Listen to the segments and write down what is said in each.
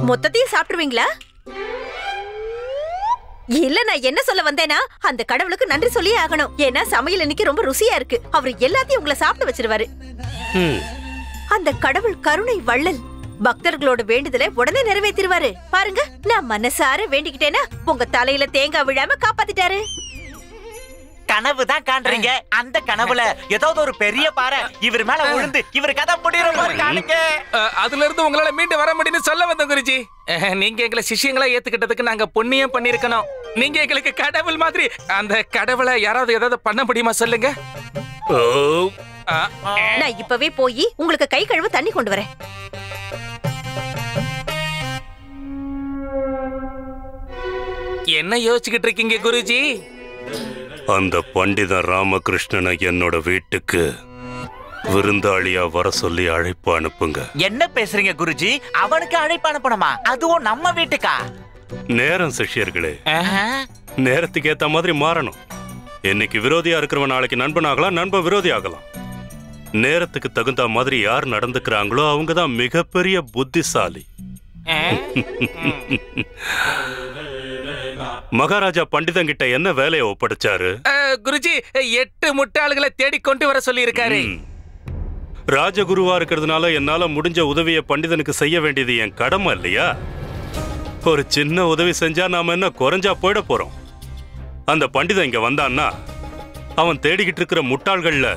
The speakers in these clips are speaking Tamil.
மொத்தத்தையும் சாப்பிடுவீங்களா? இல்ல, நான் என்ன சொல்ல வந்தேனா, அந்த கடவுளுக்கு நன்றி சொல்லியே ஆகணும். ஏன்னா சமையல் இன்னைக்கு ரொம்ப ருசியா இருக்கு. அவர் எல்லாத்தையும் உங்களை சாப்பிட வச்சிருவாரு. அந்த கடவுள் கருணை வள்ளல். பக்தர்களோட வேண்டுதலை உடனே நிறைவேற்றிடுவாரு. பாருங்க, நான் மனசார வேண்டிக்கிட்டேனா உங்க தலையில தேங்காய் விழாம காப்பாத்திட்டாரு. கனவு தான் காண்றீங்க. அந்த கனவுல ஏதாவது ஒரு பெரிய பாறை இவர் மேல விழுந்து இவர் கதை முடியற மாதிரி காணுங்க. அதுல இருந்து உங்களால மீண்டு வர முடியும்னு சொல்ல வந்த குருஜி. நீங்க எங்களை சிஷ்யங்களா ஏத்துக்கிட்டதுக்கு நாங்க புண்ணியம் பண்ணிருக்கணும். நீங்க எங்களுக்கு கடவுள் மாதிரி. அந்த கடவுளை யாராவது ஏதாவது பண்ண முடியுமா சொல்லுங்க. நான் இப்பவே போய் உங்களுக்கு கை கழுவ தண்ணி கொண்டு வரேன். என்ன யோசிச்சுக்கிட்டு இருக்கீங்க குருஜி? அந்த பண்டிதன் ராமகிருஷ்ணனை என்னோட வீட்டுக்கு விருந்தாளியா வர சொல்லி அழைப்பு அனுப்புங்க. என்ன பேசுறீங்க குருஜி? அவனுக்கு அழைப்பு அனுப்பணுமா? அதுவும் நம்ம வீட்டுக்கா? நேரம் சிஷ்யர்களே, நேரத்துக்கு ஏத்த மாதிரி மாறணும். இன்னைக்கு விரோதியா இருக்கிறவன் நாளைக்கு நண்பன் ஆகலாம், நண்பன் விரோதி ஆகலாம். நேரத்துக்கு தகுந்த மாதிரி யார் நடந்துக்கிறாங்களோ அவங்கதான் மிகப்பெரிய புத்திசாலி. மகாராஜா பண்டிதன் கிட்ட என்ன வேலையை ஒப்படைச்சாரு? குருஜி 8 முட்டாள்களை தேடி கொண்டு வர சொல்லி இருக்காரு. ராஜகுருவா இருக்கிறதுனால என்னால முடிஞ்ச உதவியை பண்டிதனுக்கு செய்ய வேண்டியது என் கடமை இல்லையா? ஒரு சின்ன உதவி செஞ்சா நாம என்ன குறைஞ்சா போயிட போறோம்? அந்த பண்டிதன் இங்க வந்தான்னா அவன் தேடிக்கிட்டு இருக்கிற முட்டாள்கள்ல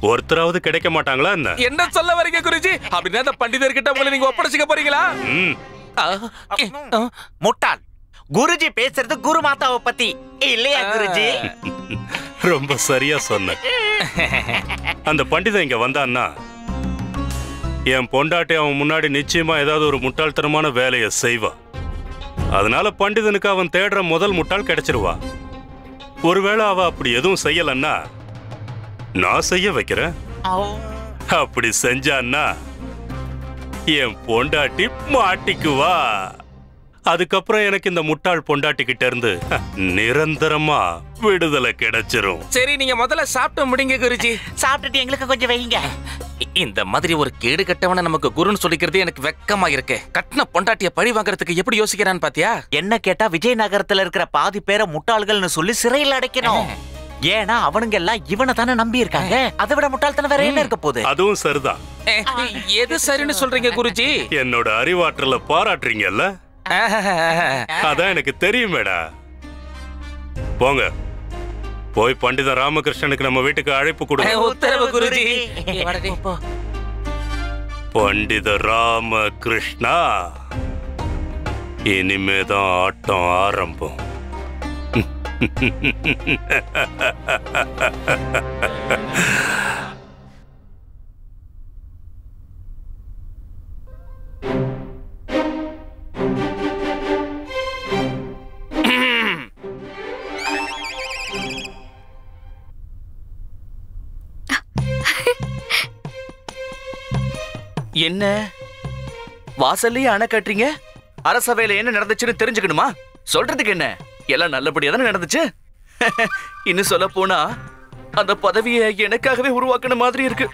ஒருத்தராவது கிடைக்க மாட்டாங்களா? என்ன சொல்ல வரீங்க குருஜி? அப்படின்னா அந்த பண்டிதர்கிட்ட உங்களை நீங்க ஒப்படைச்சுக்க போறீங்களா? முட்டாள் குருஜி பேசுறது குரு மாதாவை பத்தி இல்லையா குருஜி? ரொம்ப சரியா சொன்ன. அந்த பண்டிதன் இங்க வந்தான்னா என் பொண்டாட்டி அவன் முன்னாடி நிச்சயமா ஏதாவது ஒரு முட்டாள்தனமான வேலையை செய்வா. அதனால பண்டிதனுக்கு அவன் தேடுற முதல் முட்டாள் கிடைச்சிருவா. ஒருவேளை அவ அப்படி எதுவும் செய்யலன்னா நான் செய்ய வைக்கிறேன். அப்படி செஞ்சான்னா என் பொண்டாட்டி மாட்டிக்குவா. அதுக்கப்புறம் எனக்கு இந்த முட்டாள் பொண்டாட்டி கிட்ட இருந்து நிரந்தரமா விடுதலை கிடைச்சிரும். சரி, நீங்க முதல்ல சாப்பிட்டு முடிங்க குருஜி. சாப்பிட்டுட்டு எங்களுக்கு கொஞ்சம் வைங்க. இந்த மாதிரி ஒரு கேடு கட்டவன நமக்கு குருன்னு சொல்லிக்கிறது எனக்கு வெக்கமா இருக்கு. கட்டின பொண்டாட்டிய பழி வாங்குறதுக்கு எப்படி யோசிக்கிறான்னு பாத்தியா? என்ன கேட்டா விஜயநகரத்துல இருக்கிற பாதி பேரை முட்டாள்கள்னு சொல்லி சிறையில் அடைக்கணும். ஏன்னா அவனுங்க எல்லாம் இவனை தானே நம்பி இருக்காங்க. அதை விட முட்டாள்தனம் வேற என்ன இருக்க போகுது? அதுவும் சரிதான். எது சரின்னு சொல்றீங்க குருஜி? என்னோட அறிவாற்றல பாராட்டுறீங்கல்ல, அதான் எனக்கு தெரியுமேடா. போங்க, போய் பண்டித ராமகிருஷ்ணனுக்கு நம்ம வீட்டுக்கு அழைப்பு கொடுங்க. உத்தரவு குருஜி. பண்டித ராமகிருஷ்ணா, இனிமேதான் ஆட்டம் ஆரம்பம். என்ன வாசல்லையே அணை கட்டுறீங்க? அரசவையில என்ன நடந்துச்சுன்னு தெரிஞ்சுக்கணுமா? சொல்றதுக்கு என்ன, எல்லாம் நல்லபடியா தானே நடந்துச்சு. இன்னும் சொல்ல போனா அந்த பதவியை எனக்காகவே உருவாக்குன மாதிரி இருக்கு.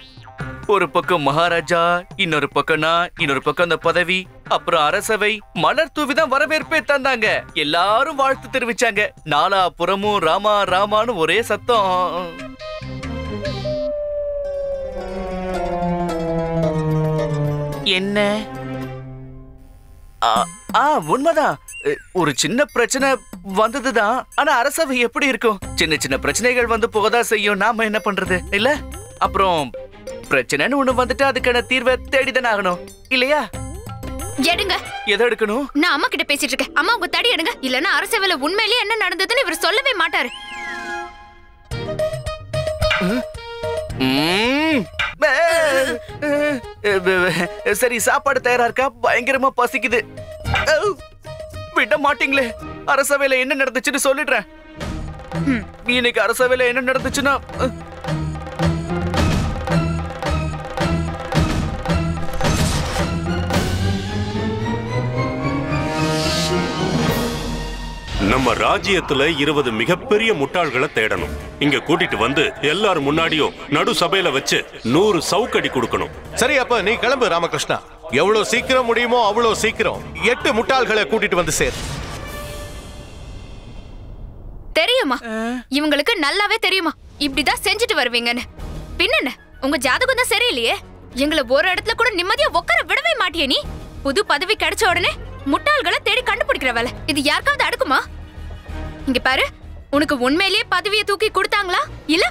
ஒரு பக்கம் மகாராஜா, இன்னொரு பக்கம்னா இன்னொரு பக்கம் அந்த பதவி, அப்புறம் அரசவை மலர் தூவிதான் வரவேற்பே தந்தாங்க. எல்லாரும் வாழ்த்து தெரிவிச்சாங்க. நாலா புறமும் ராமா ராமான்னு ஒரே சத்தம். என்ன? உண்மைதான், ஒரு சின்ன பிரச்சனை வந்ததுதான். ஆனா அரசவை எப்படி இருக்கும்? சின்ன சின்ன பிரச்சனைகள் வந்து போகதான் செய்யும். நாம என்ன பண்றது இல்ல? அப்புறம் பிரச்சனைன்னு ஒண்ணு வந்துட்டு அதுக்கான தீர்வை தேடிதானே ஆகணும் இல்லையா? எடுங்க. எதை எடுக்கணும்? நான் அம்மா கிட்ட பேசிட்டு இருக்கேன். அம்மா உங்க தடி எடுங்க. இல்லன்னா அரசவையில உண்மையிலேயே என்ன நடந்ததுன்னு இவர் சொல்லவே மாட்டாரு. சரி, சாப்பாடு தயாரா இருக்கா? பயங்கரமா பசிக்குது. விட மாட்டீங்களே. அரசவையில என்ன நடந்துச்சுன்னு சொல்லிடுறேன். இன்னைக்கு அரசவையில என்ன நடந்துச்சுன்னா, நம்ம ராஜ்யத்துல 20 மிகப்பெரிய முட்டாள்களை தேடணும். இங்க கூட்டிட்டு வந்து எல்லாரும் முன்னாடியும் நடு சபையில வச்சு 100 சவுக்கடி கொடுக்கணும். சரி, அப்ப நீ கிளம்பு ராமகிருஷ்ணா. எவ்வளவு சீக்கிரம் முடியுமோ அவ்வளவு சீக்கிரம் 8 முட்டாள்களை கூட்டிட்டு வந்து சேர். தெரியுமா, இவங்களுக்கு நல்லாவே தெரியுமா இப்படிதான் செஞ்சுட்டு வருவீங்கன்னு. பின்ன உங்க ஜாதகம் தான் சரியில்லையே. எங்களை ஒரு இடத்துல கூட நிம்மதியா உட்கார விடவே மாட்டியே நீ. புது பதவி கிடைச்ச உடனே முட்டாள்களை தேடி கண்டுபிடிக்கிற வேலை இது யாருக்காவது அடுக்குமா? இங்க பாரு, உனக்கு உண்மையிலேயே பதவியை தூக்கி கொடுத்தாங்களா இல்ல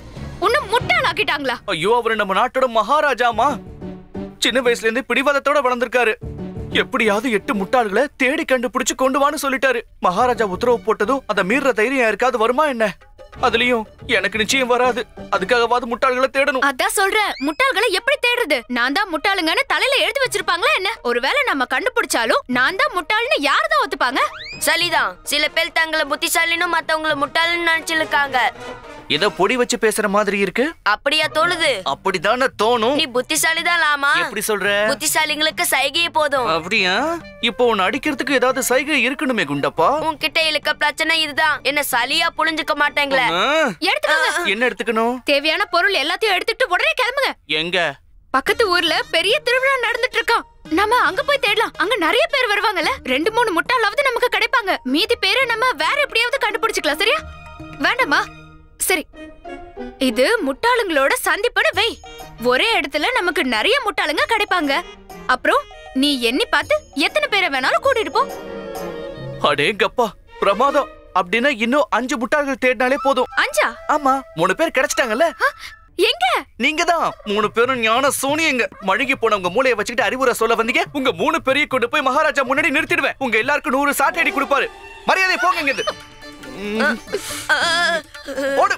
உன்னை முட்டாள் ஆக்கிட்டாங்களா? ஐயோ, அவரு நம்ம நாட்டோட மகாராஜாமா. சின்ன வயசுல இருந்து பிடிவாதத்தோட வளர்ந்திருக்காரு. எப்படியாவது 8 முட்டாள்களை தேடி கண்டுபிடிச்சு கொண்டு வான்னு சொல்லிட்டாரு. மகாராஜா உத்தரவு போட்டதும் அதை மீற தைரியம் யாருக்காவது வருமா என்ன? அதுலயும் எனக்கு நிச்சயம் வராது. அதுக்காகவாது முட்டாள்களை தேடணும். அதான் சொல்றேன், முட்டாள்களை எப்படி தேடுறது? நான் தான் முட்டாளுங்கன்னு தலையில எழுதி வச்சிருப்பாங்களா என்ன? ஒருவேளை நம்ம கண்டுபிடிச்சாலும் நான் தான் முட்டாள்னு யாருதான் ஒத்துப்பாங்க? சரிதான், சில பேர் தங்களை புத்திசாலினும் மத்தவங்கள முட்டாள்னு நினைச்சிருக்காங்க. ஏதோ பொடி வச்சு பேசுற மாதிரி இருக்கு. அப்படியா தோணுது? அப்படிதானே தோணும். நீ புத்திசாலிதான் லாமா. எப்படி சொல்ற? புத்திசாலிங்களுக்கு சைகையே போதும். அப்படியா? இப்போ உன்னை அடிக்கிறதுக்கு ஏதாவது சைகை இருக்கணுமே குண்டப்பா. உன்கிட்ட இருக்க பிரச்சனை இதுதான். என்ன சலியா புரிஞ்சுக்க மாட்டேங்களே. எடுத்துக்கோங்க. என்ன எடுத்துக்கணும்? தேவையான பொருள் எல்லாத்தையும் எடுத்துட்டு உடனே கிளம்புங்க. எங்க? பக்கத்து ஊர்ல பெரிய திருவிழா நடந்துட்டு இருக்கான். நம்ம அங்க போய் தேடலாம். அங்க நிறைய பேர் வருவாங்கல்ல. 2-3 முட்டாளாவது நமக்கு கிடைப்பாங்க. மீதி பேரை நம்ம வேற எப்படியாவது கண்டுபிடிச்சுக்கலாம். சரியா? வேண்டாமா? சரி, இது முட்டாளுங்களோட சந்திப்புன்னு வை. ஒரே இடத்துல நமக்கு நிறைய முட்டாளுங்க கிடைப்பாங்க. அப்புறம் நீ எண்ணி பார்த்து எத்தனை பேரை வேணாலும் கூட்டிட்டு போ. அடேங்கப்பா, பிரமாதம். அப்படின்னா இன்னும் 5 முட்டாள்கள் தேடினாலே போதும். 5? ஆமா, 3 பேர் கிடைச்சிட்டாங்கல்ல. எங்க? நீங்க தான் 3 பேரும் ஞான சூனியங்க. மழுகி போன உங்க மூளையை வச்சுக்கிட்டு அறிவுரை சொல்ல வந்தீங்க. உங்க 3 பேரையும் கொண்டு போய் மகாராஜா முன்னாடி நிறுத்திடுவேன். உங்க எல்லாருக்கும் 100 சாட்டை அடி கொடுப்பாரு. மரியாதை போங்க இங்க இருந்து. ஓடு.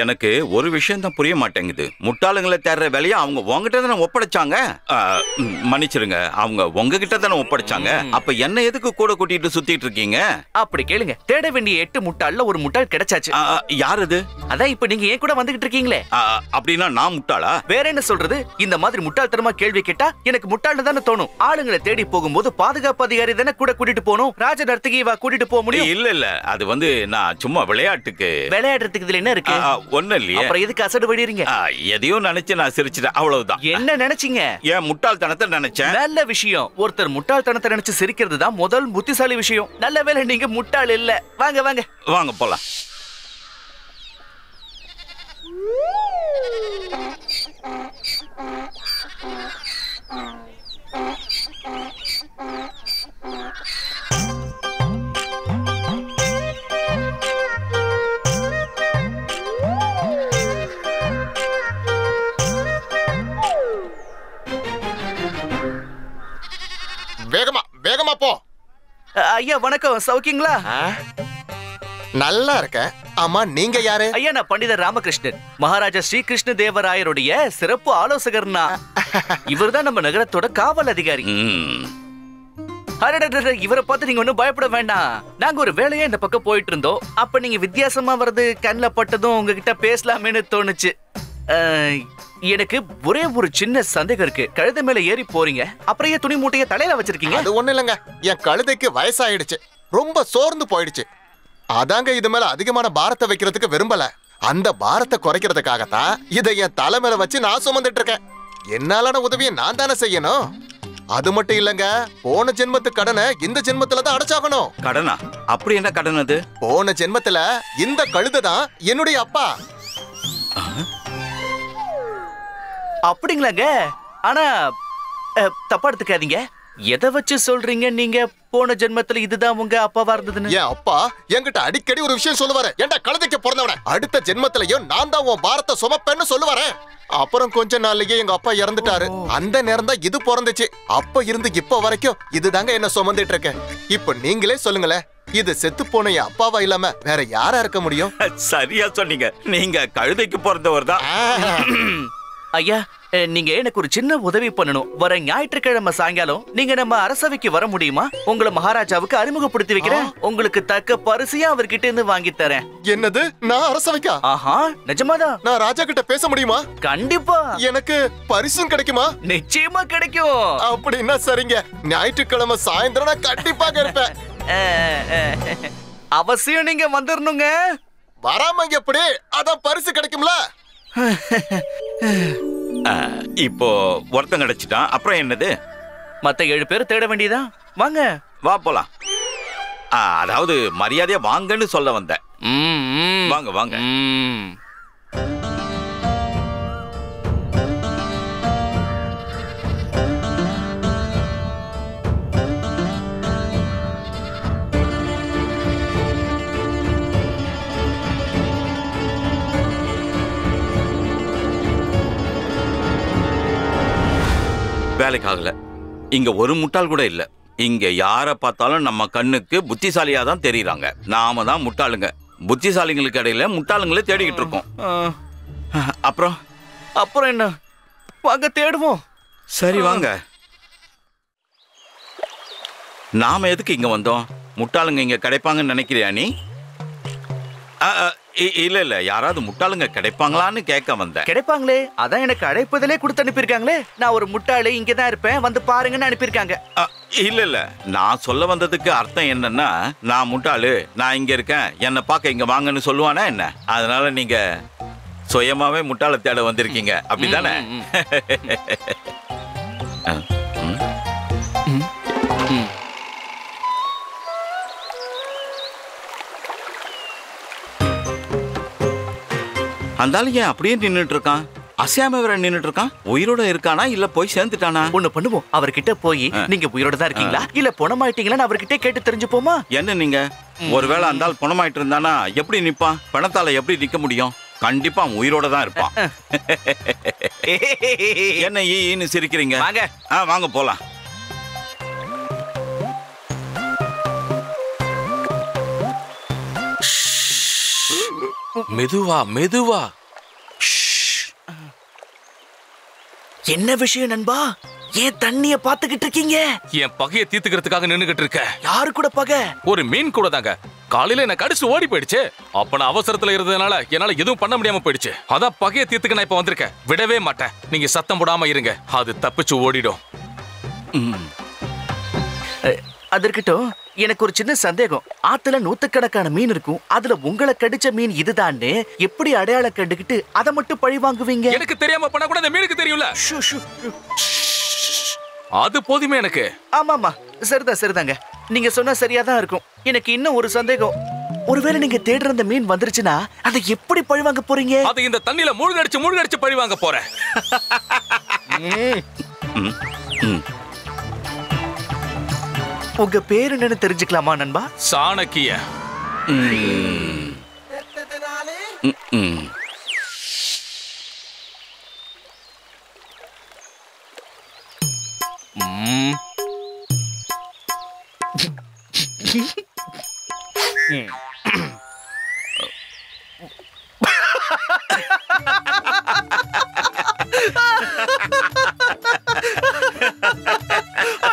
எனக்கு ஒரு விஷயம் தான் புரிய மாட்டேங்குது. முட்டாளுங்களை தேடுற வேலையை அவங்க உங்ககிட்ட தானே ஒப்படைச்சாங்க. மன்னிச்சிருங்க, அவங்க உங்ககிட்ட தானே ஒப்படைச்சாங்க. அப்ப என்ன எதுக்கு கூட கூட்டிட்டு சுத்திட்டு இருக்கீங்க? அப்படி கேளுங்க. தேட வேண்டிய 8 முட்டாள்ல ஒரு முட்டாள் கிடைச்சாச்சு. யார் அது? அதான் இப்ப நீங்க ஏன் கூட வந்துகிட்டு இருக்கீங்களே. அப்படின்னா நான் முட்டாளா? வேற என்ன சொல்றது? இந்த மாதிரி முட்டாள்தனமா கேள்வி கேட்டா எனக்கு முட்டாள்னு தானே தோணும். ஆளுங்களை தேடி போகும்போது பாதுகாப்பு அதிகாரி தானே கூட கூட்டிட்டு போகணும். ராஜ நர்த்தகிவா கூட்டிட்டு போக முடியும்? இல்ல, அது வந்து நான் சும்மா விளையாட்டுக்கு. விளையாடுறதுக்கு இதுல என்ன இருக்கு? ஒண்ணு இல்லையே. அப்புறம் எதுக்கு அசடு வடிறீங்க? எதையும் நினைச்சு நான் சிரிச்சிட்டேன், அவ்வளவுதான். என்ன நினைச்சீங்க? ஏன் முட்டாள்தனத்தை நினைச்சேன். நல்ல விஷயம். ஒருத்தர் முட்டாள்தனத்தை நினைச்சு சிரிக்கிறது தான் முதல் புத்திசாலி விஷயம். நல்ல வேளை நீங்க முட்டாள் இல்ல. வாங்க வாங்க வாங்க போலாம். வேகமா வேகமா போ. ஐயா வணக்கம், சௌக்கியங்களா? நல்லா இருக்க. ஆமா, நீங்க யாரு? ஐயா, நான் பண்டிதர் ராமகிருஷ்ணன், மகாராஜா ஸ்ரீகிருஷ்ண தேவராயருடைய சிறப்பு ஆலோசகர்னா. இவர்தான் நம்ம நகரத்தோட காவல் அதிகாரி. இவரை பார்த்து நீங்க ஒன்னும் பயப்பட வேண்டாம். நாங்க ஒரு வேலையா இந்த பக்கம் போயிட்டு இருந்தோம். அப்ப நீங்க வித்தியாசமா வர்றது கண்ணில் பட்டதும் உங்ககிட்ட பேசலாமேன்னு தோணுச்சு. எனக்கு ஒரே ஒரு சின்ன சந்தேகம் இருக்கு. கழுதை மேல ஏறி போறீங்க, அப்புறம் ஏன் துணி மூட்டையை தலையில வச்சிருக்கீங்க? அது ஒண்ணு இல்லங்க, என் கழுதைக்கு வயசாயிடுச்சு, ரொம்ப சோர்ந்து போயிடுச்சு. அதாங்க இது மேல அதிகமான பாரத்தை வைக்கிறதுக்கு விரும்பல. அந்த பாரத்தை குறைக்கிறதுக்காகத்தான் இதை என் தலை மேல வச்சு நான் சுமந்துட்டு இருக்கேன். என்னாலான உதவியை நான் தானே செய்யணும். அது மட்டும் இல்லங்க, போன ஜென்மத்து கடனை இந்த ஜென்மத்துல தான் அடைச்சாகணும். கடனா? அப்படி என்ன கடன் அது? போன ஜென்மத்துல இந்த கழுதை தான் என்னுடைய அப்பா. அப்படிங்களாங்க? ஆனா தப்பா எடுத்துக்காதீங்க. எதை வச்சு சொல்றீங்க நீங்க போன ஜென்மத்துல இதுதான் உங்க அப்பாவா இருந்ததுன்னு? என் அப்பா என்கிட்ட அடிக்கடி ஒரு விஷயம் சொல்லுவாரு. ஏன்டா கழுதைக்கு பிறந்தவன, அடுத்த ஜென்மத்திலயும் நான் தான் உன் பாரத்தை சுமப்பேன்னு சொல்லுவாரு. அப்புறம் கொஞ்ச நாள்லயே எங்க அப்பா இறந்துட்டாரு. அந்த நேரம் தான் இது பிறந்துச்சு. அப்ப இருந்து இப்ப வரைக்கும் இதுதாங்க என்ன சுமந்துட்டு இருக்கேன். இப்ப நீங்களே சொல்லுங்களேன், இது செத்து போன என் அப்பாவா இல்லாம வேற யாரா இருக்க முடியும்? சரியா சொன்னீங்க, நீங்க கழுதைக்கு பிறந்தவர் தான். ஐயா, நீங்க எனக்கு ஒரு சின்ன உதவி பண்ணணும். வர ஞாயிற்றுக்கிழமை சாயங்காலம் நீங்க நம்ம அரசவைக்கு வர முடியுமா? உங்களை மகாராஜாவுக்கு அறிமுகப்படுத்தி வைக்கிறேன். உங்களுக்கு தக்க பரிசையா அவர்கிட்ட இருந்து வாங்கி தரேன். என்னது? நான் அரசவைக்கா? ஆஹா, நிஜமாதான். நான் ராஜா கிட்ட பேச முடியுமா? கண்டிப்பா. எனக்கு பரிசும் கிடைக்குமா? நிச்சயமா கிடைக்கும். அப்படின்னா சரிங்க, ஞாயிற்றுக்கிழமை சாயந்தரம் நான் கண்டிப்பாக இருப்பேன். அவசியம் நீங்க வந்துடணுங்க. வராம எப்படி அதான் பரிசு கிடைக்கும்ல. இப்போ ஒருத்தன் கிடைச்சிட்டான், அப்புறம் என்னது? மத்த 7 பேர் தேட வேண்டியதா? வாங்க வா போலாம். அதாவது மரியாதையா வாங்கன்னு சொல்ல வந்தேன். வாங்க வாங்க. வேலைக்கு ஆகல. இங்க ஒரு முட்டாள் கூட இல்ல. இங்க யார பார்த்தாலும் நம்ம கண்ணுக்கு புத்திசாலியா தான் தெரியுறாங்க. நாம தான் முட்டாளுங்க. புத்திசாலிங்களுக்கு இடையில முட்டாளுங்களே தேடிக்கிட்டு இருக்கோம். அப்புறம் அப்புறம் என்ன? வாங்க தேடுவோம். சரி வாங்க. நாம எதுக்கு இங்க வந்தோம்? முட்டாளுங்க இங்க கிடைப்பாங்கன்னு நினைக்கிறியா நீ? இல்ல இல்ல, யாராவது முட்டாளுங்க கிடைப்பாங்களான்னு கேட்க வந்தேன். கிடைப்பாங்களே, அதான் எனக்கு அழைப்பதிலே கொடுத்து அனுப்பியிருக்காங்களே. நான் ஒரு முட்டாளு, இங்கதான் இருப்பேன், வந்து பாருங்கன்னு அனுப்பியிருக்காங்க. இல்ல இல்ல, நான் சொல்ல வந்ததுக்கு அர்த்தம் என்னன்னா, நான் முட்டாளு, நான் இங்க இருக்கேன், என்னை பார்க்க இங்க வாங்கன்னு சொல்லுவானா என்ன? அதனால நீங்க சுயமாவே முட்டாளை தேட வந்திருக்கீங்க, அப்படிதானே? அந்த ஆளு ஏன் அப்படியே நின்னுட்டு இருக்கான்? அசையாம வேற நின்னுட்டு இருக்கான். உயிரோட இருக்கானா இல்ல போய் சேர்ந்துட்டானா? ஒண்ணு பண்ணுவோம், அவர்கிட்ட போய் நீங்க உயிரோட தான் இருக்கீங்களா இல்ல பணமாயிட்டீங்களா அவர்கிட்ட கேட்டு தெரிஞ்சுப்போமா? என்ன நீங்க ஒருவேளை அந்த ஆள் பணமாயிட்டு இருந்தானா எப்படி நிப்பான்? பணத்தால எப்படி நிக்க முடியும்? கண்டிப்பா உயிரோட தான் இருப்பான். என்ன ஈன்னு சிரிக்கிறீங்க? வாங்க வாங்க போலாம். மெதுவா மெதுவா. என்ன விஷயம் நண்பா? ஏன் தண்ணிய பாத்துக்கிட்டு இருக்கீங்க? என் பகையை தீர்த்துக்கிறதுக்காக நின்னுகிட்டு இருக்க. யாரு கூட பகை? ஒரு மீன் கூட தாங்க. காலையில என்ன கடிச்சு ஓடி போயிடுச்சு. அப்ப நான் அவசரத்துல இருந்ததுனால என்னால எதுவும் பண்ண முடியாம போயிடுச்சு. அதான் பகையை தீர்த்துக்க நான் இப்ப வந்திருக்கேன். விடவே மாட்டேன். நீங்க சத்தம் போடாம இருங்க, அது தப்பிச்சு ஓடிடும். அது இருக்கட்டும், எனக்கு ஒரு சின்ன சந்தேகம். ஆத்துல நூத்துக்கணக்கான மீன் இருக்கும், அதுல உங்களை கடிச்ச மீன் இதுதான்னு எப்படி அடையாளம் கண்டுகிட்டு அதை மட்டும் பழி வாங்குவீங்க? எனக்கு தெரியாம பண்ண கூட அந்த மீனுக்கு தெரியும்ல. அது போதுமே எனக்கு. ஆமாமா, சரிதான் சரிதாங்க. நீங்க சொன்னா சரியாதான் இருக்கும். எனக்கு இன்னும் ஒரு சந்தேகம். ஒருவேளை நீங்க தேடுற அந்த மீன் வந்துருச்சுன்னா அதை எப்படி பழி வாங்க போறீங்க? அது இந்த தண்ணியில மூழ்கடிச்சு பழி வாங்க போறேன். உங்க பேரு என்னன்னு தெரிஞ்சுக்கலாமா நண்பா? சாணக்கிய.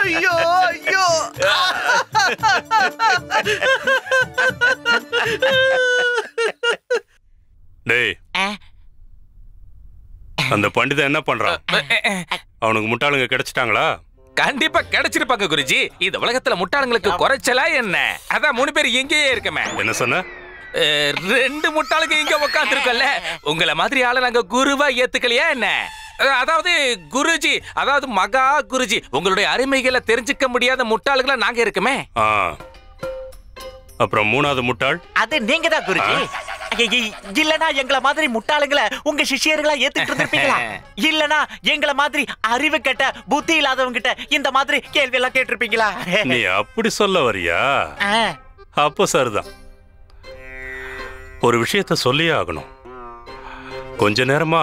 ஐயோ ஐயோ. டேய், அந்த பண்டிதன் என்ன பண்றான்? அவனுக்கு முட்டாளுங்க கிடைச்சிட்டாங்களா? கண்டிப்பா கிடைச்சிருப்பாங்க குருஜி. இந்த உலகத்துல முட்டாளுங்களுக்கு குறைச்சலா என்ன? அதான் 3 பேர் எங்கேயே இருக்கமே. என்ன சொன்ன? 2 முட்டாளுங்க இங்க உட்கார்ந்து இருக்கல. உங்களை மாதிரி ஆள நாங்க குருவா ஏத்துக்கலையா என்ன? அதாவது குருஜி, அதாவது மகா குருஜி, உங்களுடைய அருமைகளை தெரிஞ்சுக்க முடியாத முட்டாளுகளா நாங்க இருக்கமே. அப்புறம் 3வது முட்டாள் அது நீங்க தான் குருஜி. இல்லனா எங்கள மாதிரி முட்டாளுங்களை உங்க சிஷ்யர்களா ஏத்துக்கிட்டு இருந்திருப்பீங்களா? இல்லனா எங்கள மாதிரி அறிவு கெட்ட புத்தி இல்லாதவங்க கிட்ட இந்த மாதிரி கேள்வி எல்லாம் கேட்டிருப்பீங்களா? நீ அப்படி சொல்ல வரியா? அப்போ சரிதான். ஒரு விஷயத்த சொல்லியே ஆகணும். கொஞ்ச நேரமா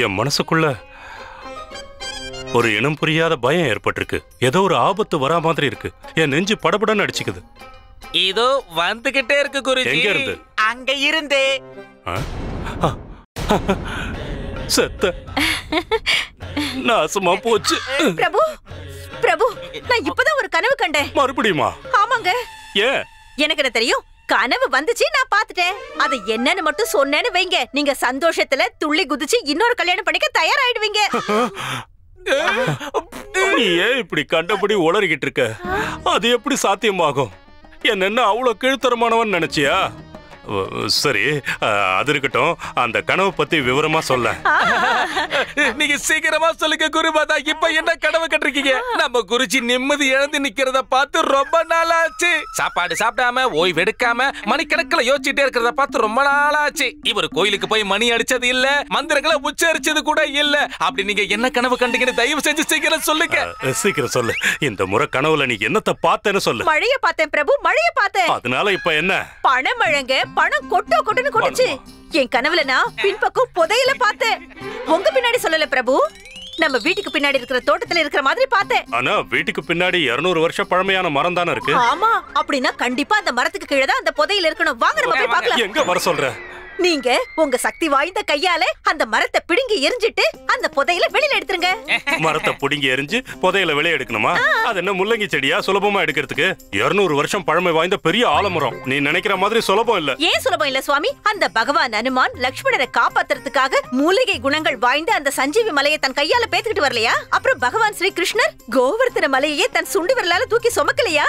என் மனசுக்குள்ள ஒரு இனம் புரியாத பயம் ஏற்பட்டிருக்கு. ஏதோ ஒரு ஆபத்து வரா மாதிரி இருக்கு. என் நெஞ்சு படபடன்னு அடிச்சுக்குது. இதோ வந்துகிட்டே இருக்கு குருஜி. எங்க இருந்து? அங்க இருந்தே. செத்த நாசமா போச்சு. பிரபு பிரபு, நான் இப்பதான் ஒரு கனவு கண்டேன். மறுபடியுமா? ஆமாங்க. ஏன்? எனக்கு என்ன தெரியும்? கனவு வந்துச்சு, நான் பாத்துட்டேன். அது என்னன்னு மட்டும் சொன்னேன்னு வைங்க, நீங்க சந்தோஷத்துல துள்ளி குதிச்சு இன்னொரு கல்யாணம் பண்ணிக்க தயாராயிடுவீங்க. நீ ஏன் இப்படி கண்டபடி உளறிக்கிட்டு இருக்க? அது எப்படி சாத்தியமாகும்? என்ன அவ்வளவு கீழ்த்தரமானவன் நினைச்சியா? சரி, அது இருக்கட்டும். அந்த கனவு பத்தி விவரமா சொல்ல. நீங்க சீக்கிரமா சொல்லுங்க குருமாதா. இப்ப என்ன கனவு கட்டிருக்கீங்க? நம்ம குருஜி நிம்மதி இழந்து நிக்கிறத பார்த்து ரொம்ப நாள் ஆச்சு. சாப்பாடு சாப்பிடாம ஓய்வு எடுக்காம மணிக்கணக்கில் யோசிச்சுட்டே இருக்கிறத பார்த்து ரொம்ப நாள் ஆச்சு. இவர் கோயிலுக்கு போய் மணி அடிச்சது இல்ல, மந்திரங்களை உச்சரிச்சது கூட இல்ல. அப்படி நீங்க என்ன கனவு கண்டீங்கன்னு தயவு செஞ்சு சீக்கிரம் சொல்லுங்க. சீக்கிரம் சொல்லு. இந்த முறை கனவுல நீ என்னத்த பார்த்தேன்னு சொல்லு. மழைய பார்த்தேன் பிரபு, மழைய பார்த்தேன். அதனால இப்ப என்ன? பணம் மழங்க, பணம் கொட்டோ கொட்டுன்னு கொட்டுச்சு. என் கனவுல நான் பின்பக்கம் புதையல பார்த்தேன். உங்க பின்னாடி சொல்லல பிரபு, நம்ம வீட்டுக்கு பின்னாடி இருக்கிற தோட்டத்துல இருக்கிற மாதிரி பார்த்தேன். ஆனா வீட்டுக்கு பின்னாடி 200 வருஷம் பழமையான மரம் தானே இருக்கு. ஆமா, அப்படின்னா கண்டிப்பா அந்த மரத்துக்கு கீழே தான் அந்த புதையல் இருக்கணும். வாங்க நம்ம போய் பார்க்கலாம். எங்க வர சொல்ற? நீங்க உங்க சக்தி வாய்ந்த கையால அந்த மரத்தை பிடுங்கி எரிஞ்சிட்டு அந்த புதையல வெளியில எடுத்துருங்க. மரத்தை பிடுங்கி எரிஞ்சு புதையல வெளியே எடுக்கணுமா? அது என்ன முள்ளங்கி செடியா சுலபமா எடுக்கிறதுக்கு? 200 வருஷம் பழமை வாய்ந்த பெரிய ஆலமரம். நீ நினைக்கிற மாதிரி சுலபம் இல்ல. ஏன் சுலபம் இல்ல சுவாமி? அந்த பகவான் அனுமான் லக்ஷ்மணரை காப்பாத்துறதுக்காக மூலிகை குணங்கள் வாய்ந்த அந்த சஞ்சீவி மலையை தன் கையால பேத்துக்கிட்டு வரலையா? அப்புறம் பகவான் ஸ்ரீ கிருஷ்ணர் கோவர்த்தன மலையே தன் சுண்டு விரலால தூக்கி சுமக்கலையா?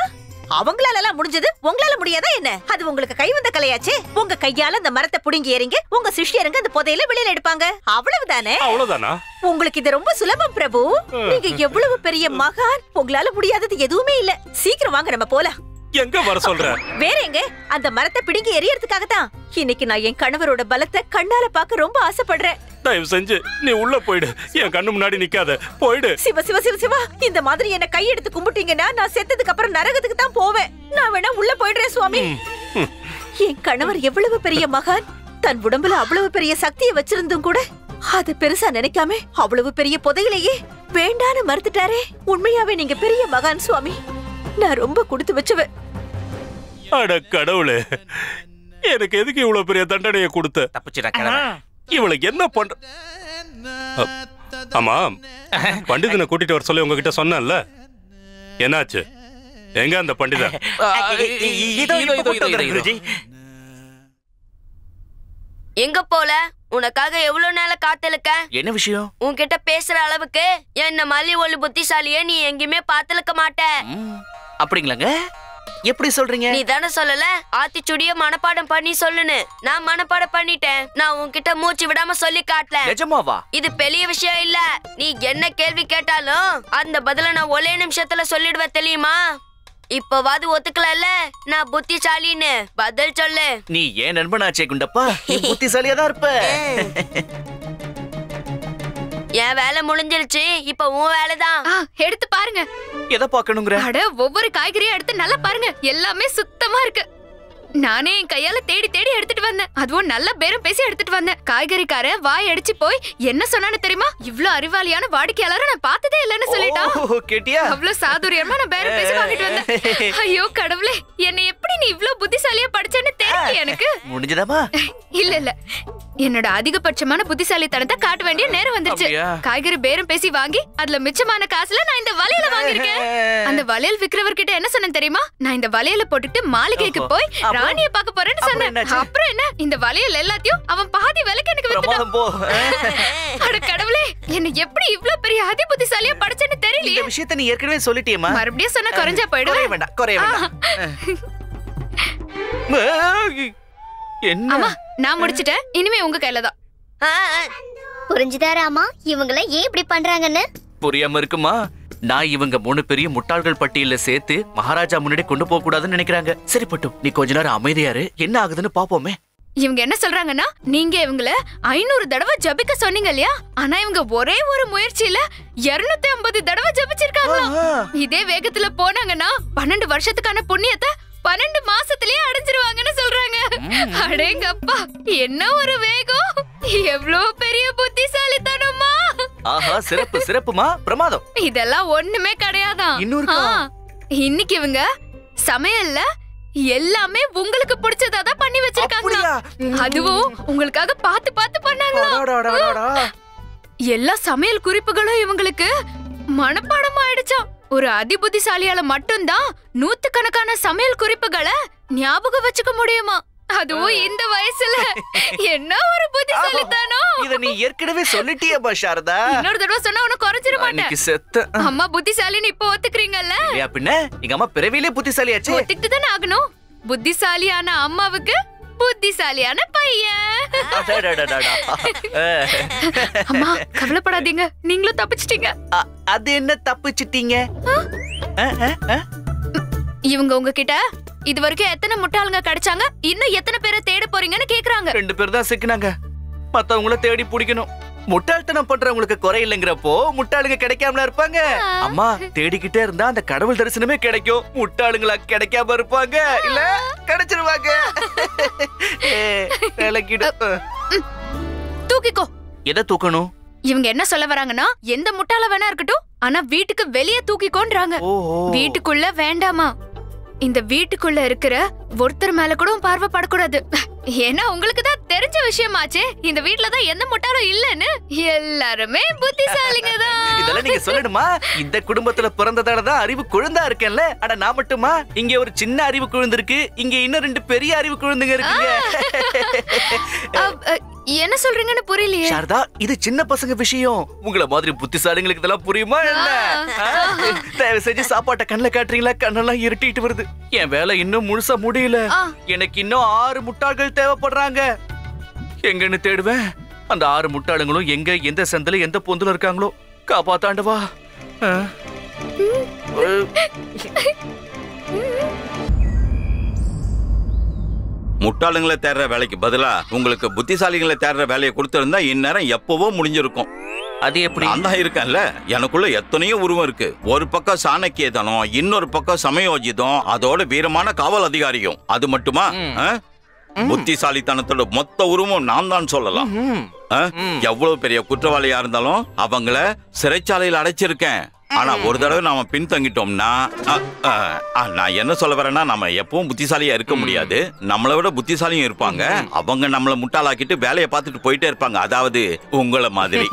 அவங்களால எல்லாம் முடிஞ்சது, உங்களால முடியாதா என்ன? அது உங்களுக்கு கை வந்த கலையாச்சே. உங்க கையால அந்த மரத்தை புடுங்கி எறிங்க, உங்க சிஷ்யருங்க அந்த புதையல வெளியில எடுப்பாங்க. அவ்வளவுதானே? அவ்வளவுதானா? உங்களுக்கு இது ரொம்ப சுலபம் பிரபு. நீங்க எவ்வளவு பெரிய மகான், உங்களால முடியாதது எதுவுமே இல்ல. சீக்கிரம் வாங்க நம்ம போலாம். எங்க வர சொல்ற? வேற எங்க? அந்த மரத்தை பிடுங்கி எரியறதுக்காக தான். இன்னைக்கு நான் என் கணவரோட பலத்தை கண்ணால பார்க்க ரொம்ப ஆசைப்படுறேன். தயவு செஞ்சு நீ உள்ள போயிடு. என் கண்ணு முன்னாடி நிக்காத. போயிடு. சிவ சிவ சிவ சிவா, இந்த மாதிரி என்ன கை எடுத்து கும்பிட்டீங்கன்னா நான் செத்ததுக்கு அப்புறம் நரகத்துக்கு தான் போவேன். நான் வேணா உள்ள போயிடுறேன் சுவாமி. என் கணவர் எவ்வளவு பெரிய மகான். தன் உடம்புல அவ்வளவு பெரிய சக்தியை வச்சிருந்தும் கூட அது பெருசா நினைக்காம அவ்வளவு பெரிய புதையிலேயே வேண்டான்னு மறுத்துட்டாரே. உண்மையாவே நீங்க பெரிய மகான் சுவாமி. நான் ரொம்ப கொடுத்து வச்சவ. அட கடவுளே, எனக்கு எதுக்கு இவ்வளவு பெரிய தண்டனையை கொடுத்த? தப்பிச்சிட. இவளுக்கு என்ன பண்ற? ஆமா, பண்டிதனை கூட்டிட்டு வர சொல்லி உங்ககிட்ட சொன்னேன்ல, என்னாச்சு? எங்க அந்த பண்டிதன்? எங்க போல? உனக்காக எவ்வளவு நேரம் காத்திருக்க. என்ன விஷயம்? உன்கிட்ட பேசுற அளவுக்கு என்ன மல்லி ஒளி புத்திசாலியே நீ எங்கேயுமே பாத்துக்க மாட்ட. அப்படிங்களாங்க? எப்படி சொல்றீங்க? நீ தானே சொல்லல ஆத்திச்சுடிய மனப்பாடம் பண்ணி சொல்லுன்னு. நான் மனப்பாடம் பண்ணிட்டேன். நான் உன்கிட்ட மூச்சு விடாம சொல்லி காட்டல. நிஜமாவா? இது பெரிய விஷயம் இல்ல. நீ என்ன கேள்வி கேட்டாலும் அந்த பதில நான் ஒரே நிமிஷத்துல சொல்லிடுவேன், தெரியுமா? இப்பவாது ஒத்துக்கல நான் புத்திசாலின்னு. பதில் சொல்லு. நீ ஏன் நண்பனாச்சே குண்டப்பா, நீ புத்திசாலியா தான் இருப்ப. என் வேலை முடிஞ்சிருச்சு, இப்ப உன் வேலைதான். எடுத்து பாருங்க. எதை பார்க்கணுங்கிற? அட, ஒவ்வொரு காய்கறியும் எடுத்து நல்லா பாருங்க. எல்லாமே சுத்தமா இருக்கு. நானே என் கையால தேடி தேடி எடுத்துட்டு வந்தேன். அதுவும் நல்ல பேரம் பேசி எடுத்துட்டு வந்தேன். காய்கறிக்காரன் வாய் அடிச்சு போய் என்ன சொன்னான்னு தெரியுமா? இவ்ளோ அறிவாளியான வாடிக்கையாளரை நான் பார்த்ததே இல்லைன்னு சொல்லிட்டான். கேட்டியா? அவ்வளவு சாதுரியமா நான் பேரம் பேசி வாங்கிட்டு வந்தேன். ஐயோ கடவுளே, என்னை எப்படி நீ இவ்ளோ புத்திசாலியா படிச்சேன்னு தெரியல எனக்கு. முடிஞ்சதாமா? இல்ல இல்ல, என்னோட அதிகபட்சமான புத்திசாலித்தனத்தை காட்ட வேண்டிய நேரம் வந்துருச்சு. காய்கறி பேரம் பேசி வாங்கி அதுல மிச்சமான காசுல நான் இந்த வளையல வாங்கிருக்கேன். அந்த வளையல் விக்கிறவர்கிட்ட என்ன சொன்னேன் தெரியுமா? நான் இந்த வளையல போட்டுட்டு மாளிகைக்கு போய் ராணியை பார்க்க போறேன்னு சொன்னேன். அப்புறம் என்ன, இந்த வளையல் எல்லாத்தையும் அவன் பாதி விலைக்கு எனக்கு வித்துட்டான். அட கடவுளே, என்ன எப்படி இவ்ளோ பெரிய அதி புத்திசாலியா படிச்சேன்னு தெரியல. இந்த விஷயத்தை நீ ஏற்கனவே சொல்லிட்டியேமா? மறுபடியும் சொன்னா குறைஞ்சா போயிடுவேன். வேண்டாம், குறைய வேண்டாம். அம்மா, நான் முடிச்சிட்டேன். இனிமே உங்க கையில தான். புரிஞ்சுதா ராமா இவங்கள ஏன் இப்படி பண்றாங்கன்னு? புரியாம இருக்குமா? நான் இவங்க 3 பெரிய முட்டாள்கள் பட்டியல சேர்த்து மகாராஜா முன்னாடி கொண்டு போக கூடாதுன்னு நினைக்கிறாங்க. சரி பட்டு, நீ கொஞ்ச நேரம் அமைதியாரு, என்ன ஆகுதுன்னு பாப்போமே. இவங்க என்ன சொல்றாங்கன்னா, நீங்க இவங்கள 500 தடவை ஜபிக்க சொன்னீங்க இல்லையா? ஆனா இவங்க ஒரே ஒரு முயற்சியில 250 தடவை ஜபிச்சிருக்காங்க. இதே வேகத்துல போனாங்கன்னா 12 வருஷத்துக்கான புண்ணியத்தை 12 மாசத்திலேயே அடைஞ்சிருவாங்கன்னு சொல்றாங்க. அடேங்கப்பா, என்ன ஒரு வேகம்! எவ்வளவு பெரிய புத்திசாலித்தனமா! ஆஹா, சிறப்பு சிறப்புமா, பிரமாதம். இதெல்லாம் ஒண்ணுமே கிடையாதான். இன்னைக்கு இவங்க சமையல்ல எல்லாமே உங்களுக்கு பிடிச்சதா தான் பண்ணி வச்சிருக்காங்க. அதுவும் உங்களுக்காக பார்த்து பார்த்து பண்ணாங்களா? எல்லா சமையல் குறிப்புகளும் இவங்களுக்கு மனப்பாடம் ஆயிடுச்சாம். ஒரு அதிபுத்திசாலியால மட்டும்தான் நூத்துக்கணக்கான சமையல் குறிப்புகளை ஞாபகம் வச்சுக்க முடியுமா? அதுவும் இந்த வயசுல. என்ன ஒரு புத்திசாலித்தானோ! இத நீ ஏற்கனவே சொல்லிட்டியேப்பா சாரதா. இன்னொரு தடவை சொன்னா உனக்கு குறைஞ்சிர மாட்டேன். அம்மா புத்திசாலின்னு இப்போ ஒத்துக்கிறீங்கல்ல? ஏன் பின்ன, எங்க அம்மா பிறவிலே புத்திசாலியாச்சே. ஒத்துக்கிட்டு தானே ஆகணும். புத்திசாலியான அம்மாவுக்கு புத்திசாலியான பையன். அடடடடடா. அம்மா கவலைப்படாதீங்க, நீங்களும் தப்பிச்சிட்டீங்க. அது என்ன தப்பிச்சிட்டீங்க? இவங்க உங்ககிட்ட இது வரைக்கும் எத்தனை முட்டாளுங்க கிடைச்சாங்க, இன்னும் எத்தனை பேரை தேட போறீங்கன்னு கேக்குறாங்க. 2 பேர் தான் சிக்கினாங்க, மத்தவங்கள தேடி பிடிக்கணும். முட்டாள்தனம் பண்றவங்களுக்கு குறை இல்லைங்கிறப்போ முட்டாளுங்க கிடைக்காமல இருப்பாங்க. அம்மா தேடிக்கிட்டே இருந்தா அந்த கடவுள் தரிசனமே கிடைக்கும். முட்டாளுங்களா கிடைக்காம இருப்பாங்க, இல்ல கிடைச்சிருவாங்க. தூக்கிக்கோ. எதை தூக்கணும்? இவங்க என்ன சொல்ல வராங்கன்னா, எந்த முட்டாள வேணா இருக்கட்டும், ஆனா வீட்டுக்கு வெளியே தூக்கிக்கோன்றாங்க. வீட்டுக்குள்ள வேண்டாமா. இந்த வீட்டுக்குள்ள இருக்கிற ஒருத்தர் மேல கூட பார்வை படக்கூடாது. ஏன்னா உங்களுக்கு தான் தெரிஞ்ச விஷயமாச்சே, இந்த வீட்ல தான் எந்த முட்டாளும் இல்லன்னு. எல்லாருமே புத்திசாலிங்க தான். இதெல்லாம் நீங்க சொல்லணுமா? இந்த குடும்பத்துல பிறந்ததால தான் அறிவு குழந்தா இருக்கேன்ல. அட நான் மட்டுமா? இங்க ஒரு சின்ன அறிவு குழந்தை இருக்கு, இங்க இன்னும் 2 பெரிய அறிவு குழந்தைங்க இருக்குங்க. என்ன சொல்றீங்கன்னு புரியலையே. சாரதா, இது சின்ன பசங்க விஷயம். உங்களை மாதிரி புத்திசாலிங்களுக்கு இதெல்லாம் புரியுமா இல்ல? தயவு செஞ்சு சாப்பாட்டை கண்ணுல காட்டுறீங்களா? கண்ணெல்லாம் இருட்டிட்டு வருது. என் வேலை இன்னும் முழுசா முடியல. எனக்கு இன்னும் 6 முட்டாள்கள் தேவைப்படுறாங்க. எங்கன்னு தேடுவேன்? அந்த 6 முட்டாளுங்களும் எங்க, எந்த சந்தில, எந்த பொந்துல இருக்காங்களோ. காப்பாத்தாண்டவா. முட்டாளுங்களை தேடுற வேலைக்கு பதிலா உங்களுக்கு புத்திசாலிகளை தேடுற வேலையை கொடுத்திருந்தா இந்நேரம் எப்பவோ முடிஞ்சிருக்கும். அது எப்படி? நான் தான் இருக்கேன்ல, எனக்குள்ள எத்தனையோ உருவம் இருக்கு. ஒரு பக்கம் சாணக்கியதனம், இன்னொரு பக்கம் சமயோஜிதம், அதோட வீரமான காவல் அதிகாரியும். அது மட்டுமா? புத்திசாலித்தனத்தோட மொத்த உருவம் நான் தான் சொல்லலாம். எவ்வளவு பெரிய குற்றவாளியா இருந்தாலும் அவங்கள சிறைச்சாலையில் அடைச்சிருக்கேன். ஆனா ஒரு தடவை நாம பின்தங்கிட்டோம்னா, நான் என்ன சொல்ல வரேன்னா, நம்ம எப்பவும் புத்திசாலியா இருக்க முடியாது. நம்மளை விட புத்திசாலியும் இருப்பாங்க. அவங்க நம்மள முட்டாளாக்கிட்டு வேலையை பார்த்துட்டு போயிட்டே இருப்பாங்க. அதாவது உங்களை மாதிரி.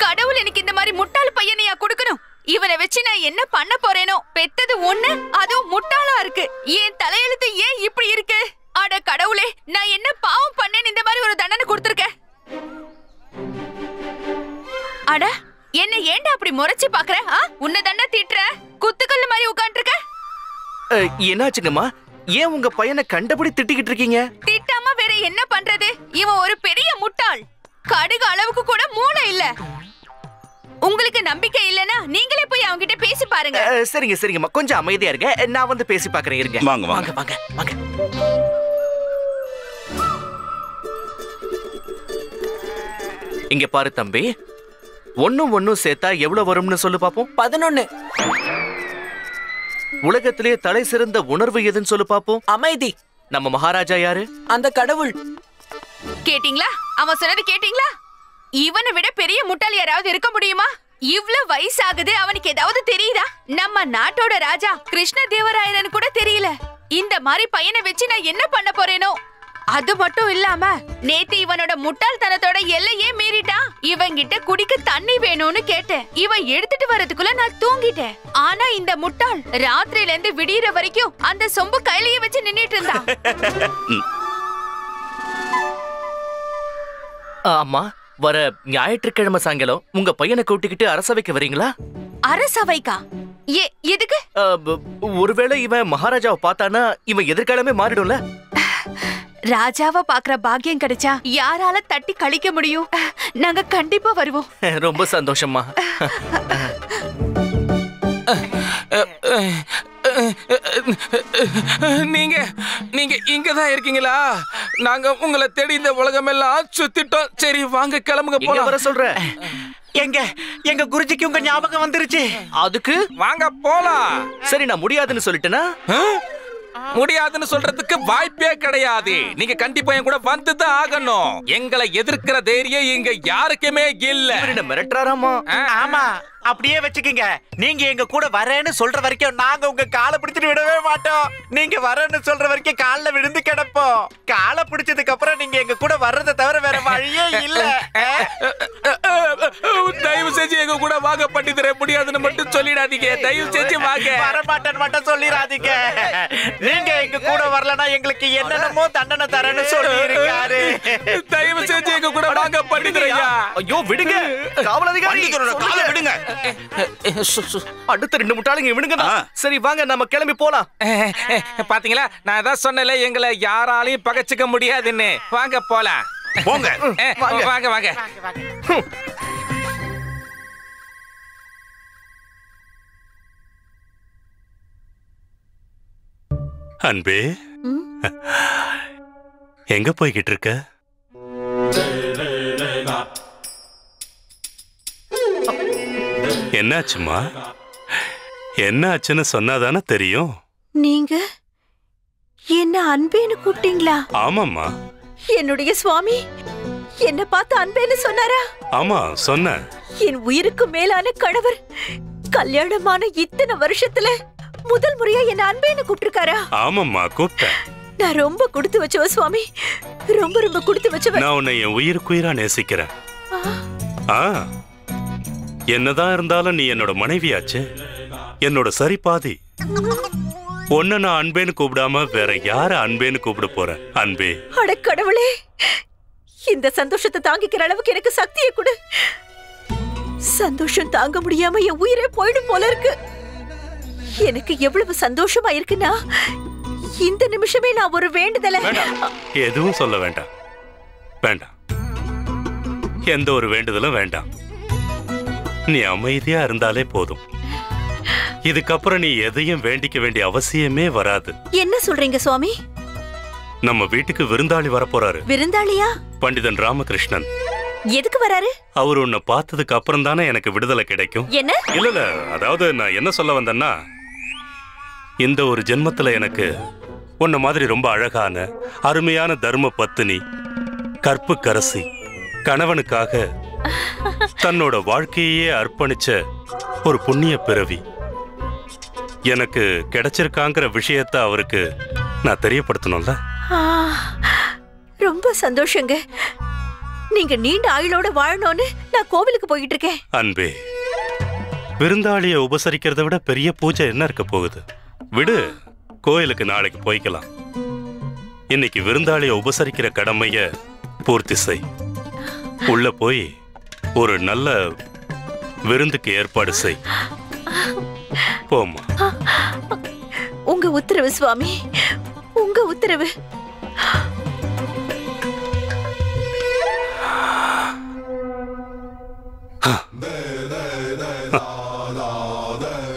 கடவுள் எனக்கு இந்த மாதிரி முட்டாள் பையனையா கொடுக்கணும்? இவனை வச்சு நான் என்ன பண்ண போறேனோ? பெத்தது ஒண்ணு, அதுவும் முட்டாளா இருக்கு. என் தலையெழுத்து ஏன் இப்படி இருக்கு? அட கடவுளே, நான் என்ன பாவம் பண்ணேன்னு இந்த மாதிரி ஒரு தண்டனை கொடுத்திருக்க? அட என்ன ஏன்டா அப்படி முறைச்சு பாக்குற? உன்னை தானே திட்டுற, குத்துக்கல்லு மாதிரி உட்கார்ந்திருக்க. என்னாச்சுங்கம்மா? ஏன் உங்க பையனை கண்டபடி திட்டிக்கிட்டு இருக்கீங்க? திட்டாம வேற என்ன பண்றது? இவன் ஒரு பெரிய முட்டாள். கடுகு அளவுக்கு கூட மூளை இல்ல. உங்களுக்கு நம்பிக்கை இல்லனா நீங்களே போய் அவங்க கிட்ட பேசி பாருங்க. சரிங்க சரிங்கம்மா, கொஞ்சம் அமைதியா இருங்க, நான் வந்து பேசி பாக்குறேன். இருங்க. வாங்க வாங்க வாங்க வாங்க. இங்க பாரு தம்பி, 1 சேர்த்தா எவ்வளவு வரும்னு சொல்லு பாப்போம். 11. உலகத்திலே தலை சிறந்த உணர்வு எதுன்னு சொல்லு பாப்போம். அமைதி. நம்ம மகாராஜா யாரு? அந்த கடவுள். கேட்டீங்களா? அவன் சொன்னது கேட்டீங்களா? இவனை விட பெரிய முட்டாள் யாராவது இருக்க முடியுமா? இவ்வளவு வயசாகுது, அவனுக்கு ஏதாவது தெரியுதா? நம்ம நாட்டோட ராஜா கிருஷ்ண தேவராயரன் கூட தெரியல. இந்த மாதிரி பையனை வச்சு நான் என்ன பண்ண போறேனோ? அது மட்டும் இல்லாம நேத்து இவனோட முட்டாள்தனத்தோட எல்லையே மீறிட்டான். இவன்கிட்ட குடிக்க தண்ணி வேணும்னு கேட்டேன். இவன் எடுத்துட்டு வரதுக்குள்ள நான் தூங்கிட்டேன். ஆனா இந்த முட்டாள் ராத்திரில இருந்து விடியற வரைக்கும் அந்த சொம்பு கையிலேயே வச்சு நின்னுட்டு இருந்தான். ஆமா, வர ஞாயிற்றுக்கிழமை சாயங்காலம் உங்க பையனை கூட்டிக்கிட்டு அரசவைக்கு வரீங்களா? அரசவைக்கா? எதுக்கு? ஒருவேளை இவன் மகாராஜாவை பார்த்தானா இவன் எதிர்காலமே மாறிடும்ல. ராஜாவை பாக்குற பாக்கியம் கிடைச்சா யாரால தட்டி கழிக்க முடியும்? நாங்க கண்டிப்பா வருவோம். ரொம்ப சந்தோஷமா. நீங்க நீங்க இங்கதான் இருக்கீங்களா? நாங்க உங்களை தேடி இந்த உலகம் எல்லாம் சுத்திட்டோம். சரி வாங்க கிளம்புங்க, போல வர சொல்றேன். எங்க குருஜிக்கு உங்க ஞாபகம் வந்துருச்சு. அதுக்கு வாங்க போலாம். சரி, நான் முடியாதுன்னு சொல்லிட்டேனா? முடியாதுன்னு சொல்றதுக்கு வாய்ப்பே கிடையாது. நீங்க கண்டிப்பா என் கூட வந்துதான் ஆகணும். எங்களை எதிர்க்கிற தைரியம் இங்க யாருக்குமே இல்ல. மிரட்டுறாராமா? ஆமா, அப்படியே வச்சுக்கீங்க. நீங்க எங்க கூட வரேன்னு சொல்ற வரைக்கும் நாங்க உங்க காலை பிடிச்சிட்டு விடவே மாட்டோம். நீங்க வரேன்னு சொல்ற வரைக்கும் கால்ல விழுந்து கிடப்போம். காலை பிடிச்சதுக்கு அப்புறம் நீங்க எங்க கூட வர்றதை தவிர வேற வழியே இல்ல. தயவு செஞ்சு எங்க கூட வாங்க, பண்ணி தர முடியாதுன்னு மட்டும் சொல்லிடாதீங்க. தயவு செஞ்சு வாங்க. வரமாட்டேன்னு மட்டும் சொல்லிடாதீங்க. நீங்க எங்க கூட வரலன்னா எங்களுக்கு என்னென்னமோ தண்டனை தரேன்னு சொல்லிருக்காரு. தயவு செஞ்சு எங்க கூட வாங்க, பண்ணி தரையா. ஐயோ விடுங்க, காவல் அதிகாரி காலை விடுங்க. அடுத்த 2 முட்டாளுங்க இவனுங்க தான். சரி வாங்க நம்ம கிளம்பி போலாம். பாத்தீங்களா, நான் அதான் சொன்னல எங்களை யாராலையும் பகைச்சுக்க முடியாதுன்னு. வாங்க போலாம். போங்க. வாங்க வாங்க. அன்பே, எங்க போய்கிட்டு இருக்க? என்னாச்சுமா? என்னாச்சுன்னு சொன்னாதானே தெரியும். நீங்க என்ன அன்பேன்னு கூப்பிட்டீங்களா? ஆமாம்மா. என்னுடைய சுவாமி என்ன பார்த்து அன்பேன்னு சொன்னாரா? ஆமா சொன்ன. என் உயிருக்கு மேலான கணவர் கல்யாணமான இத்தனை வருஷத்துல முதல் முறையா என்ன அன்பேன்னு கூப்பிட்டிருக்காரா? ஆமாம்மா கூப்பிட்டேன். நான் ரொம்ப கொடுத்து வச்சவ சுவாமி, ரொம்ப ரொம்ப கொடுத்து வச்சவ. நான் உன்னை என் உயிருக்குயிரா நேசிக்கிறேன். என்னதான் இருந்தாலும் நீ என்னோட மனைவியாச்சு, என்னோட சரி பாதி. உன்னை நான் அன்பேன்னு கூப்பிடாம வேற யார அன்பேன்னு கூப்பிட போறேன்? அன்பே. அட கடவுளே, இந்த சந்தோஷத்தை தாங்கிக்கிற அளவுக்கு எனக்கு சக்தியை கொடு. சந்தோஷம் தாங்க முடியாம என் உயிரே போயிடும் போல இருக்கு. எனக்கு எவ்வளவு சந்தோஷமா இருக்குன்னா இந்த நிமிஷமே நான் ஒரு வேண்டுதலை. எதுவும் சொல்ல வேண்டாம். வேண்டாம், எந்த ஒரு வேண்டுதலும் வேண்டாம். நீ அமைதியா இருந்தாலே போதும். இதுக்கப்புறம் நீ எதையும் வேண்டிக்க வேண்டிய அவசியமே வராது. என்ன சொல்றீங்க சுவாமி? நம்ம வீட்டுக்கு விருந்தாளி வரப்போறாரு. விருந்தாளியா? பண்டிதன் ராமகிருஷ்ணன். எதுக்கு வராரு? அவர் உன்னை பார்த்ததுக்கு அப்புறம் தானே எனக்கு விடுதலை கிடைக்கும். என்ன? இல்ல அதாவது நான் என்ன சொல்ல வந்தேன்னா, இந்த ஒரு ஜென்மத்துல எனக்கு உன்ன மாதிரி ரொம்ப அழகான அருமையான தர்ம பத்தினி, கற்புக்கரசி, கணவனுக்காக தன்னோட வாழ்க்கையே அர்ப்பணிச்ச ஒரு புண்ணிய பிறவி எனக்கு கிடைச்சிருக்காங்கிற விஷயத்தை அவருக்கு நான் தெரியப்படுத்தணும்ல. ரொம்ப சந்தோஷங்க. நீங்க நீண்ட ஆயுளோட வாழணும்னு நான் கோவிலுக்கு போயிட்டு இருக்கேன். அன்பே, விருந்தாளிய உபசரிக்கிறத விட பெரிய பூஜை என்ன இருக்க போகுது? விடு, கோயிலுக்கு நாளைக்கு போய்க்கலாம். இன்னைக்கு விருந்தாளிய உபசரிக்கிற கடமைய பூர்த்தி செய். உள்ள போய் ஒரு நல்ல விருந்துக்கு ஏற்பாடு செய். போமா. உங்க உத்தரவு சுவாமி, உங்க உத்தரவு.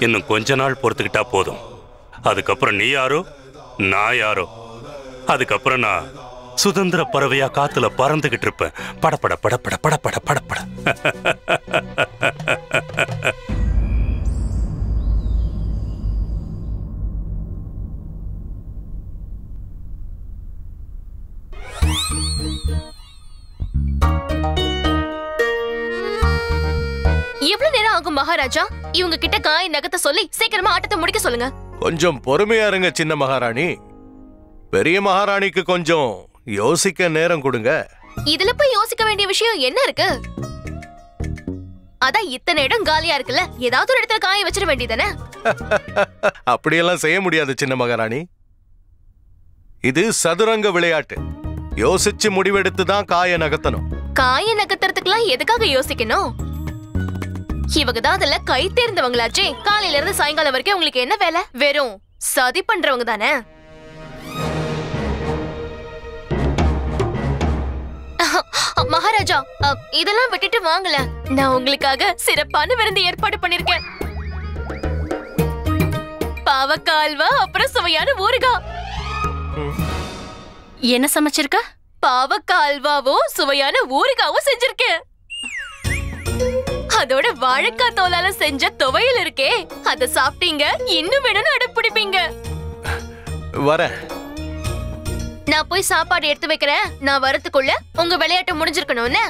இன்னும் கொஞ்ச நாள் பொறுத்துக்கிட்டா போதும். அதுக்கப்புறம் நீ யாரோ நான் யாரோ. அதுக்கப்புறம் நான் சுதந்திர பறவையா காத்துல பறந்துகிட்டு இருப்பேன். படப்பட படப்பட படப்பட படப்பட. எவ்வளவு நேரம் ஆகும் மகாராஜா? இவங்க கிட்ட காய் நகத்தை சொல்லி சீக்கிரமா ஆட்டத்தை முடிக்க சொல்லுங்க. கொஞ்சம் பொறுமையா இருங்க சின்ன மகாராணி. பெரிய மகாராணிக்கு கொஞ்சம் யோசிக்க நேரம் கொடுங்க. இதுல போய் யோசிக்க வேண்டிய விஷயம் என்ன இருக்கு? அதான் இத்தனை இடம் காலியா இருக்குல்ல, ஏதாவது ஒரு இடத்துல காய வச்சிட வேண்டியதானே? அப்படியெல்லாம் செய்ய முடியாது சின்ன மகாராணி. இது சதுரங்க விளையாட்டு. யோசிச்சு முடிவெடுத்து தான் காய நகர்த்தணும். காய நகர்த்துறதுக்குலாம் எதுக்காக யோசிக்கணும்? இவங்க தான் அதுல கை தேர்ந்தவங்களாச்சே. காலையில இருந்து சாயங்காலம் வரைக்கும் உங்களுக்கு என்ன வேலை? வெறும் சதி பண்றவங்க தானே. மகாராஜா, இதெல்லாம் விட்டுட்டு வாங்கல. நான் உங்களுக்காக சிறப்பான விருந்து ஏற்பாடு பண்ணிருக்கேன். பாவக்காய் அல்வா, அப்புறம் சுவையான ஊறுகாய். என்ன சமைச்சிருக்க? பாவக்காய் அல்வாவும் சுவையான ஊறுகாவும் செஞ்சிருக்கேன். அதோட வாழைக்காய் தோலால செஞ்ச துவையல் இருக்கே, அத சாப்பிட்டீங்க இன்னும் வேணும்னு அடப்பிடிப்பீங்க. வரேன். நான் போய் சாப்பாடு எடுத்து வைக்கிறேன். நான் வரதுக்குள்ள உங்க விளையாட்டு முடிஞ்சிருக்கணும்னு.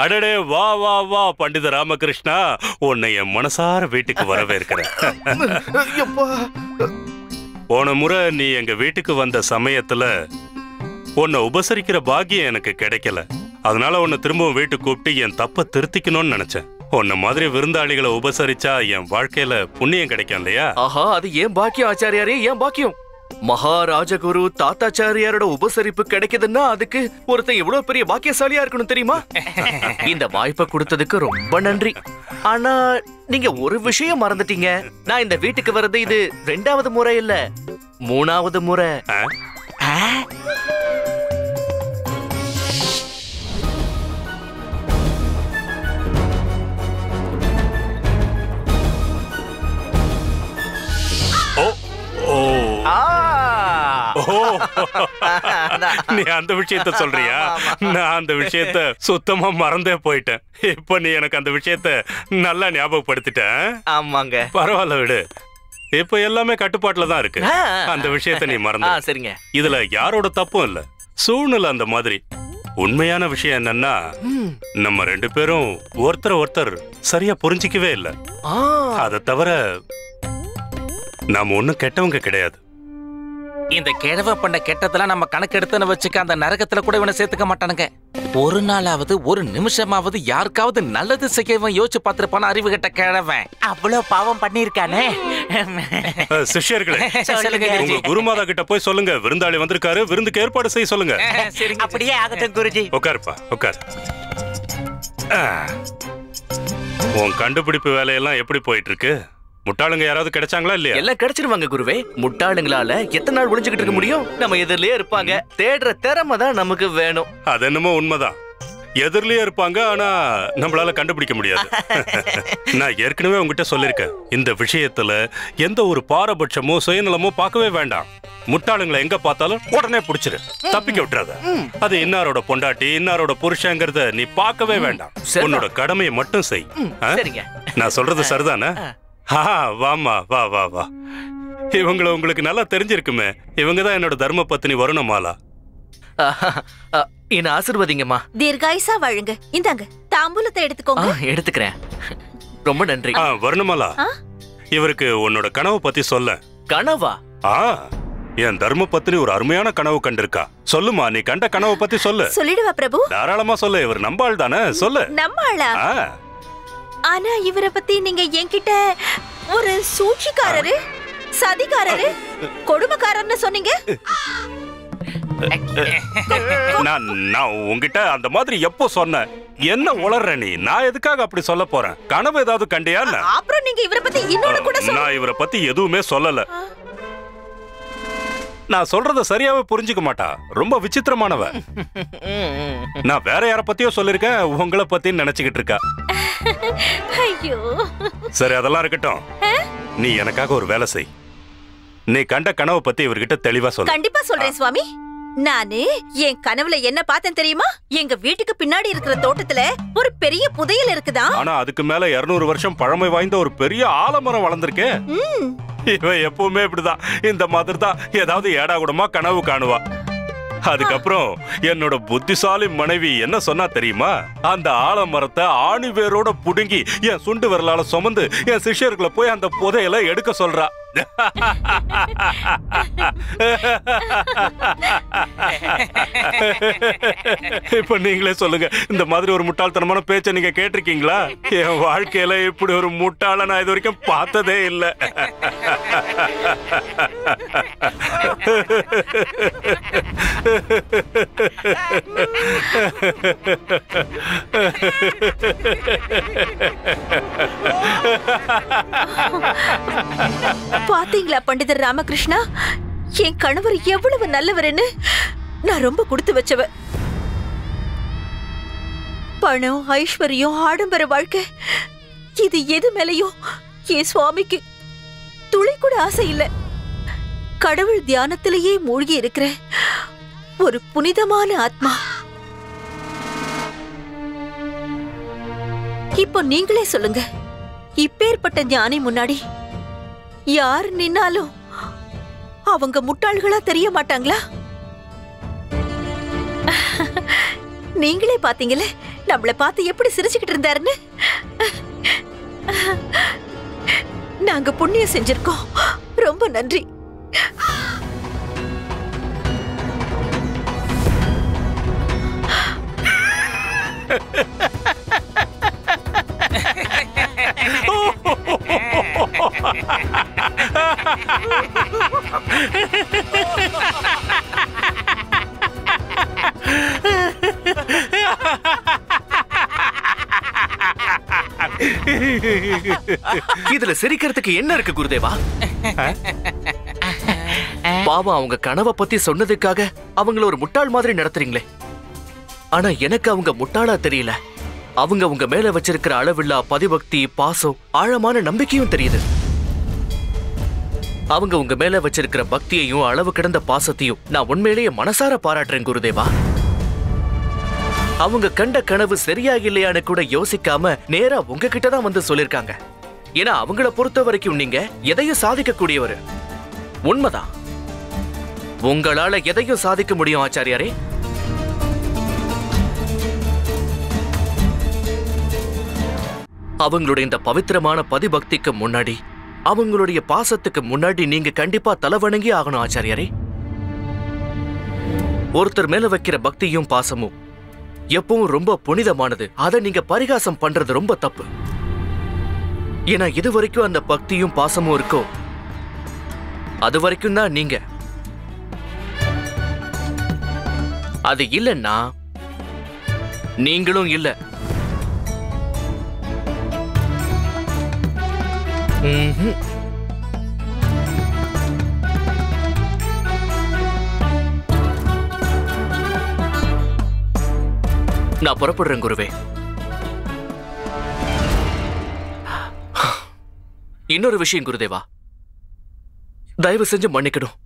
அடடே, வா வா வா பண்டித ராமகிருஷ்ணா, உன்னை என் மனசார வீட்டுக்கு வரவேற்கிறேன். போன முறை நீ எங்க வீட்டுக்கு வந்த சமயத்துல உன்னை உபசரிக்கிற பாக்கியம் எனக்கு கிடைக்கல. அதனால உன்னை திரும்பவும் வீட்டுக்கு கூப்பிட்டு என் தப்ப திருத்திக்கணும்னு நினைச்சேன். உன்ன மாதிரி விருந்தாளிகளை உபசரிச்சா என் வாழ்க்கையில புண்ணியம் கிடைக்கும் இல்லையா? ஆஹா, அது ஏன் பாக்கியம் ஆச்சாரியாரே, ஏன் பாக்கியம்? மகாராஜகுரு தாத்தாச்சாரியாரோட உபசரிப்பு கிடைக்குதுன்னா அதுக்கு ஒருத்தன் எவ்வளவு பெரிய பாக்கியசாலியா இருக்கணும் தெரியுமா? இந்த வாய்ப்பை கொடுத்ததுக்கு ரொம்ப நன்றி. ஆனா நீங்க ஒரு விஷயம் மறந்துட்டீங்க. நான் இந்த வீட்டுக்கு வர்றது இது 2வது முறை இல்ல, 3வது முறை. நீ அந்த விஷயத்த சொல்றியா? நான் அந்த விஷயத்த சுத்தமா மறந்தே போயிட்டேன். இப்ப நீ எனக்கு அந்த விஷயத்த நல்லா ஞாபகப்படுத்திட்ட. ஆமாங்க. பரவாயில்ல விடு. இப்ப எல்லாமே கட்டுப்பாட்டுல தான் இருக்கு. அந்த விஷயத்த நீ மறந்த. சரிங்க. இதுல யாரோட தப்பும் இல்ல, சூழ்நிலை அந்த மாதிரி. உண்மையான விஷயம் என்னன்னா, நம்ம 2 பேரும் ஒருத்தர் சரியா புரிஞ்சிக்கவே இல்ல. அதை தவிர நாம ஒண்ணும் கெட்டவங்க கிடையாது. இந்த கிழவ பண்ண கெட்டதெல்லாம் நம்ம கணக்கெடுத்துன்னு வச்சுக்க அந்த நரகத்துல கூட இவனை சேர்த்துக்க மாட்டானுங்க. ஒரு நாளாவது ஒரு நிமிஷமாவது யாருக்காவது நல்லது செய்யவன் யோசிச்சு பார்த்திருப்பான அறிவு கெட்ட கிழவன். அவ்வளவு பாவம் பண்ணிருக்கானே. சிஷ்யர்களே, உங்க குருமாதா கிட்ட போய் சொல்லுங்க, விருந்தாளி வந்திருக்காரு, விருந்துக்கு ஏற்பாடு செய்ய சொல்லுங்க. அப்படியே ஆகட்டும் குருஜி. உட்காருப்பா, உட்காரு. உன் கண்டுபிடிப்பு வேலையெல்லாம் எப்படி போயிட்டு இருக்கு? முட்டாளுங்க யாராவது கிடைச்சாங்களா இல்லையா? எல்லாம் கிடைச்சிருவாங்க குருவே. முட்டாளுங்களால எத்தனை நாள் ஒளிஞ்சுக்கிட்டு இருக்க முடியும்? நம்ம எதிரிலேயே இருப்பாங்க. தேடுற திறமை தான் நமக்கு வேணும். அது என்னமோ உண்மைதான். எதிரிலேயே இருப்பாங்க, ஆனா நம்மளால கண்டுபிடிக்க முடியாது. நான் ஏற்கனவே உங்ககிட்ட சொல்லிருக்கேன், இந்த விஷயத்துல எந்த ஒரு பாரபட்சமோ சுயநலமோ பார்க்கவே வேண்டாம். முட்டாளுங்களை எங்க பார்த்தாலும் உடனே புடிச்சிரு, தப்பிக்க விட்டுறாத. அது இன்னாரோட பொண்டாட்டி, இன்னாரோட புருஷங்கிறத நீ பார்க்கவே வேண்டாம். உன்னோட கடமையை மட்டும் செய். நான் சொல்றது சரிதானே? வாமா, வா வா வா. இவங்களை உங்களுக்கு நல்லா தெரிஞ்சிருக்குமே. இவங்கதான் என்னோட தர்ம பத்னி வருணமாலா. என்ன ஆசீர்வதிங்கம்மா. தீர்காயுசா வாழுங்க. இந்தாங்க தாம்பூலத்தை எடுத்துக்கோங்க. எடுத்துக்கிறேன். ரொம்ப நன்றி. வருணமாலா, இவருக்கு உன்னோட கனவு பத்தி சொல்ல. கனவா? என் தர்ம பத்னி ஒரு அருமையான கனவு கண்டிருக்கா. சொல்லுமா, நீ கண்ட கனவு பத்தி சொல்லு. சொல்லிடுவா பிரபு. தாராளமா சொல்லு. இவர் நம்பாள் தானே, சொல்லு. நம்பாளா? ஆனா இவரை பத்தி நீங்க என்கிட்ட ஒரு சூழ்ச்சிக்காரரு, சதிகாரரு, கொடுமைக்காரர்னு சொன்னீங்க. நான் உங்ககிட்ட அந்த மாதிரி எப்போ சொன்னேன்? என்ன உளர்ற நீ? நான் எதுக்காக அப்படி சொல்ல போறேன்? கனவு ஏதாவது கண்டியா? அப்புறம் நீங்க இவரை பத்தி இன்னொன்னு கூட சொல்ல. நான் இவரை பத்தி எதுவுமே சொல்லல. நான் சொல்றத சரியாவே புரிஞ்சுக்க மாட்டா. ரொம்ப விசித்திரமானவ. நான் வேற யார பத்தியோ சொல்லிருக்கேன், உங்களை பத்தி நினைச்சுக்கிட்டு இருக்கா. ஐயோ. சரி, அதெல்லாம் இருக்கட்டும். நீ எனக்காக ஒரு வேலை செய். நீ கண்ட கனவு பத்தி இவர்கிட்ட தெளிவா சொல்லு. கண்டிப்பா சொல்றேன் சுவாமி. நானு என் கனவுல என்ன பார்த்தேன் தெரியுமா? எங்க வீட்டுக்கு பின்னாடி இருக்கிற தோட்டத்துல ஒரு பெரிய புதையல் இருக்குதா. ஆனா அதுக்கு மேல 200 வருஷம் பழமை வாய்ந்த ஒரு பெரிய ஆலமரம் வளர்ந்திருக்கே. இவன் எப்பவுமே இப்படிதான், இந்த மாதிரி தான் ஏதாவது ஏடா கூடமா கனவு காணுவா. அதுக்கப்புறம் என்னோட புத்திசாலி மனைவி என்ன சொன்னா தெரியுமா? அந்த ஆலமரத்தை ஆணி வேரோட புடுங்கி என் சுண்டு விரலால சுமந்து என் சிஷ்யர்களை போய் அந்த புதையலை எடுக்க சொல்றா. இப்ப நீங்களே சொல்லுங்க, இந்த மாதிரி ஒரு முட்டாள்தனமான பேச்சை நீங்க கேட்டிருக்கீங்களா? என் வாழ்க்கையில இப்படி ஒரு முட்டாள நான் இது வரைக்கும் பார்த்ததே இல்லை. பாத்தீங்களா பண்டிதர் ராமகிருஷ்ணா, என் கணவர் எவ்வளவு நல்லவர்னு. நான் ரொம்ப கொடுத்து வச்சவ. பணம், ஐஸ்வர்யம், ஆடம்பர வாழ்க்கை, இது எது மேலையும் என் சுவாமிக்கு துளி கூட ஆசை இல்ல. கடவுள் தியானத்திலேயே மூழ்கி இருக்கிற ஒரு புனிதமான ஆத்மா. இப்போ நீங்களே சொல்லுங்க, இப்பேற்பட்ட ஞானி முன்னாடி யார் நின்னாலும் அவங்க முட்டாள்களா தெரிய மாட்டாங்களா? நீங்களே பாத்தீங்களே நம்மள பார்த்து எப்படி சிரிச்சுக்கிட்டு இருந்தாருன்னு. நாங்க புண்ணியம் செஞ்சிருக்கோம். ரொம்ப நன்றி. இதுல சிரிக்கிறதுக்கு என்ன இருக்கு குருதேவா? பாவம் அவங்க கனவை பத்தி சொன்னதுக்காக அவங்கள ஒரு முட்டாள் மாதிரி நடத்துறீங்களே. ஆனா எனக்கு அவங்க முட்டாளா தெரியல. அவங்க உங்க மேல வச்சிருக்கிற அளவில்லா பதிபக்தி, பாசம், ஆழமான நம்பிக்கையும் தெரியுது. அவங்க உங்க மேல வச்சிருக்கிற பக்தியையும் அளவு கிடந்த பாசத்தையும் நான் உண்மையிலேயே மனசார பாராட்டுறேன் குருதேவா. அவங்க கண்ட கனவு சரியா இல்லையான்னு கூட யோசிக்காம நேரா உங்ககிட்ட தான் வந்து சொல்லிருக்காங்க. ஏன்னா அவங்கள பொறுத்த வரைக்கும் நீங்க எதையும் சாதிக்க கூடியவர். உண்மைதான், உங்களால எதையும் சாதிக்க முடியும் ஆச்சாரியாரே. அவங்களுடைய இந்த பவித்திரமான பதிபக்திக்கு முன்னாடி, அவங்களுடைய பாசத்துக்கு முன்னாடி நீங்க கண்டிப்பா தலைவணங்கி ஆகணும் ஆச்சாரியாரே. ஒருத்தர் மேல வைக்கிற பக்தியும் பாசமும் எப்பவும் ரொம்ப புனிதமானது. அதை நீங்க பரிகாசம் பண்றது ரொம்ப தப்பு. ஏன்னா இது வரைக்கும் அந்த பக்தியும் பாசமும் இருக்கோ அது வரைக்கும் தான் நீங்க. அது இல்லைன்னா நீங்களும் இல்ல. நான் புறப்படுறேன் குருவே. இன்னொரு விஷயம் குருதேவா, தயவு செஞ்சு மன்னிக்கணும்.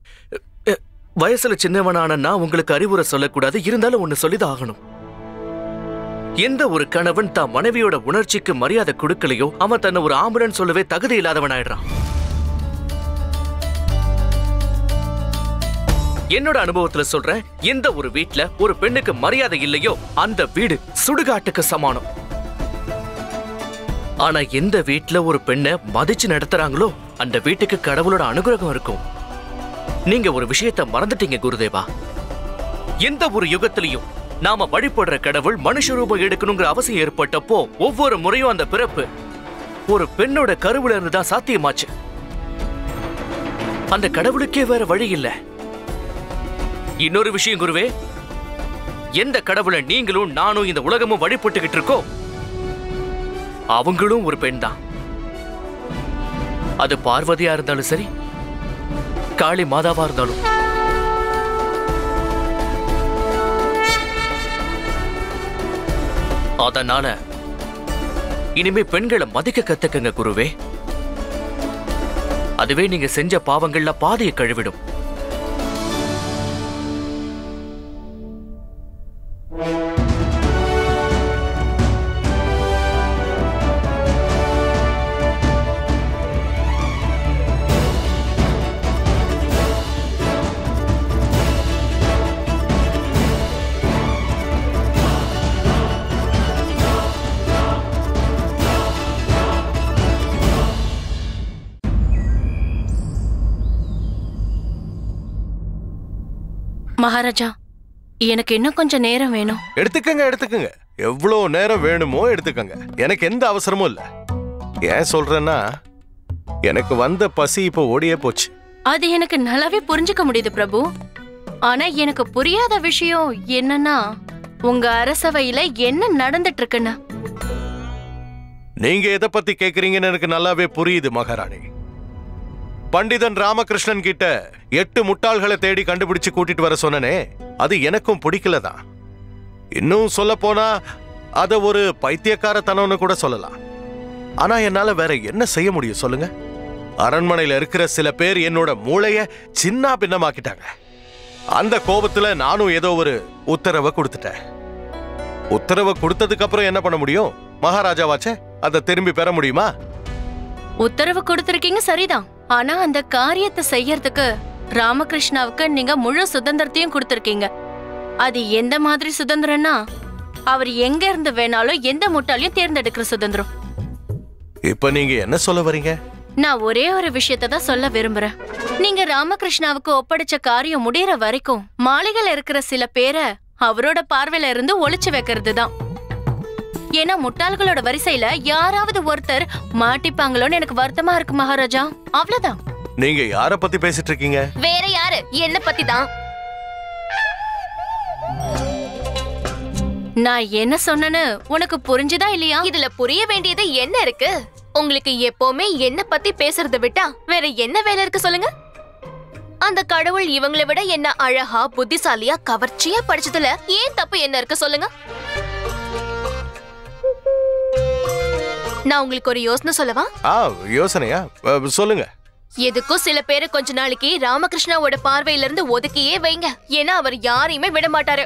வயசுல சின்னவனான நான் உங்களுக்கு அறிவுரை சொல்லக்கூடாது. இருந்தாலும் ஒண்ணு சொல்லிதான் ஆகணும். எந்த ஒரு கணவன் தான் மனைவியோட உணர்ச்சிக்கு மரியாதை கொடுக்கலையோ அவன் தன்னை ஒரு ஆம்புலன்ஸ் சொல்லவே தகுதி இல்லாதவன் ஆயிடுறான். என்னோட அனுபவத்துல சொல்றேன், எந்த ஒரு வீட்ல ஒரு பெண்ணுக்கு மரியாதை இல்லையோ அந்த வீடு சுடுகாட்டுக்கு சமானம். ஆனா எந்த வீட்ல ஒரு பெண்ணை மதிச்சு நடத்துறாங்களோ அந்த வீட்டுக்கு கடவுளோட அனுகிரகம் இருக்கும். நீங்க ஒரு விஷயத்தை மறந்துட்டீங்க குருதேவா. எந்த ஒரு யுகத்திலையும் நாம வழிபடுற கடவுள் மனுஷ ரூபம் எடுக்கணுங்கிற அவசியம் ஏற்பட்டப்போ ஒவ்வொரு முறையும் அந்த பிறப்பு ஒரு பெண்ணோட கருவுல இருந்துதான் சாத்தியமாச்சு. அந்த கடவுளுக்கே வேற வழி இல்ல. இன்னொரு விஷயம் குருவே, எந்த கடவுளை நீங்களும் நானும் இந்த உலகமும் வழிபட்டுக்கிட்டு இருக்கோ அவங்களும் ஒரு பெண் தான். அது பார்வதியா இருந்தாலும் சரி, காளி மாதாவா இருந்தாலும். அதனால இனிமே பெண்களை மதிக்க கத்துக்கங்க குருவே. அதுவே நீங்க செஞ்ச பாவங்கள்ல பாதியை கழுவிடும். மகாராஜா, எனக்கு இன்னும் கொஞ்சம் நேரம் வேணும். எடுத்துக்கங்க. எவ்வளவு நேரம் வேணுமோ எடுத்துக்கங்க. எனக்கு எந்த அவசரமும் இல்ல. ஏன் சொல்றேன்னா எனக்கு வந்த பசி இப்ப ஓடியே போச்சு. அது எனக்கு நல்லாவே புரிஞ்சுக்க முடியுது பிரபு. ஆனா எனக்கு புரியாத விஷயம் என்னன்னா உங்க அரசவையில என்ன நடந்துட்டு இருக்குன்னு. நீங்க எதை பத்தி கேக்குறீங்கன்னு எனக்கு நல்லாவே புரியுது மகாராணி. பண்டிதன் ராமகிருஷ்ணன் கிட்ட 8 முட்டாள்களை தேடி கண்டுபிடிச்சு கூட்டிட்டு வர சொன்னனே, அது எனக்கும் பிடிக்கலதான். இன்னும் சொல்ல போனா அத ஒரு பைத்தியக்காரத்தனம்னு கூட சொல்லலாம். ஆனா என்னால வேற என்ன செய்ய முடியும் சொல்லுங்க? அரண்மனையில இருக்கிற சில பேர் என்னோட மூளைய சின்ன பின்னமாக்கிட்டாங்க. அந்த கோபத்துல நானும் ஏதோ ஒரு உத்தரவை கொடுத்துட்டேன். உத்தரவை கொடுத்ததுக்கு அப்புறம் என்ன பண்ண முடியும்? மகாராஜாவாச்சே, அதை திரும்பி பெற முடியுமா? உத்தரவு கொடுத்திருக்கீங்க சரிதான். ஆனா அந்த காரியத்தை செய்யறதுக்கு ராமகிருஷ்ணாவுக்கு நீங்க முழு சுதந்திரத்தையும் கொடுத்திருக்கீங்க. அது எந்த மாதிரி சுதந்திரம்னா அவர் எங்க இருந்து வேணாலும் எந்த முட்டாளையும் தேர்ந்தெடுக்கிற சுதந்திரம். இப்ப நீங்க என்ன சொல்ல வரீங்க? நான் ஒரே ஒரு விஷயத்தை தான் சொல்ல விரும்புறேன். நீங்க ராமகிருஷ்ணாவுக்கு ஒப்படைச்ச காரியம் முடியற வரைக்கும் மாளிகையில இருக்கிற சில பேரை அவரோட பார்வையில இருந்து ஒளிச்சு வைக்கிறது தான். ஏன்னா முட்டாள்களோட வரிசையில யாராவது ஒருத்தர் மாட்டிப்பாங்களோன்னு எனக்கு வருத்தமா இருக்கு மகாராஜா. அவ்வளவுதான். நீங்க யார பத்தி பேசிட்டு இருக்கீங்க? வேற யாரு? என்ன பத்தி தான். நான் என்ன சொன்னேன்னு உனக்கு புரிஞ்சுதா இல்லையா? இதுல புரிய வேண்டியது என்ன இருக்கு? உங்களுக்கு எப்பவுமே என்ன பத்தி பேசுறத விட்டா வேற என்ன வேலை இருக்கு சொல்லுங்க? அந்த கடவுள் இவங்களை விட என்ன அழகா புத்திசாலியா கவர்ச்சியா படிச்சதுல ஏன் தப்பு என்ன இருக்கு சொல்லுங்க? நான் உங்களுக்கு ஒரு யோசனை சொல்லவா? யோசனையா? சொல்லுங்க. எதுக்கும் சில பேரு கொஞ்ச நாளைக்கு ராமகிருஷ்ணாவோட பார்வையில இருந்து ஒதுக்கியே வைங்க. ஏன்னா அவர் யாரையுமே விட மாட்டாரு.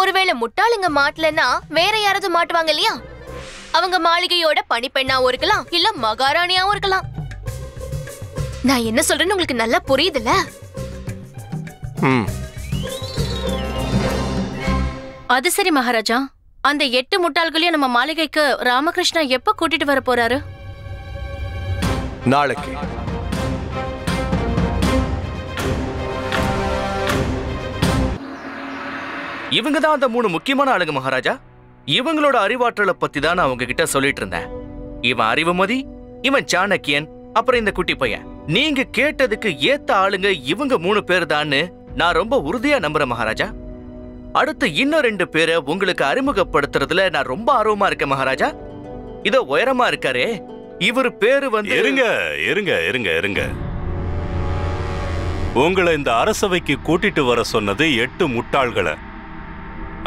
ஒருவேளை முட்டாளுங்க மாட்டலன்னா வேற யாராவது மாட்டுவாங்க இல்லையா? அவங்க மாளிகையோட பணிப்பெண்ணாவும் இருக்கலாம், இல்ல மகாராணியாவும் இருக்கலாம். நான் என்ன சொல்றேன்னு உங்களுக்கு நல்லா புரியுதுல்ல? அது சரி மகாராஜா, அந்த 8 முட்டாள்களையும் நம்ம மாளிகைக்கு ராமகிருஷ்ணா எப்ப கூட்டிட்டு வர போறாரு? நாளைக்கு. இவங்க தான் அந்த 3 முக்கியமான ஆளுங்க மகாராஜா. இவங்களோட அறிவாற்றலை பத்தி தான் நான் உங்ககிட்ட சொல்லிட்டு இருந்தேன். இவன் அறிவுமதி, இவன் சாணக்கியன், அப்புறம் இந்த குட்டி பையன். நீங்க கேட்டதுக்கு ஏத்த ஆளுங்க இவங்க 3 பேர் தான்னு நான் ரொம்ப உறுதியா நம்புறேன் மகாராஜா. அடுத்து இன்னும் 2 பேரை உங்களுக்கு அறிமுகப்படுத்துறதுல நான் ரொம்ப ஆர்வமா இருக்கேன் மகாராஜா. இதோ உயரமா இருக்காரே, இவர் பேரு வந்து இருங்க. உங்களை இந்த அரசவைக்கு கூட்டிட்டு வர சொன்னது 8 முட்டாள்களை.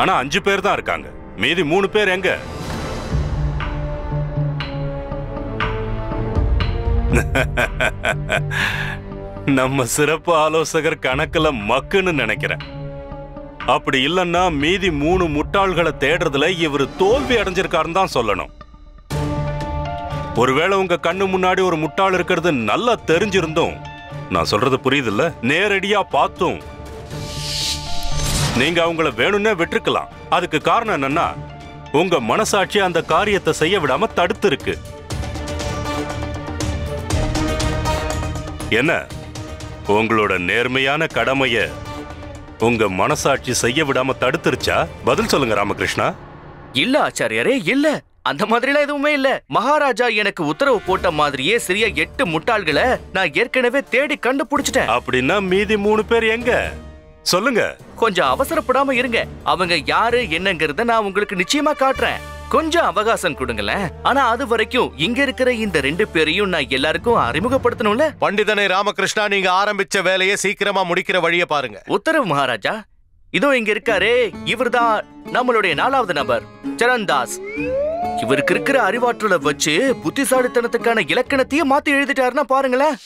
ஆனா 5 பேர் தான் இருக்காங்க. மீதி 3 பேர் எங்க? நம்ம சிறப்பு ஆலோசகர் கணக்குல மக்குன்னு நினைக்கிறேன். அப்படி இல்லன்னா மீதி 3 முட்டாள்களை தேடுறதுல இவர் தோல்வி அடைஞ்சிருக்காருன்னு தான் சொல்லணும். ஒருவேளை உங்க கண்ணு முன்னாடி ஒரு முட்டாள் இருக்கிறது நல்லா தெரிஞ்சிருந்தோம், நான் சொல்றது புரியுது இல்ல, நேரடியா பார்த்தும் நீங்க அவங்கள வேணும்னே விட்டுருக்கலாம். அதுக்கு காரணம் என்னன்னா உங்க மனசாட்சி அந்த காரியத்தை செய்ய விடாம தடுத்து இருக்கு. என்ன, உங்களோட நேர்மையான கடமைய உங்க மனசாட்சி செய்ய விடாம தடுத்துருச்சா? பதில் சொல்லுங்க ராமகிருஷ்ணா. இல்ல ஆச்சாரியரே, இல்ல, அந்த மாதிரிலாம் எதுவுமே இல்ல. மகாராஜா எனக்கு உத்தரவு போட்ட மாதிரியே சரியா 8 முட்டாள்களை நான் ஏற்கனவே தேடி கண்டுபிடிச்சிட்டேன். அப்படின்னா மீதி 3 பேர் எங்க? சொல்லுங்க. கொஞ்சம் அவசரப்படாம இருங்க. அவங்க யாரு என்னங்கறத நான் உங்களுக்கு நிச்சயமா காட்டுறேன். கொஞ்சம் அவகாசம் கொடுங்களேன். ஆனா அது வரைக்கும் இங்க இருக்கிற இந்த 2 பேரையும் நான் எல்லாருக்கும் அறிமுகப்படுத்தணும்ல. பண்டிதனை ராமகிருஷ்ணா, நீங்க ஆரம்பிச்ச வேலையை சீக்கிரமா முடிக்கிற வழியை பாருங்க. உத்தரவு மகாராஜா. இதோ இங்க இருக்காரே, இவர்தான் நம்மளுடைய 4வது நபர், சரண்தாஸ். இவருக்கு இருக்கிற அறிவாற்றலை வச்சு புத்திசாலித்தனத்துக்கான இலக்கணத்தையே மாத்தி எழுதிட்டாருன்னா பாருங்களேன்.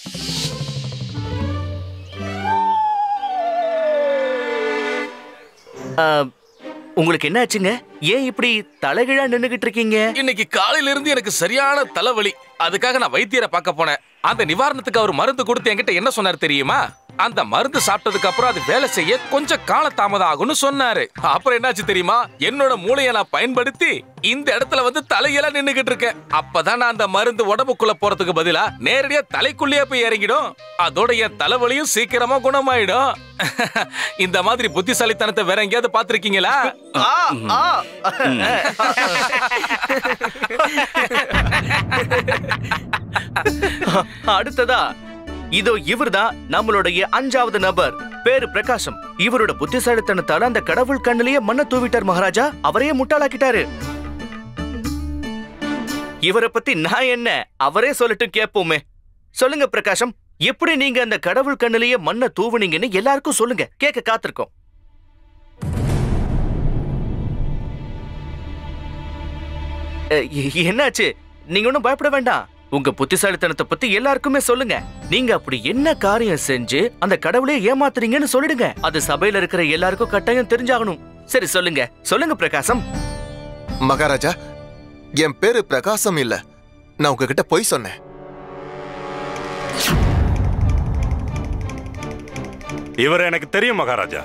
உங்களுக்கு என்ன ஆச்சுங்க? ஏன் இப்படி தலைகீழா நின்னுகிட்டு இருக்கீங்க? இன்னைக்கு காலையில இருந்து எனக்கு சரியான தலைவலி. அதுக்காக நான் வைத்தியரை பார்க்க போனேன். அந்த நிவாரணத்துக்கு அவர் மருந்து கொடுத்து என்கிட்ட என்ன சொன்னார் தெரியுமா? அந்த மருந்து சாப்பிட்டதுக்கு அப்புறம் அது வேலை செய்ய கொஞ்சம் கால தாமதம் ஆகும்னு சொன்னாரு. அப்புறம் என்னாச்சு தெரியுமா? என்னோட மூளையை நான் பயன்படுத்தி இந்த இடத்துல வந்து தலையில நின்னுகிட்டு இருக்கேன். அப்பதான் நான் அந்த மருந்து உடம்புக்குள்ள போறதுக்கு பதிலா நேரடியா தலைக்குள்ளேயே போய் இறங்கிடும். அதோட என் தலைவலியும் சீக்கிரமா குணமாயிடும். இந்த மாதிரி புத்திசாலித்தனத்தை வேற எங்கேயாவது பாத்திருக்கீங்களா? அடுத்ததா இதோ இவர்தான் நம்மளுடைய 5வது நபர், பேரு பிரகாசம். இவரோட புத்திசாலித்தனத்தால அந்த கடவுள் கண்ணிலேயே மண்ணை தூவிட்டார் மகாராஜா. அவரையே முட்டாளாக்கிட்டாரு. இவரை பத்தி நான் என்ன, அவரே சொல்லட்டும் கேட்போமே. சொல்லுங்க பிரகாசம், எப்படி நீங்க அந்த கடவுள் கண்ணிலேயே மண்ணை தூவுனீங்கன்னு எல்லாருக்கும் சொல்லுங்க, கேட்க காத்திருக்கோம். என்னாச்சு? நீங்க ஒன்னும் பயப்பட வேண்டாம். உங்க புத்திசாலித்தனத்தை பத்தி எல்லாருக்குமே சொல்லுங்க. நீங்க அப்படி என்ன காரியம் செஞ்சு அந்த கடவுளே ஏமாத்துறீங்கன்னு சொல்லிடுங்க. அது சபையில இருக்கிற எல்லாருக்கும் கட்டாயம் தெரிஞ்சாகணும். சரி சொல்லுங்க, சொல்லுங்க பிரகாசம். மகாராஜா, என் பேரு பிரகாசம் இல்ல. நான் உங்ககிட்ட பொய் சொன்னேன். இவரை எனக்கு தெரியும் மகாராஜா.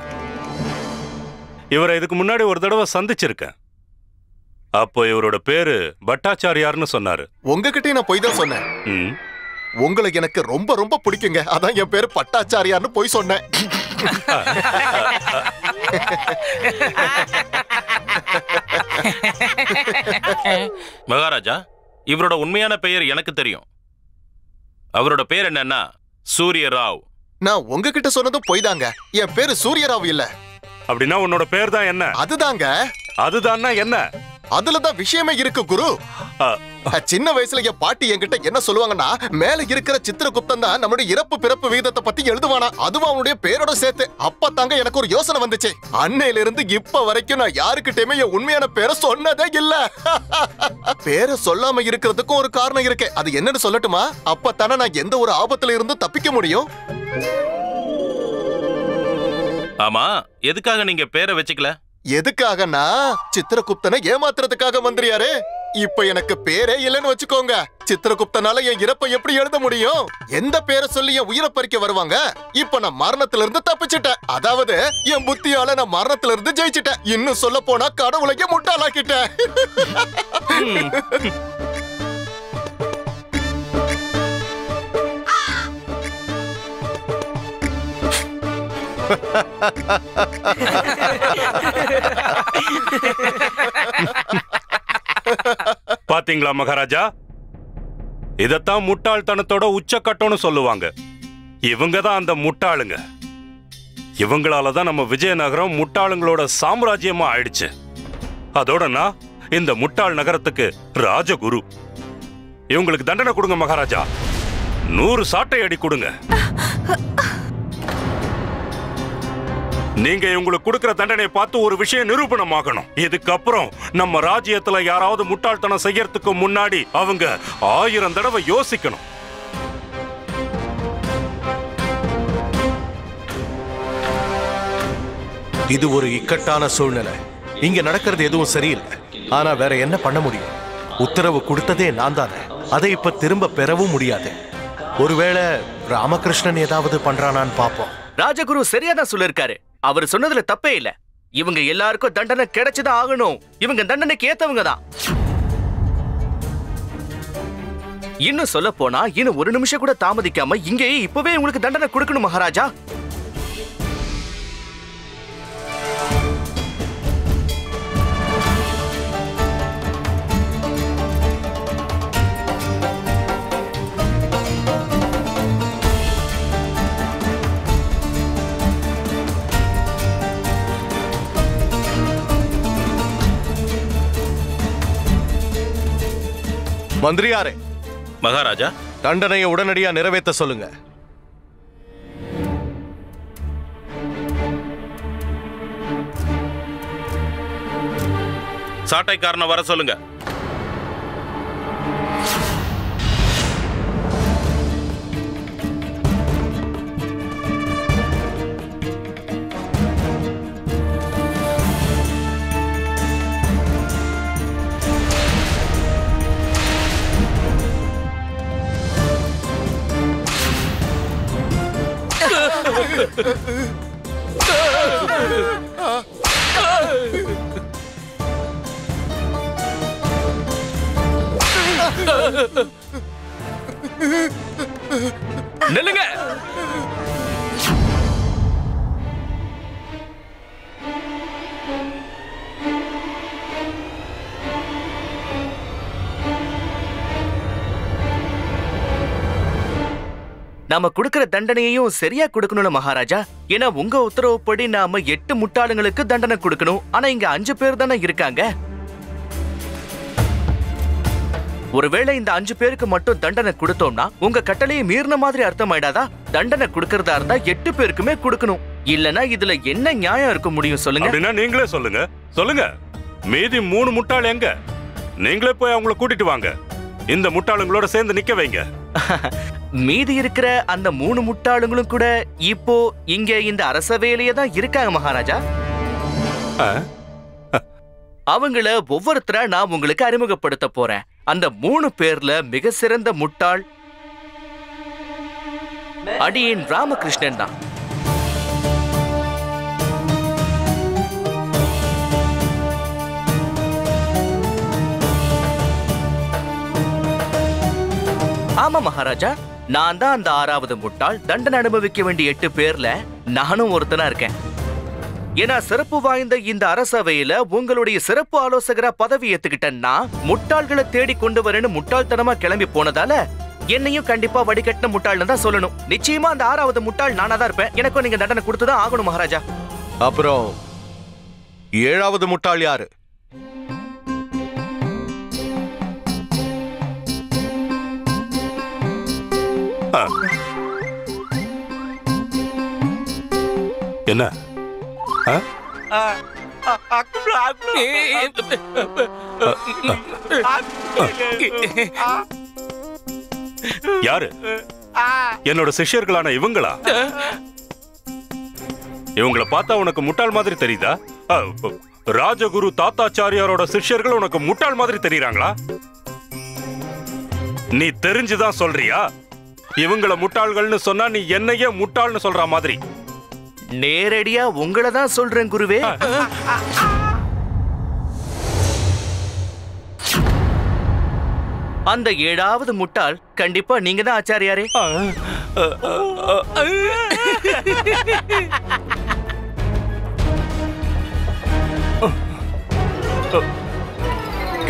இவரை இதுக்கு முன்னாடி ஒரு தடவை சந்திச்சிருக்கேன். அப்போ இவரோட பேரு பட்டாச்சாரியார்னு சொன்னாரு. உங்ககிட்ட நான் பொய் தான் சொன்னேன். உங்களுக்கு எனக்கு ரொம்ப ரொம்ப பிடிக்குங்க, அதான் என் பேரு பட்டாச்சாரியார்னு பொய் சொன்னேன். மகாராஜா, இவரோட உண்மையான பெயர் எனக்கு தெரியும். அவரோட பேர் என்னன்னா சூரிய ராவ். நான் உங்ககிட்ட சொன்னதும் பொய் தாங்க. என் பேரு சூரிய ராவ் இல்ல. அப்படின்னா உன்னோட பேர் தான் என்ன? அதுதாங்க. அதுதான் என்ன? அதுலதான் விஷயமே இருக்கு குரு. சின்ன வயசுல என் பாட்டி என்கிட்ட என்ன சொல்லுவாங்கன்னா, மேல இருக்கிற சித்திரகுப்தன் தான் நம்மளுடைய இறப்பு பிறப்பு விகிதத்தை பத்தி எழுதுவானா, அதுவும் அவனுடைய பேரோட சேர்த்து. அப்பதாங்க எனக்கு ஒரு யோசனை வந்துச்சு. அன்னையில இருந்து இப்ப வரைக்கும் நான் யாருக்கிட்டயுமே என் உண்மையான பேரை சொன்னதே இல்ல. பேரை சொல்லாம இருக்கிறதுக்கும் ஒரு காரணம் இருக்கு. அது என்னன்னு சொல்லட்டுமா? அப்பத்தானே நான் எந்த ஒரு ஆபத்துல இருந்து தப்பிக்க முடியும். ஆமா, எதுக்காக நீங்க பேரை வச்சுக்கல? எதுக்காகனா சித்திரகுப்தனை ஏமாத்துறதுக்காக மந்திரியாரே. இப்ப எனக்கு பேரே இல்லைன்னு வச்சுக்கோங்க. சித்திரகுப்தனால என் இறப்பை எப்படி எழுத முடியும்? எந்த பேரை சொல்லி என் உயிரை பறிக்க வருவாங்க? இப்ப நான் மரணத்துல இருந்து தப்பிச்சிட்டேன். அதாவது என் புத்தியால நான் மரணத்துல இருந்து ஜெயிச்சிட்டேன். இன்னும் சொல்ல போனா கடவுளையே முட்டாளாக்கிட்டேன். பாத்தீங்களா மகாராஜா, இதத்தான் முட்டாள்தனத்தோட உச்சக்கட்டம்னு சொல்லுவாங்க. இவங்க தான் அந்த முட்டாளுங்க. இவங்களாலதான் நம்ம விஜயநகரம் முட்டாளுங்களோட சாம்ராஜ்யமா ஆயிடுச்சு. அதோட நான் இந்த முட்டாள் நகரத்துக்கு ராஜகுரு. இவங்களுக்கு தண்டனை கொடுங்க மகாராஜா. 100 சாட்டை அடி கொடுங்க. நீங்க இவங்களுக்கு கொடுக்கிற தண்டனை பார்த்து ஒரு விஷயம் நிரூபணமாகணும். இதுக்கப்புறம் நம்ம ராஜ்யத்துல யாராவது முட்டாள்தனம் செய்யறதுக்கு முன்னாடி அவங்க 1000 தடவை யோசிக்கணும். இது ஒரு இக்கட்டான சூழ்நிலை. இங்க நடக்கிறது எதுவும் சரியில்லை. ஆனா வேற என்ன பண்ண முடியும்? உத்தரவு கொடுத்ததே நான் தானே. அதை இப்ப திரும்ப பெறவும் முடியாது. ஒருவேளை ராமகிருஷ்ணன் ஏதாவது பண்றானான்னு பாப்போம். ராஜகுரு சரியா தான் சொல்லிருக்காரு. அவர் சொன்னதுல தப்பே இல்ல. இவங்க எல்லாருக்கும் தண்டனை கிடைச்சுதான் ஆகணும். இவங்க தண்டனைக்கு ஏத்தவங்க தான். இன்னும் சொல்ல போனா இன்னும் ஒரு நிமிஷம் கூட தாமதிக்காம இங்கேயே இப்பவே உங்களுக்கு தண்டனை கொடுக்கணும் மகாராஜா. மந்திரியாரே, மகாராஜா, தண்டனையை உடனடியா நிறைவேற்ற சொல்லுங்க. சாட்டைக்காரனை வர சொல்லுங்க. நில்லுங்க. நாம கொடுக்கிற தண்டனையையும் சரியா கொடுக்கணும்ல மகாராஜா. ஏன்னா உங்க உத்தரவுப்படி நாம 8 முட்டாளுங்களுக்கு தண்டனை கொடுக்கணும். ஆனா இங்க 5 பேர் தானே இருக்காங்க. ஒருவேளை இந்த 5 பேருக்கு மட்டும் தண்டனை கொடுத்தோம்னா உங்க கட்டளையை மீறின மாதிரி அர்த்தம் ஆயிடாதா? தண்டனை கொடுக்கறதா இருந்தா 8 பேருக்குமே கொடுக்கணும். இல்லனா இதுல என்ன நியாயம் இருக்க முடியும் சொல்லுங்க? அப்படின்னா நீங்களே சொல்லுங்க. சொல்லுங்க, மீதி 3 முட்டாள் எங்க? நீங்களே போய் அவங்கள கூட்டிட்டு வாங்க. இந்த முட்டாளுங்களோட சேர்ந்து நிக்க வைங்க. மீதி இருக்கிற அந்த 3 முட்டாளுங்களும் கூட இப்போ இங்க இந்த அரசவையிலேயே தான் இருக்காங்க மகாராஜா. அவங்கள ஒவ்வொருத்தரா நான் உங்களுக்கு அறிமுகப்படுத்த போறேன். அந்த 3 பேர்ல மிக சிறந்த முட்டாள் அடியேன் ராமகிருஷ்ணன் தான். ஆமா மகாராஜா, நான் தான் அந்த 6வது முட்டாள். தண்டனை அனுபவிக்க வேண்டிய 8 பேர்ல நானும் ஒருத்தனா இருக்கேன். ஏன்னா சிறப்பு வாய்ந்த இந்த அரசவையில உங்களுடைய சிறப்பு ஆலோசகரா பதவி ஏத்துக்கிட்டேன்னா முட்டாள்களை தேடி கொண்டு வரேன்னு முட்டாள்தனமா கிளம்பி போனதால என்னையும் கண்டிப்பா வடிகட்டின முட்டாள்னு தான் சொல்லணும். நிச்சயமா அந்த 6வது முட்டாள் நானா தான் இருப்பேன். எனக்கும் நீங்க தண்டனை கொடுத்துதான் ஆகணும் மகாராஜா. அப்புறம் 7வது முட்டாள் யாரு? என்ன யாரு? என்னோட சிஷ்யர்களான இவங்களா? இவங்கள பார்த்தா உனக்கு முட்டாள் மாதிரி தெரியுதா? ராஜகுரு தாத்தாச்சாரியாரோட சிஷ்யர்கள் உனக்கு முட்டாள் மாதிரி தெரியுறாங்களா? நீ தெரிஞ்சுதான் சொல்றியா? இவங்கள முட்டாள்கள்னு சொன்னா நீ என்னையே முட்டாள்னு சொல்ற மாதிரி. நேரடியா உங்களை தான் சொல்றேன் குருவே. அந்த 7வது முட்டாள் கண்டிப்பா நீங்க தான் ஆச்சாரியாரே.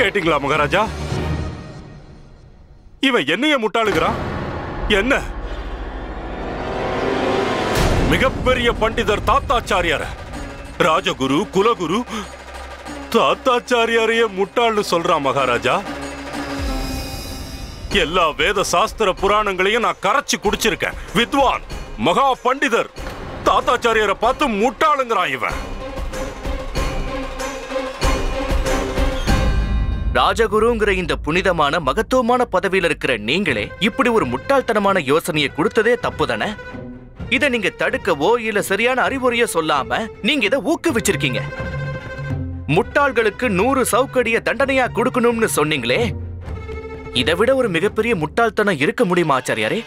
கேட்டீங்களா மகாராஜா? இவன் என்னைய முட்டாளுகிறான். என்ன மிகப்பெரிய பண்டிதர் தாத்தாச்சாரியார, ராஜகுரு குலகுரு தாத்தாச்சாரியாரையே முட்டாள்னு சொல்றான் மகாராஜா. எல்லா வேத சாஸ்திர புராணங்களையும் நான் கரைச்சு குடிச்சிருக்கேன். வித்வான் மகா பண்டிதர் தாத்தாச்சாரியாரை பார்த்து முட்டாளுங்கிறான் இவன். ராஜகுருங்கிற இந்த புனிதமான மகத்துவமான பதவியில இருக்கிற நீங்களே இப்படி ஒரு முட்டாள்தனமான யோசனையை கொடுத்ததே தப்பு தானே? இதை நீங்க தடுக்கவோ இல்ல சரியான அறிவுரையோ சொல்லாம நீங்க இதை ஊக்குவிச்சிருக்கீங்க. முட்டாள்களுக்கு 100 சவுக்கடிய தண்டனையா கொடுக்கணும்னு சொன்னீங்களே, இதை விட ஒரு மிகப்பெரிய முட்டாள்தனம் இருக்க முடியுமா ஆச்சாரியாரே?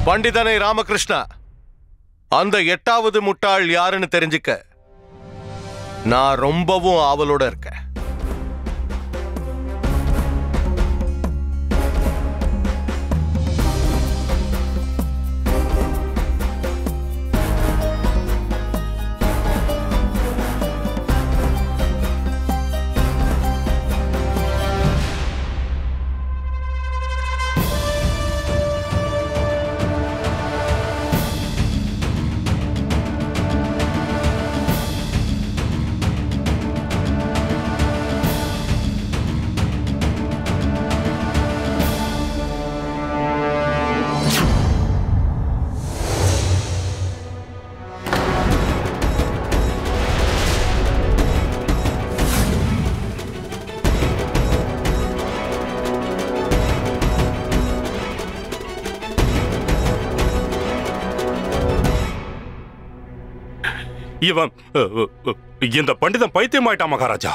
பண்டிதனை ராமகிருஷ்ணா, அந்த 8வது முட்டாள் யாருன்னு தெரிஞ்சுக்க நான் ரொம்பவும் ஆவலோட இருக்கேன். இவன் இந்த பண்டிதன் பைத்தியமாயிட்டான் மகாராஜா.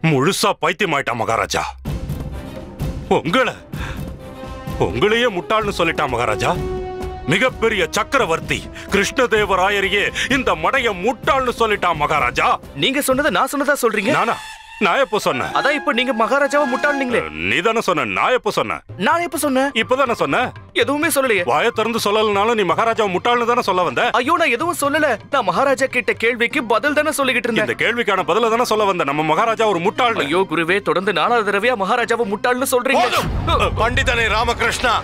முழுசா பைத்தியமாயிட்டான் மகாராஜா. உங்களையே முட்டாள்னு சொல்லிட்டான் மகாராஜா. மிகப்பெரிய சக்கரவர்த்தி கிருஷ்ணதேவராயரையே இந்த மடைய முட்டாள்னு சொல்லிட்டான் மகாராஜா. நீங்க சொன்னதை நான் சொன்னதா சொல்றீங்க? நான் எப்போ சொன்னேன்? அதான் இப்ப நீங்க மகாராஜாவை முட்டாள்னீங்களே. நீ தானே சொன்ன. நான் எப்போ சொன்னேன்? நான் எப்ப சொன்னேன்? இப்பதானே சொன்னேன். எதுவுமே சொல்லலையே. வாயை திறந்து சொல்லலனாலும் நீ மகாராஜாவை முட்டாள்னு தானே சொல்ல வந்த. ஐயோ, நான் எதுவும் சொல்லல. நான் மகாராஜா கிட்ட கேள்விக்கு பதில் தானே சொல்லிக்கிட்டு இருந்தேன். இந்த கேள்விக்கான பதில தானே சொல்ல வந்த. நம்ம மகாராஜா ஒரு முட்டாள். ஐயோ குருவே, தொடர்ந்து 4வது தடவையா மகாராஜாவை முட்டாள்னு சொல்றீங்க. பண்டிதனை ராமகிருஷ்ணா,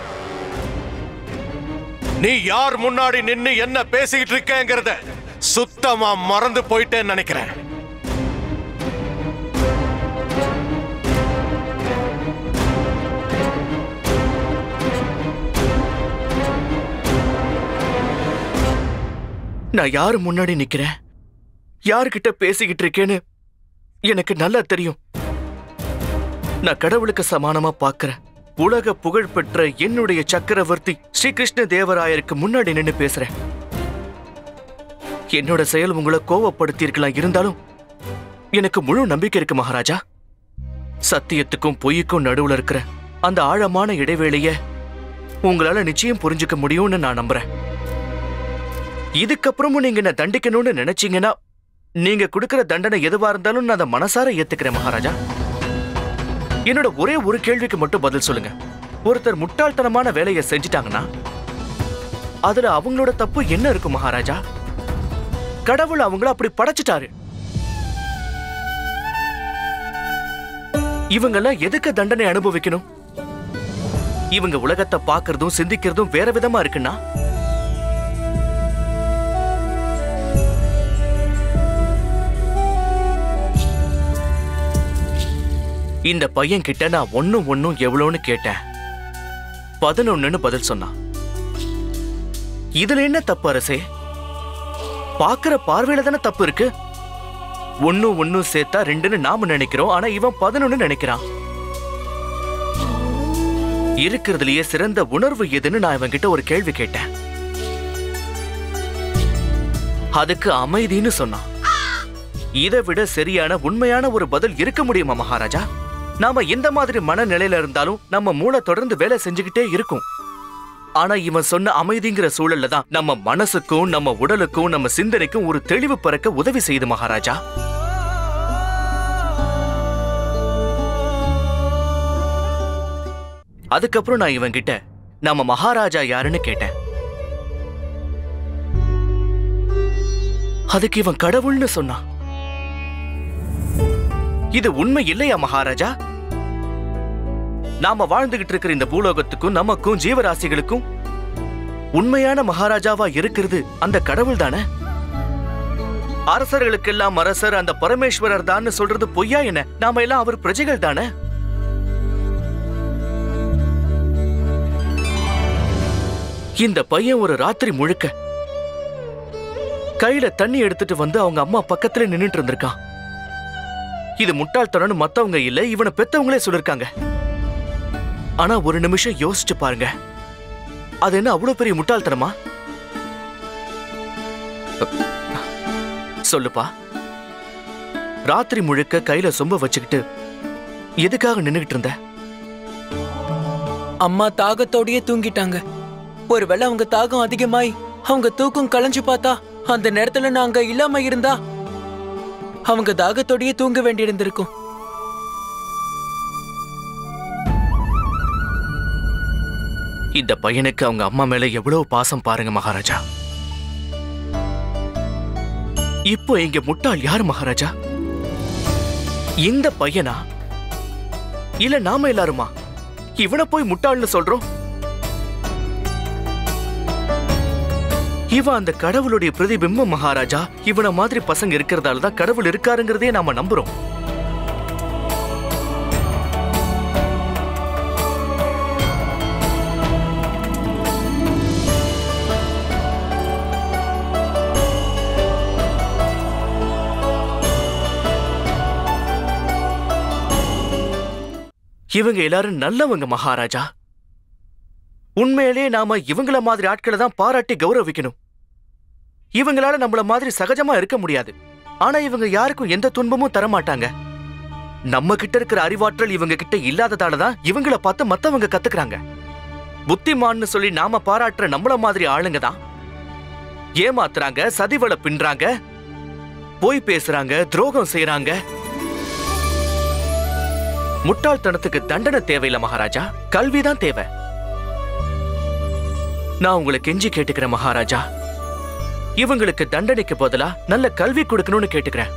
நீ யார் முன்னாடி நின்னு என்ன பேசிக்கிட்டு இருக்கேங்கிறத சுத்தமா மறந்து போயிட்டேன்னு நினைக்கிறேன். நான் யாரு முன்னாடி நிக்கிறேன், யாருக்கிட்ட பேசிக்கிட்டு இருக்கேன்னு எனக்கு நல்லா தெரியும். நான் கடவுளுக்கு சமானமா பார்க்கிறேன். உலக புகழ் பெற்ற என்னுடைய சக்கரவர்த்தி ஸ்ரீ கிருஷ்ண தேவராயருக்கு முன்னாடி நின்று பேசுறேன். என்னோட செயல் உங்களை கோவப்படுத்தி இருக்கலாம், இருந்தாலும் எனக்கு முழு நம்பிக்கை இருக்கு மகாராஜா. சத்தியத்துக்கும் பொய்யுக்கும் நடுவுல இருக்கிற அந்த ஆழமான இடைவேளைய உங்களால நிச்சயம் புரிஞ்சுக்க முடியும்னு நான் நம்புறேன். இதுக்கப்புறமும் நீங்க என்ன தண்டிக்கணும்னு நினைச்சீங்கன்னா நீங்க கொடுக்கிற தண்டனை எதுவா இருந்தாலும் நான் அதை மனசார ஏத்துக்கிறேன் மகாராஜா. என்னோட ஒரே ஒரு கேள்விக்கு மட்டும் பதில் சொல்லுங்க. ஒருத்தர் முட்டாள்தனமான வேலையை செஞ்சிட்டாங்கன்னா அதுல அவங்களோட தப்பு என்ன இருக்கும் மகாராஜா? கடவுள் அவங்கள அப்படி படைச்சிட்டாரு. இவங்கெல்லாம் எதுக்கு தண்டனை அனுபவிக்கணும்? இவங்க உலகத்தை பார்க்கறதும் சிந்திக்கிறதும் வேற விதமா இருக்குன்னா இந்த பையன் கிட்ட நான் ஒன்னும் எவ்வளோன்னு கேட்டேன். 11ன்னு பதில் சொன்னான். இதுல என்ன தப்பு அரசே? பாக்குற பார்வையில தானே தப்பு இருக்கு. ஒன்னு சேர்த்தா 2ன்னு நாம நினைக்கிறோம், ஆனா இவன் 11 நினைக்கிறான். இருக்கிறதுலயே சிறந்த உணர்வு எதுன்னு நான் இவன் கிட்ட ஒரு கேள்வி கேட்டேன். அதுக்கு அமைதின்னு சொன்னான். இதை விட சரியான உண்மையான ஒரு பதில் இருக்க முடியுமா மகாராஜா? நாம எந்த மாதிரி மனநிலையில இருந்தாலும் நம்ம மூளை தொடர்ந்து வேலை செஞ்சுக்கிட்டே இருக்கும். ஆனா இவன் சொன்ன அமைதிங்கிற சூழல்ல தான் நம்ம மனசுக்கும் நம்ம உடலுக்கும் நம்ம சிந்தனைக்கும் ஒரு தெளிவு பிறக்க உதவி செய்யுது மகாராஜா. அதுக்கப்புறம் நான் இவன் கிட்ட நம்ம மகாராஜா யாருன்னு கேட்டேன். அதுக்கு இவன் கடவுள்னு சொன்னான். இது உண்மை இல்லையா மகாராஜா? நாம வாழ்ந்துகிட்டு இருக்கிற இந்த பூலோகத்துக்கும் நமக்கும் ஜீவராசிகளுக்கும் உண்மையான மகாராஜாவா இருக்கிறது அந்த கடவுள் தானே? அரசர்களுக்கெல்லாம் அரசர் அந்த பரமேஸ்வரர் தான் சொல்றது பொய்யா என்ன? நாம எல்லாம் அவர் பிரஜைகள் தானே? இந்த பையன் ஒரு ராத்திரி முழுக்க கையில தண்ணி எடுத்துட்டு வந்து அவங்க அம்மா பக்கத்துல நின்னுட்டு இருந்திருக்கான். இது முட்டாள்தனம்னு மத்தவங்க இல்ல, இவனை பெத்தவங்களே சொல்லிருக்காங்க. ஆனா ஒரு நிமிஷம் யோசிச்சு பாருங்க, அது என்ன அவ்வளவு பெரிய முட்டாள்தனமா? சொல்லுப்பா, ராத்திரி முழுக்க கையில சொம்ப வச்சுக்கிட்டு எதுக்காக நின்னுகிட்டு இருந்த? அம்மா தாகத்தோடயே தூங்கிட்டாங்க. ஒருவேளை அவங்க தாகம் அதிகமாய் அவங்க தூக்கம் களைஞ்சு பார்த்தா அந்த நேரத்துல நான் அங்க இல்லாம இருந்தா அவங்க தாகத்தோடயே தூங்க வேண்டியிருந்திருக்கும். இந்த பையனுக்கு அவங்க அம்மா மேல எவ்வளவு பாசம் பாருங்க மகாராஜா. இப்போ இங்க முட்டாள் யாரு மகாராஜா? இந்த பையனா இல்ல நாம எல்லாருமா? இவனை போய் முட்டாள்னு சொல்றோம். இவன் அந்த கடவுளுடைய பிரதிபிம்பம் மகாராஜா. இவன மாதிரி பசங்க இருக்கிறதால தான் கடவுள் இருக்காருங்கிறதே நாம நம்புறோம். இவங்க எல்லாரும் நல்லவங்க மகாராஜா. உண்மையிலே நாம இவங்கள மாதிரி ஆட்களை தான் பாராட்டி கௌரவிக்கணும். இவங்களால நம்மள மாதிரி சகஜமா இருக்க முடியாது. ஆனா இவங்க யாருக்கும் எந்த துன்பமும் தரமாட்டாங்க. நம்ம கிட்ட இருக்கிற அறிவாற்றல் இவங்க கிட்ட இல்லாததாலதான் இவங்கள பார்த்து மத்தவங்க கத்துக்கிறாங்க. புத்திமான்னு சொல்லி நாம பாராட்டுற நம்மள மாதிரி ஆளுங்க தான் ஏமாத்துறாங்க, சதிவள பின்றாங்க, போய் பேசுறாங்க, துரோகம் செய்யறாங்க. முட்டாள்தனத்துக்கு தண்டனை தேவையில்லை மகாராஜா, கல்விதான் தேவை. நான் உங்களை கெஞ்சி கேட்டுக்கிறேன் மகாராஜா, இவங்களுக்கு தண்டனைக்கு பதிலா நல்ல கல்வி கொடுக்கணும்னு கேட்டுக்கிறேன்.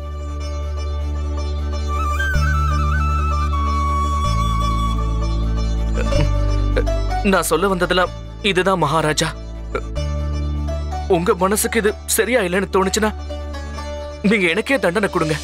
நான் சொல்ல வந்ததெல்லாம் இதுதான் மகாராஜா. உங்க மனசுக்கு இது சரியா இல்லைன்னு தோணுச்சுன்னா நீங்க எனக்கே தண்டனை கொடுங்க.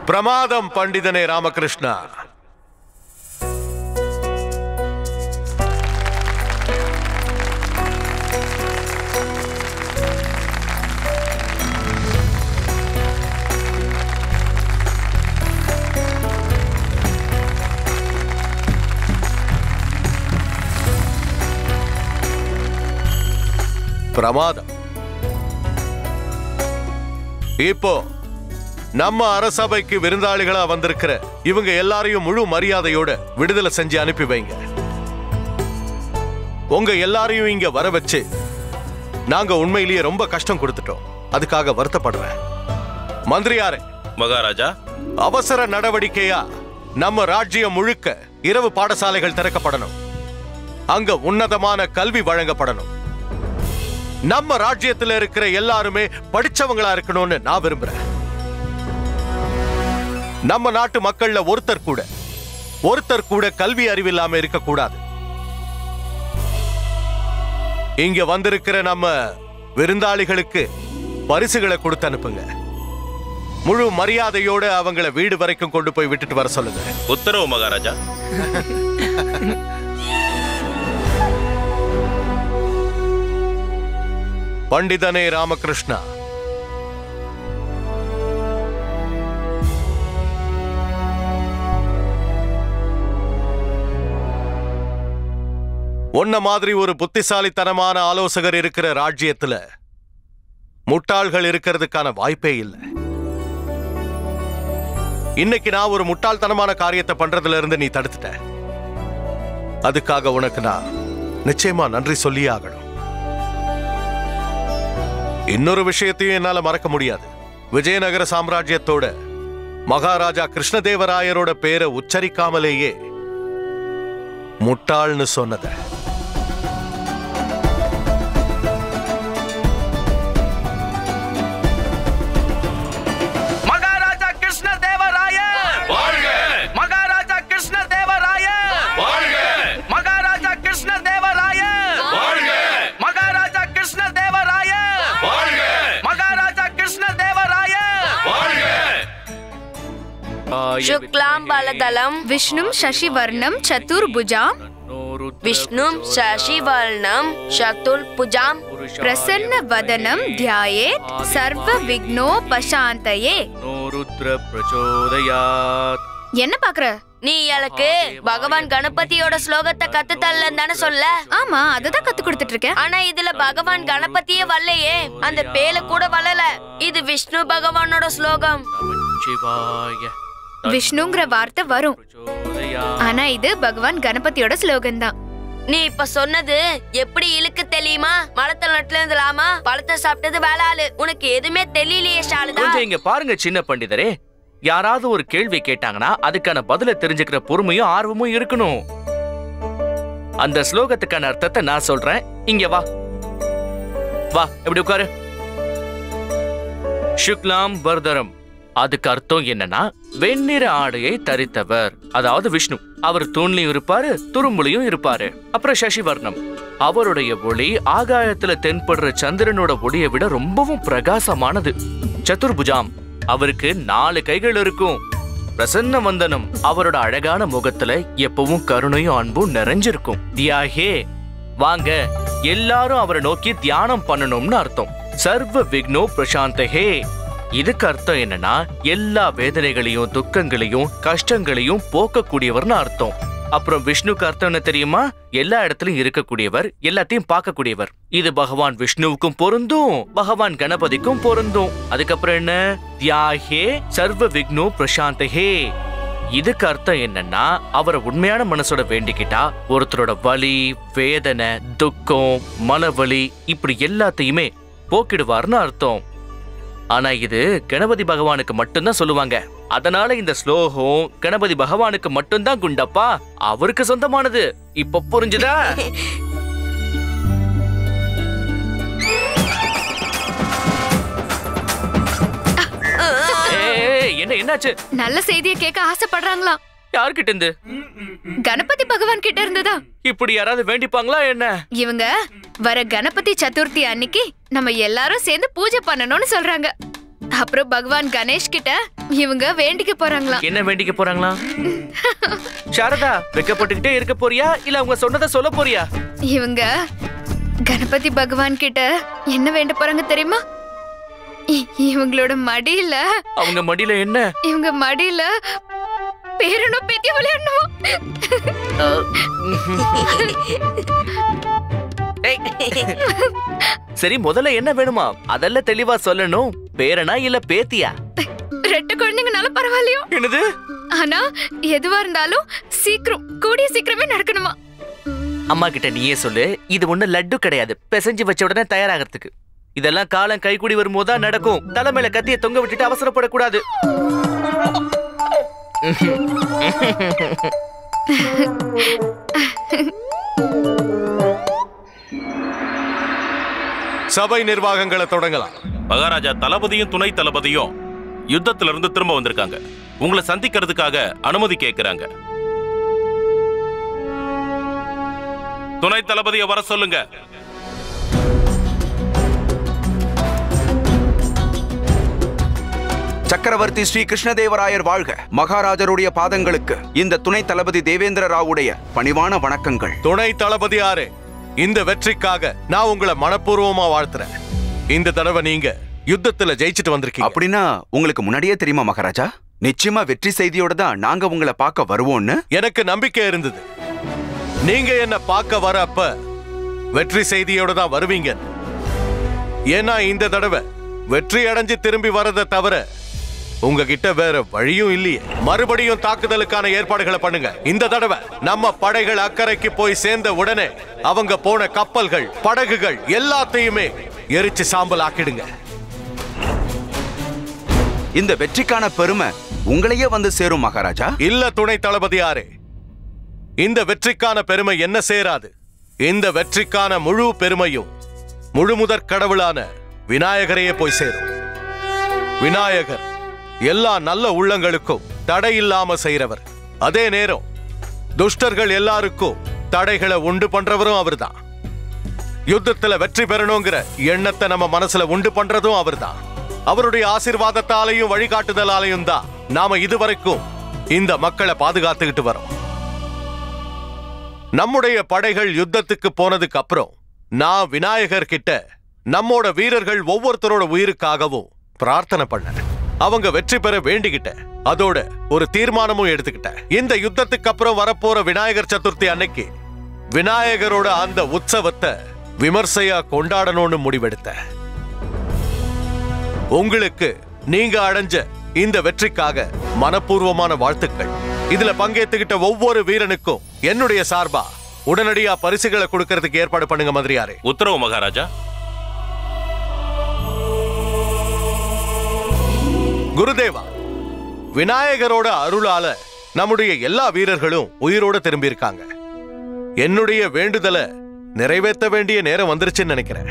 பிரமாதம் பண்டிதனே ராமகிருஷ்ணா. பிரமாதம். இப்போ நம்ம அரசபைக்கு விருந்தாளிகளா வந்திருக்கிற இவங்க எல்லாரையும் முழு மரியாதையோட விடுதலை செஞ்சு அனுப்பி வைங்க. உங்க எல்லாரையும் இங்க வர வச்சு நாங்க உண்மையிலேயே ரொம்ப கஷ்டம் கொடுத்துட்டோம். அதுக்காக வருத்தப்படுறேன். மந்திரியாரே, மகாராஜா, அவசர நடவடிக்கையா நம்ம ராஜ்யம் முழுக்க இரவு பாடசாலைகள் திறக்கப்படணும். அங்க உன்னதமான கல்வி வழங்கப்படணும். நம்ம ராஜ்யத்துல இருக்கிற எல்லாருமே படிச்சவங்களா இருக்கணும்னு நான் விரும்புறேன். நம்ம நாட்டு மக்கள்ல ஒருத்தர் கூட கல்வி அறிவில்லாம இருக்க கூடாது. இங்க வந்திருக்கிற நம்ம விருந்தாளிகளுக்கு பரிசுகளை கொடுத்து அனுப்புங்க. முழு மரியாதையோட அவங்கள வீடு வரைக்கும் கொண்டு போய் விட்டுட்டு வர சொல்லுங்க. உத்தரவு மகாராஜா. பண்டிதனே ராமகிருஷ்ணா, உன்ன மாதிரி ஒரு புத்திசாலித்தனமான ஆலோசகர் இருக்கிற ராஜ்யத்துல முட்டாள்கள் இருக்கிறதுக்கான வாய்ப்பே இல்லை. இன்னைக்கு நான் ஒரு முட்டாள்தனமான காரியத்தை பண்றதுல இருந்து நீ தடுத்துட்ட. அதுக்காக உனக்கு நான் நிச்சயமா நன்றி சொல்லியே ஆகணும். இன்னொரு விஷயத்தையும் என்னால மறக்க முடியாது. விஜயநகர சாம்ராஜ்யத்தோட மகாராஜா கிருஷ்ணதேவராயரோட பேரை உச்சரிக்காமலேயே முட்டாள்னு சொன்னத. மகாராஜா கிருஷ்ணதேவராய வாழ்க! மகாராஜா கிருஷ்ணதேவராய வாழ்க! மகாராஜா கிருஷ்ணதேவராய வாழ்க! மகாராஜா கிருஷ்ணதேவராய வாழ்க! மகாராஜா கிருஷ்ணதேவராய வாழ்க! शुक्लां बालदलं विष्णुं शशिवर्णं चतुर्भुजां विष्णुं शशिवर्णं चतुर्भुजां प्रसन्नवदनं ध्यायेत् सर्वविघ्नोपशान्तये. ருத்ர பிரச்சோதயாத். என்ன பாக்குற? நீ எனக்கு பகவான் கணபதியோட ஸ்லோகத்தை கத்து தரலன்னு தானே சொல்ல? ஆமா, அததான் கத்து கொடுத்துட்டு இருக்கேன். ஆனா இதுல பகவான் கணபதியே வரலையே, அந்த பேல கூட வரல. இது விஷ்ணு பகவானோட ஸ்லோகம். சிவாய. விஷ்ணுங்கிற வார்த்தை வரும், ஆனா இது பகவான் கணபதியோட ஸ்லோகன் தான். நீ இப்ப சொன்னது எப்படி இழுக்கு தெரியுமா? மரத்துல நட்டுல இருந்தலாமா, பழத்தை சாப்பிட்டது வேளாளு. உனக்கு எதுவுமே தெரியலையே ஷாலுதா. கொஞ்சம் இங்க பாருங்க சின்ன பண்டிதரே. யாராவது ஒரு கேள்வி கேட்டாங்கன்னா அதுக்கான பதில தெரிஞ்சுக்கிற பொறுமையும் ஆர்வமும் இருக்கணும். அந்த ஸ்லோகத்துக்கான அர்த்தத்தை நான் சொல்றேன். இங்க வா வா, எப்படி உட்காரு. சுக்லாம் பர்தரம், அதுக்கு அர்த்தம் என்னன்னா வெண்ணிற ஆடையை தரித்தவர், அதாவது விஷ்ணு. அவர் தூண்லையும் இருப்பாரு, துரும்புலையும் இருப்பாரு. அப்புறம் சசிவர்ணம், அவருடைய ஒளி ஆகாயத்துல தென்படுற சந்திரனோட ஒளியை விட ரொம்பவும் பிரகாசமானது. சதுர்புஜாம், அவருக்கு 4 கைகள் இருக்கும். பிரசன்ன வந்தனம், அவரோட அழகான முகத்துல எப்பவும் கருணையும் அன்பும் நிறைஞ்சிருக்கும். தியாகே, வாங்க எல்லாரும் அவரை நோக்கி தியானம் பண்ணணும்னு அர்த்தம். சர்வ விக்னோ பிரசாந்தஹே, இதுக்கு அர்த்தம் என்னன்னா எல்லா வேதனைகளையும் துக்கங்களையும் கஷ்டங்களையும் போக்கக்கூடியவர்னு அர்த்தம். அப்புறம் விஷ்ணுக்கு அர்த்தம் என்ன தெரியுமா? எல்லா இடத்துலயும் இருக்கக்கூடியவர், எல்லாத்தையும் பார்க்கக்கூடியவர். இது பகவான் விஷ்ணுவுக்கும் பொருந்தும், பகவான் கணபதிக்கும் பொருந்தும். அதுக்கப்புறம் என்ன? தியாகே சர்வ விக்னோ பிரசாந்தஹே, இதுக்கு அர்த்தம் என்னன்னா அவரை உண்மையான மனசோட வேண்டிக்கிட்டா ஒருத்தரோட வலி, வேதனை, துக்கம், மனவலி இப்படி எல்லாத்தையுமே போக்கிடுவார்னு அர்த்தம். ஆனா இது கணபதி பகவானுக்கு மட்டும்தான் சொல்லுவாங்க. அதனால இந்த ஸ்லோகம் கணபதி பகவானுக்கு மட்டும்தான் குண்டப்பா, அவருக்கு சொந்தமானது. இப்ப புரிஞ்சுதா? என்ன என்னாச்சு? நல்ல செய்தியை கேட்க ஆசைப்படுறாங்களாம். யார்கிட்ட இருந்து? கணபதி பகவான் கிட்ட இருந்ததா? இப்படி யாராவது வேண்டிப்பாங்களா என்ன? இவங்க வர கணபதி சதுர்த்தி அன்னைக்கு நம்ம எல்லாரும் சேர்ந்து பூஜை பண்ணணும்னு சொல்றாங்க. அப்புறம் பகவான் கணேஷ் கிட்ட இவங்க வேண்டிக்க போறாங்களா? என்ன வேண்டிக்க போறாங்களா? சாரதா, வெக்கப்பட்டுக்கிட்டே இருக்க போறியா இல்ல அவங்க சொன்னதை சொல்ல போறியா? இவங்க கணபதி பகவான் கிட்ட என்ன வேண்ட போறாங்க தெரியுமா? இவங்களோட மடியில, அவங்க மடியில என்ன? இவங்க மடியில பேரனும் பேத்தி விளையாடணும். சரி, முதல்ல என்ன வேணுமா அதெல்லாம் தெளிவா சொல்லணும். பேரனா இல்ல பேத்தியா? 2 குழந்தைங்கனாலும் பரவாயில்லையோ? என்னது? ஆனா எதுவா இருந்தாலும் சீக்கிரம், கூடிய சீக்கிரமே நடக்கணுமா? அம்மா கிட்ட நீயே சொல்லு. இது ஒண்ணு லட்டு கிடையாது, பிசைஞ்சு வச்ச உடனே தயாராகிறதுக்கு. இதெல்லாம் காலம் கைக்கூடி வரும்போதுதான் நடக்கும். தலைமையில கத்திய தொங்க விட்டுட்டு அவசரப்படக்கூடாது. சபை நிர்வாகங்களை தொடங்கலாம். மகாராஜா, தளபதியும் துணை தளபதியும் யுத்தத்திலிருந்து திரும்ப வந்திருக்காங்க. உங்களை சந்திக்கிறதுக்காக அனுமதி கேட்கிறாங்க. துணை தளபதியை வர சொல்லுங்க. சக்கரவர்த்தி ஸ்ரீ கிருஷ்ணதேவராயர் வாழ்க. மகாராஜருடைய பாதங்களுக்கு இந்த துணை தளபதி தேவேந்திர ராவுடைய பணிவான வணக்கங்கள். துணை தளபதியாரே, இந்த வெற்றிக்காக நான் உங்களை மனப்பூர்வமா வாழ்த்துறேன். இந்த தடவை நீங்க யுத்தத்துல ஜெயிச்சிட்டு வந்திருக்கீங்க. அப்படின்னா உங்களுக்கு முன்னாடியே தெரியுமா மகாராஜா? நிச்சயமா வெற்றி செய்தியோட தான் நாங்க உங்களை பார்க்க வருவோம்னு எனக்கு நம்பிக்கை இருந்தது. நீங்க என்ன பார்க்க வர அப்ப வெற்றி செய்தியோட தான் வருவீங்க. ஏன்னா இந்த தடவை வெற்றி அடைஞ்சு திரும்பி வரதை தவிர உங்ககிட்ட வேற வழியும் இல்லையே. மறுபடியும் தாக்குதலுக்கான ஏற்பாடுகளை பண்ணுங்க. இந்த தடவை நம்ம படைகள் அக்கறைக்கு போய் சேர்ந்த உடனே அவங்க போன கப்பல்கள், படகுகள் எல்லாத்தையுமே எரிச்சு சாம்பல் ஆக்கிடுங்க. இந்த வெற்றிக்கான பெருமை உங்களையே வந்து சேரும் மகாராஜா. இல்ல துணை தளபதியாரே, இந்த வெற்றிக்கான பெருமை என்ன சேராது. இந்த வெற்றிக்கான முழு பெருமையும் முழுமுதற் கடவுளான விநாயகரையே போய் சேரும். விநாயகர் எல்லா நல்ல உள்ளங்களுக்கும் தடை இல்லாம செய்யறவர். அதே நேரம் துஷ்டர்கள் எல்லாருக்கும் தடைகளை உண்டு பண்றவரும் அவர்தான். யுத்தத்துல வெற்றி பெறணுங்கிற எண்ணத்தை நம்ம மனசுல உண்டு பண்றதும் அவர்தான். அவருடைய ஆசீர்வாதத்தாலையும் வழிகாட்டுதலாலையும் தான் நாம இதுவரைக்கும் இந்த மக்களை பாதுகாத்துக்கிட்டு வரோம். நம்முடைய படைகள் யுத்தத்துக்கு போனதுக்கு அப்புறம் நான் விநாயகர் கிட்ட நம்மோட வீரர்கள் ஒவ்வொருத்தரோட உயிருக்காகவும் பிரார்த்தனை பண்ணேன். அவங்க வெற்றி பெற வேண்டிக்கிட்டேன். அதோட ஒரு தீர்மானமும் எடுத்துக்கிட்டேன். இந்த யுத்தத்துக்கு அப்புறம் வரப்போற விநாயகர் சதுர்த்தி அன்னைக்கு விநாயகரோட அந்த உற்சவத்தை விமர்சையா கொண்டாடணும்னு முடிவெடுத்தேன். உங்களுக்கு நீங்க அடைஞ்ச இந்த வெற்றிக்காக மனப்பூர்வமான வாழ்த்துக்கள். இதுல பங்கேற்றுக்கிட்ட ஒவ்வொரு வீரனுக்கும் என்னுடைய சார்பா உடனடியா பரிசுகளை கொடுக்கறதுக்கு ஏற்பாடு பண்ணுங்க மந்திரியாரே. உத்தரவு மகாராஜா. குருதேவா, விநாயகரோட அருளால நம்முடைய எல்லா வீரர்களும் உயிரோட திரும்பி இருக்காங்க. என்னுடைய வேண்டுதலை நிறைவேற்ற வேண்டிய நேரம் வந்துருச்சுன்னு நினைக்கிறேன்.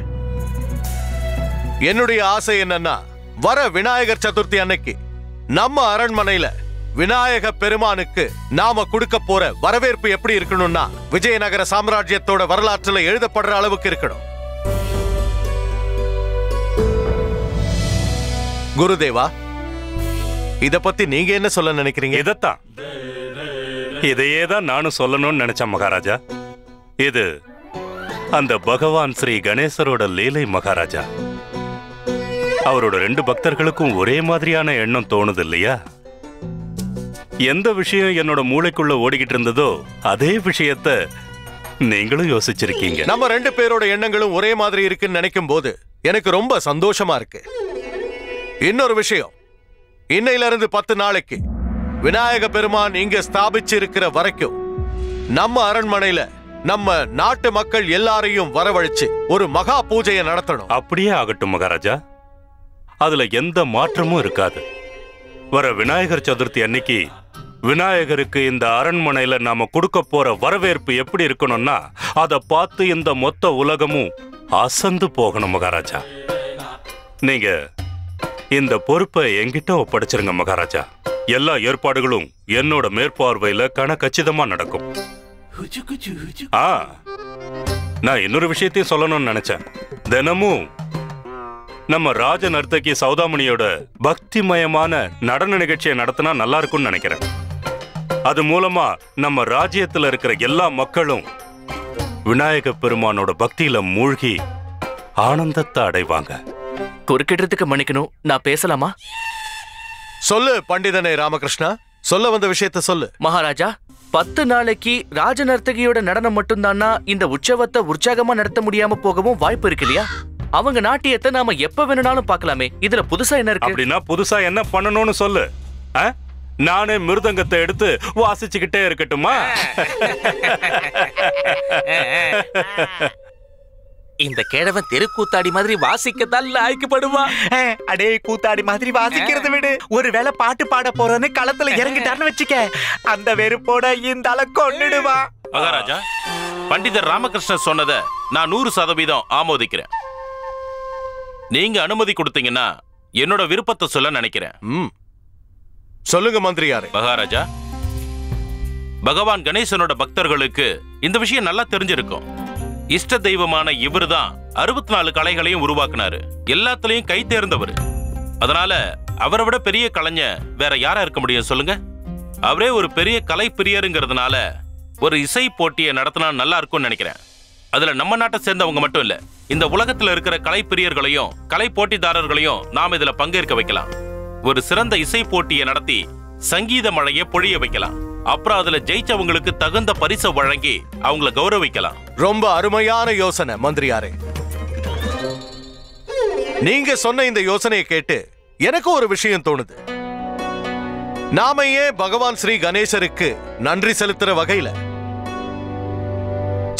என்னுடைய ஆசை என்னன்னா, வர விநாயகர் சதுர்த்தி அன்னைக்கு நம்ம அரண்மனையில விநாயக பெருமானுக்கு நாம கொடுக்க போற வரவேற்பு எப்படி இருக்கணும்னா விஜயநகர சாம்ராஜ்யத்தோட வரலாற்றுல எழுதப்படுற அளவுக்கு இருக்கணும். குருதேவா, இத பத்தி நீங்க என்ன சொல்ல நினைக்கிறீங்க? இதத்தான், இதையே தான் நானும் சொல்லணும்னு நினைச்சேன் மகாராஜா. இது அந்த பகவான் ஸ்ரீ கணேசரோட லீலை மகாராஜா. அவரோட 2 பக்தர்களுக்கும் ஒரே மாதிரியான எண்ணம் தோணுது இல்லையா? எந்த விஷயம் என்னோட மூளைக்குள்ள ஓடிக்கிட்டு இருந்ததோ அதே விஷயத்த நீங்களும் யோசிச்சிருக்கீங்க. நம்ம 2 பேரோட எண்ணங்களும் ஒரே மாதிரி இருக்குன்னு நினைக்கும் போது எனக்கு ரொம்ப சந்தோஷமா இருக்கு. இன்னொரு விஷயம், இன்னையில இருந்து 10 நாளைக்கு விநாயக பெருமான் இங்க ஸ்தாபிச்சு இருக்கிற வரைக்கும் நம்ம அரண்மனையில நம்ம நாட்டு மக்கள் எல்லாரையும் வரவழைச்சு ஒரு மகா பூஜையை நடத்தணும். அப்படியே ஆகட்டும் மகாராஜா. அதுல எந்த மாற்றமும் இருக்காது. வர விநாயகர் சதுர்த்தி அன்னைக்கு விநாயகருக்கு இந்த அரண்மனையில நாம கொடுக்க போற வரவேற்பு எப்படி இருக்கணும்னா அதை பார்த்து இந்த மொத்த உலகமும் அசந்து போகணும் மகாராஜா. நீங்க இந்த பொறுப்பை என்கிட்ட ஒப்படைச்சிருங்க மகாராஜா. எல்லா ஏற்பாடுகளும் என்னோட மேற்பார்வையில கச்சிதமா நடக்கும். நான் இன்னொரு விஷயத்தையும் சொல்லணும்னு நினைச்சேன். தினமும் நம்ம ராஜ நர்த்தகி சௌதாமணியோட பக்திமயமான நடன நிகழ்ச்சியை நடத்தினா நல்லா இருக்கும்னு நினைக்கிறேன். அது மூலமா நம்ம ராஜ்யத்துல இருக்கிற எல்லா மக்களும் விநாயக பெருமானோட பக்தியில மூழ்கி ஆனந்தத்தை அடைவாங்க. குறுக்கிடுறதுக்கு மன்னிக்கணும், நான் பேசலாமா? சொல்லு பண்டிதனே ராமகிருஷ்ணா, சொல்ல வந்த விஷயத்த சொல்லு. மகாராஜா, 10 நாளைக்கு ராஜ நர்த்தகியோட நடனம் மட்டும்தானா இந்த உற்சவத்தை உற்சாகமா நடத்த முடியாம போகவும் வாய்ப்பு இருக்கு இல்லையா? அவங்க நாட்டியத்தை நாம எப்ப வேணும்னாலும் பார்க்கலாமே. இதுல புதுசா என்ன இருக்கு? அப்படின்னா புதுசா என்ன பண்ணணும்னு சொல்லு. நானே மிருதங்கத்தை எடுத்து வாசிச்சுக்கிட்டே இருக்கட்டுமா? இந்த கிழவன் தெருக்கூத்தாடி மாதிரி வாசிக்கத்தான் லாய்க்கப்படுவான். அடே கூத்தாடி மாதிரி வாசிக்கிறது விடு. ஒருவேளை பாட்டு பாட போறேன்னு களத்துல இறங்கிட்டாருன்னு வச்சுக்க, அந்த வெறுப்போட இந்த ஆளை கொன்னுடுவா. மகாராஜா, பண்டிதர் ராமகிருஷ்ணன் சொன்னதை நான் 100% ஆமோதிக்கிறேன். நீங்க அனுமதி கொடுத்தீங்கன்னா என்னோட விருப்பத்தை சொல்ல நினைக்கிறேன். சொல்லுங்க மந்திரியாரே. மகாராஜா, பகவான் கணேசனோட பக்தர்களுக்கு இந்த விஷயம் நல்லா தெரிஞ்சிருக்கும். இஷ்ட தெய்வமான இவருதான் 64 கலைகளையும் உருவாக்குனாரு. எல்லாத்துலயும் கை தேர்ந்தவர். அதனால அவரை விட பெரிய கலைஞர் வேற யாரா இருக்க முடியும் சொல்லுங்க? அவரே ஒரு பெரிய கலை பிரியருங்கிறதுனால ஒரு இசை போட்டியை நடத்தினா நல்லா இருக்கும்னு நினைக்கிறேன். அதுல நம்ம நாட்டை சேர்ந்தவங்க மட்டும் இல்ல, இந்த உலகத்துல இருக்கிற கலை பிரியர்களையும் கலை போட்டிதாரர்களையும் நாம் இதுல பங்கேற்க வைக்கலாம். ஒரு சிறந்த இசை போட்டியை நடத்தி சங்கீத மழையை பொழிய வைக்கலாம். அப்புறம் அதுல ஜெயிச்சவங்களுக்கு தகுந்த பரிசை வழங்கி அவங்கள கௌரவிக்கலாம். ரொம்ப அருமையான யோசனை மந்திரியாரே. நீங்க சொன்ன இந்த யோசனையை கேட்டு எனக்கு ஒரு விஷயம் தோணுது. நாம ஏன் பகவான் ஸ்ரீ கணேசருக்கு நன்றி செலுத்துற வகையில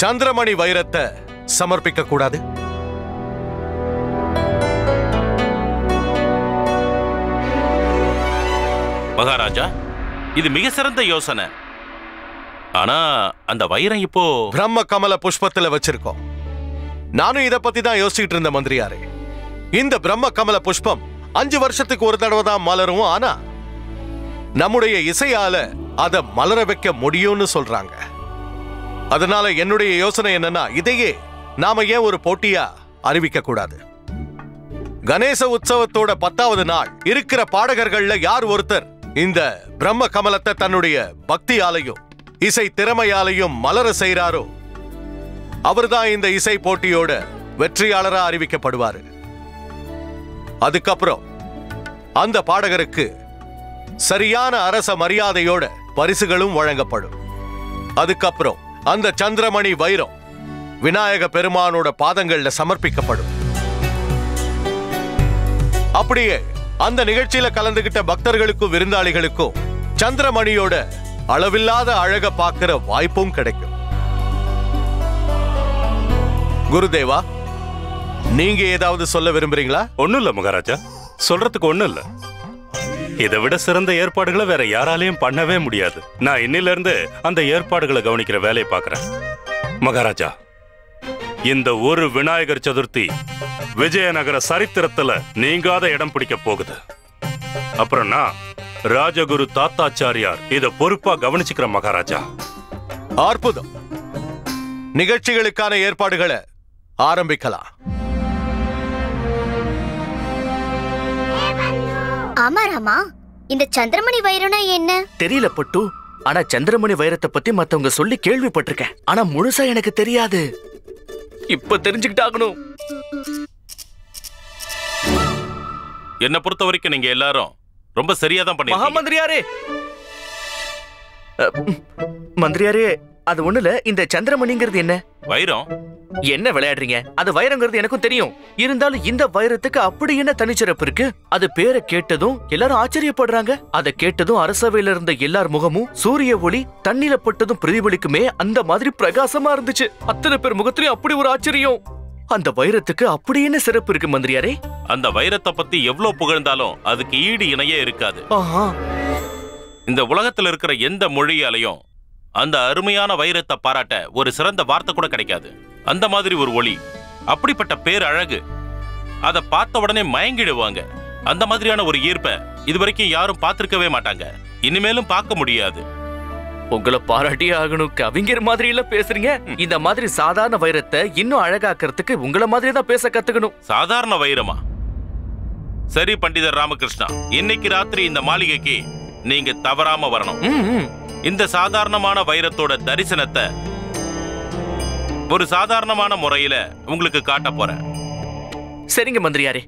சந்திரமணி வைரத்தை சமர்ப்பிக்க கூடாது? மகாராஜா, இது மிக சிறந்த யோசனை. ஆனா அந்த வைரம் இப்போ பிரம்ம கமல புஷ்பத்துல வச்சிருக்கோம். நானும் இத பத்தி தான் யோசிச்சுட்டு இருந்த மந்திரியாரே. இந்த பிரம்ம கமல புஷ்பம் 5 வருஷத்துக்கு ஒரு தடவை தான் மலரும். ஆனா நம்முடைய இசையால அத மலர வைக்க முடியும்னு சொல்றாங்க. அதனால என்னுடைய யோசனை என்னன்னா, இதையே நாம ஏன் ஒரு போட்டியா அறிவிக்க கூடாது? கணேச உற்சவத்தோட 10வது நாள் இருக்கிற பாடகர்கள்ல யார் ஒருத்தர் இந்த பிரம்ம கமலத்தை தன்னுடைய பக்தியாலையும் இசை திறமையாலையும் மலர செய்றாரோ அவர்தான் இந்த இசை போட்டியோட வெற்றியாளரா அறிவிக்கப்படுவாரு. அதுக்கப்புறம் அந்த பாடகருக்கு சரியான அரச மரியாதையோட பரிசுகளும் வழங்கப்படும். அதுக்கப்புறம் அந்த சந்திரமணி வைரம் விநாயக பெருமானோட பாதங்கள்ல சமர்ப்பிக்கப்படும். அப்படியே அந்த நிகழ்ச்சியில கலந்துகிட்ட பக்தர்களுக்கும் விருந்தாளிகளுக்கும் சந்திரமணியோட அளவில்லாத அழக பார்க்கிற வாய்ப்பும் கிடைக்கும். குருதேவா, நீங்க ஏதாவது சொல்ல விரும்புறீங்களா? ஒண்ணும் இல்ல மகாராஜா, சொல்றதுக்கு ஒண்ணும் இல்ல. இதை விட சிறந்த ஏற்பாடுகளை வேற யாராலையும் பண்ணவே முடியாது. நான் இன்னில இருந்து அந்த ஏற்பாடுகளை கவனிக்கிற வேலையை பார்க்கிறேன். மகாராஜா, இந்த ஒரு விநாயகர் சதுர்த்தி விஜயநகர சரித்திரத்துல நீங்காத இடம் பிடிக்க போகுது. அப்புறம் நான் ராஜகுரு தாத்தாச்சாரியார் இத பொறுப்பா கவனிச்சுக்கிற மகாராஜா. அற்புதம். நிகழ்ச்சிகளுக்கான ஏற்பாடுகளை ஆரம்பிக்கலாம். ஆமா ராமா, இந்த சந்திரமணி வைரம்னா என்ன? தெரியல பட்டு. ஆனா சந்திரமணி வைரத்தை பத்தி மத்தவங்க சொல்லி கேள்விப்பட்டிருக்கேன். ஆனா முழுசா எனக்கு தெரியாது. இப்ப தெரிஞ்சுக்கிட்டாகணும். என்ன பொறுத்த வரைக்கும் நீங்க எல்லாரும் ரொம்ப சரியா தான் பண்ணீங்க. மகாமந்திரியாரே, மந்திரியாரே, அது ஒண்ணுல இந்த சந்திரமணிங்கிறது என்ன? வைரம். என்ன விளையாடுறீங்க? அது வைரங்கிறது எனக்கும் தெரியும். இருந்தாலும் இந்த வைரத்துக்கு அப்படி என்ன தனிச்சிறப்பு இருக்கு? அது பேரை கேட்டதும் எல்லாரும் ஆச்சரியப்படுறாங்க. அதை கேட்டதும் அரசவையில இருந்த எல்லார் முகமும் சூரிய ஒளி தண்ணில பட்டதும் பிரதிபலிக்குமே அந்த மாதிரி பிரகாசமா இருந்துச்சு. அத்தனை பேர் முகத்திலையும் அப்படி ஒரு ஆச்சரியம். அந்த வைரத்துக்கு அப்படி என்ன சிறப்பு இருக்கு மந்திரியாரே? அந்த வைரத்தை பத்தி எவ்வளவு புகழ்ந்தாலும் அதுக்கு ஈடு இணையே இருக்காது. இந்த உலகத்துல இருக்கிற எந்த மொழியாலையும் அந்த அருமையான வைரத்தை பாராட்ட ஒரு சிறந்த வார்த்தை கூட கிடைக்காது. அந்த மாதிரி ஒரு ஒளி, அப்படிப்பட்ட பேர் அழகு, அதை பார்த்த உடனே மயங்கிடுவாங்க. அந்த மாதிரியான ஒரு ஈர்ப்பை இதுவரைக்கும் யாரும் பார்த்திருக்கவே மாட்டாங்க, இனிமேலும் பார்க்க முடியாது. உங்களை பாராட்டியே ஆகணும். கவிஞர் மாதிரி இல்ல பேசுறீங்க. இந்த மாதிரி சாதாரண வைரத்தை இன்னும் அழகாக்கிறதுக்கு உங்களை மாதிரி தான் பேச கத்துக்கணும். சாதாரண வைரமா? சரி பண்டிதர் ராமகிருஷ்ணா, இன்னைக்கு ராத்திரி இந்த மாளிகைக்கு நீங்க தவறாம வரணும். இந்த சாதாரணமான வைரத்தோட தரிசனத்தை ஒரு சாதாரணமான முறையில உங்களுக்கு காட்ட போறேன். சரிங்க மந்திரியாரே.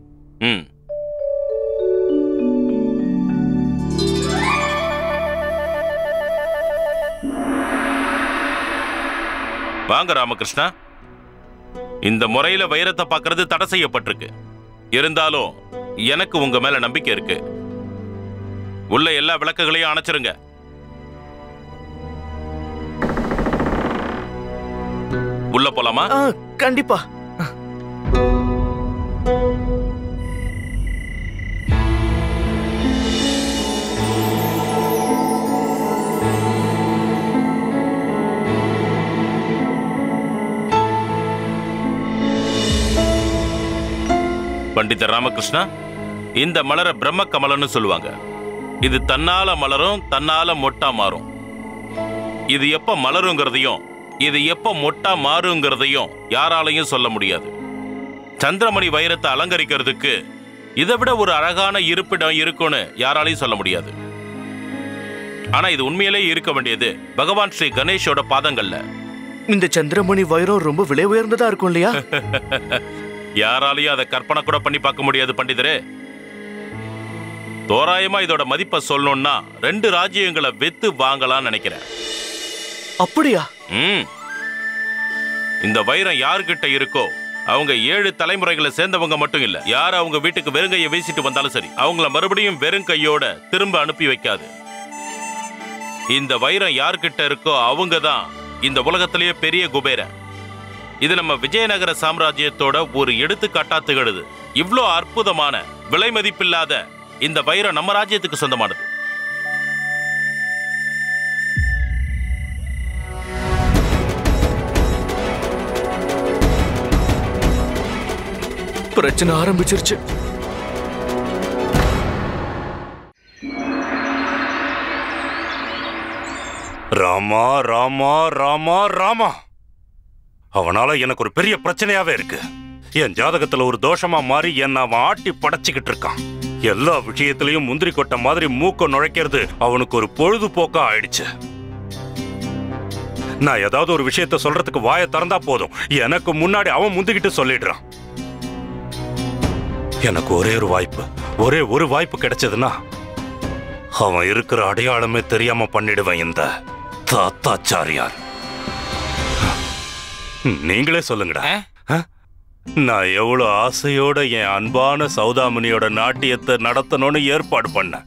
வாங்க ராமகிருஷ்ணா. இந்த முறையில வைரத்தை பார்க்கிறது தடை செய்யப்பட்டிருக்கு. இருந்தாலும் எனக்கு உங்க மேல நம்பிக்கை இருக்கு. உள்ள எல்லா விளக்குகளையும் அணைச்சிருங்க. உள்ள போலாமா? கண்டிப்பா. பண்டித ராமகிருஷ்ணா, இந்த மலரை பிரம்ம கமலன்னு சொல்லுவாங்க. இது தன்னால மலரும், தன்னால மொட்டா மாறும். இது எப்ப மலருங்கிறதையும் இது எப்ப மொட்டா மாறுங்கிறதையும் யாராலையும் சொல்ல முடியாது. சந்திரமணி வைரத்தை அலங்கரிக்கிறதுக்கு இதை விட ஒரு அழகான இருப்பிடம் இருக்குன்னு யாராலையும் சொல்ல முடியாது. ஆனா இது உண்மையிலே இருக்க வேண்டியது பகவான் ஸ்ரீ கணேஷோட பாதங்கள்ல. இந்த சந்திரமணி வைரம் ரொம்ப விலை உயர்ந்ததா இருக்கும் இல்லையா? யாராலையும் அதை கற்பனை கூட பண்ணி பார்க்க முடியாது பண்டிதரே. தோராயமா இதோட மதிப்பை சொல்லணும்னா 2 ராஜ்யங்களை வித்து வாங்கலாம்னு நினைக்கிறேன். அப்படியா? இந்த வைரம் யாருகிட்ட இருக்கோ அவங்க 7 தலைமுறைகளை சேர்ந்தவங்க மட்டும் இல்ல. யார் அவங்க வீட்டுக்கு வெறுங்கையை வீசிட்டு வந்தாலும் சரி, அவங்கள மறுபடியும் வெறும் கையோட திரும்ப அனுப்பி வைக்காது. இந்த வைரம் யார்கிட்ட இருக்கோ அவங்க தான் இந்த உலகத்திலேயே பெரிய குபேரன். இது நம்ம விஜயநகர சாம்ராஜ்யத்தோட ஒரு எடுத்துக்காட்டா திகழுது. இவ்ளோ அற்புதமான விலை மதிப்பில்லாத இந்த வைரம் நம்ம ராஜ்யத்துக்கு சொந்தமானது. பிரச்சனை ஆரம்பிச்சிருச்சு. ராமா ராமா ராமா ராமா, அவனால எனக்கு ஒரு பெரிய பிரச்சனையாவே இருக்கு. என் ஜாதகத்துல ஒரு தோஷமா மாறி என்ன அவன் ஆட்டி படைச்சுக்கிட்டு இருக்கான். எல்லா விஷயத்திலையும் முந்திரி கொட்ட மாதிரி மூக்க நுழைக்கிறது அவனுக்கு ஒரு பொழுதுபோக்கா ஆயிடுச்சு. நான் ஏதாவது ஒரு விஷயத்த சொல்றதுக்கு வாயை திறந்தா போதும், எனக்கு முன்னாடி அவன் முந்திக்கிட்டு சொல்லிடுறான். எனக்கு ஒரே ஒரு வாய்ப்பு கிடைச்சதுன்னா அவன் இருக்கிற அடையாளமே தெரியாம பண்ணிடுவேன் இந்த தாத்தாச்சாரியார். நீங்களே சொல்லுங்கடா, நான் எவ்வளவு ஆசையோட என் அன்பான சௌதாமணியோட நாட்டியத்தை நடத்தணும்னு ஏற்பாடு பண்ணேன்.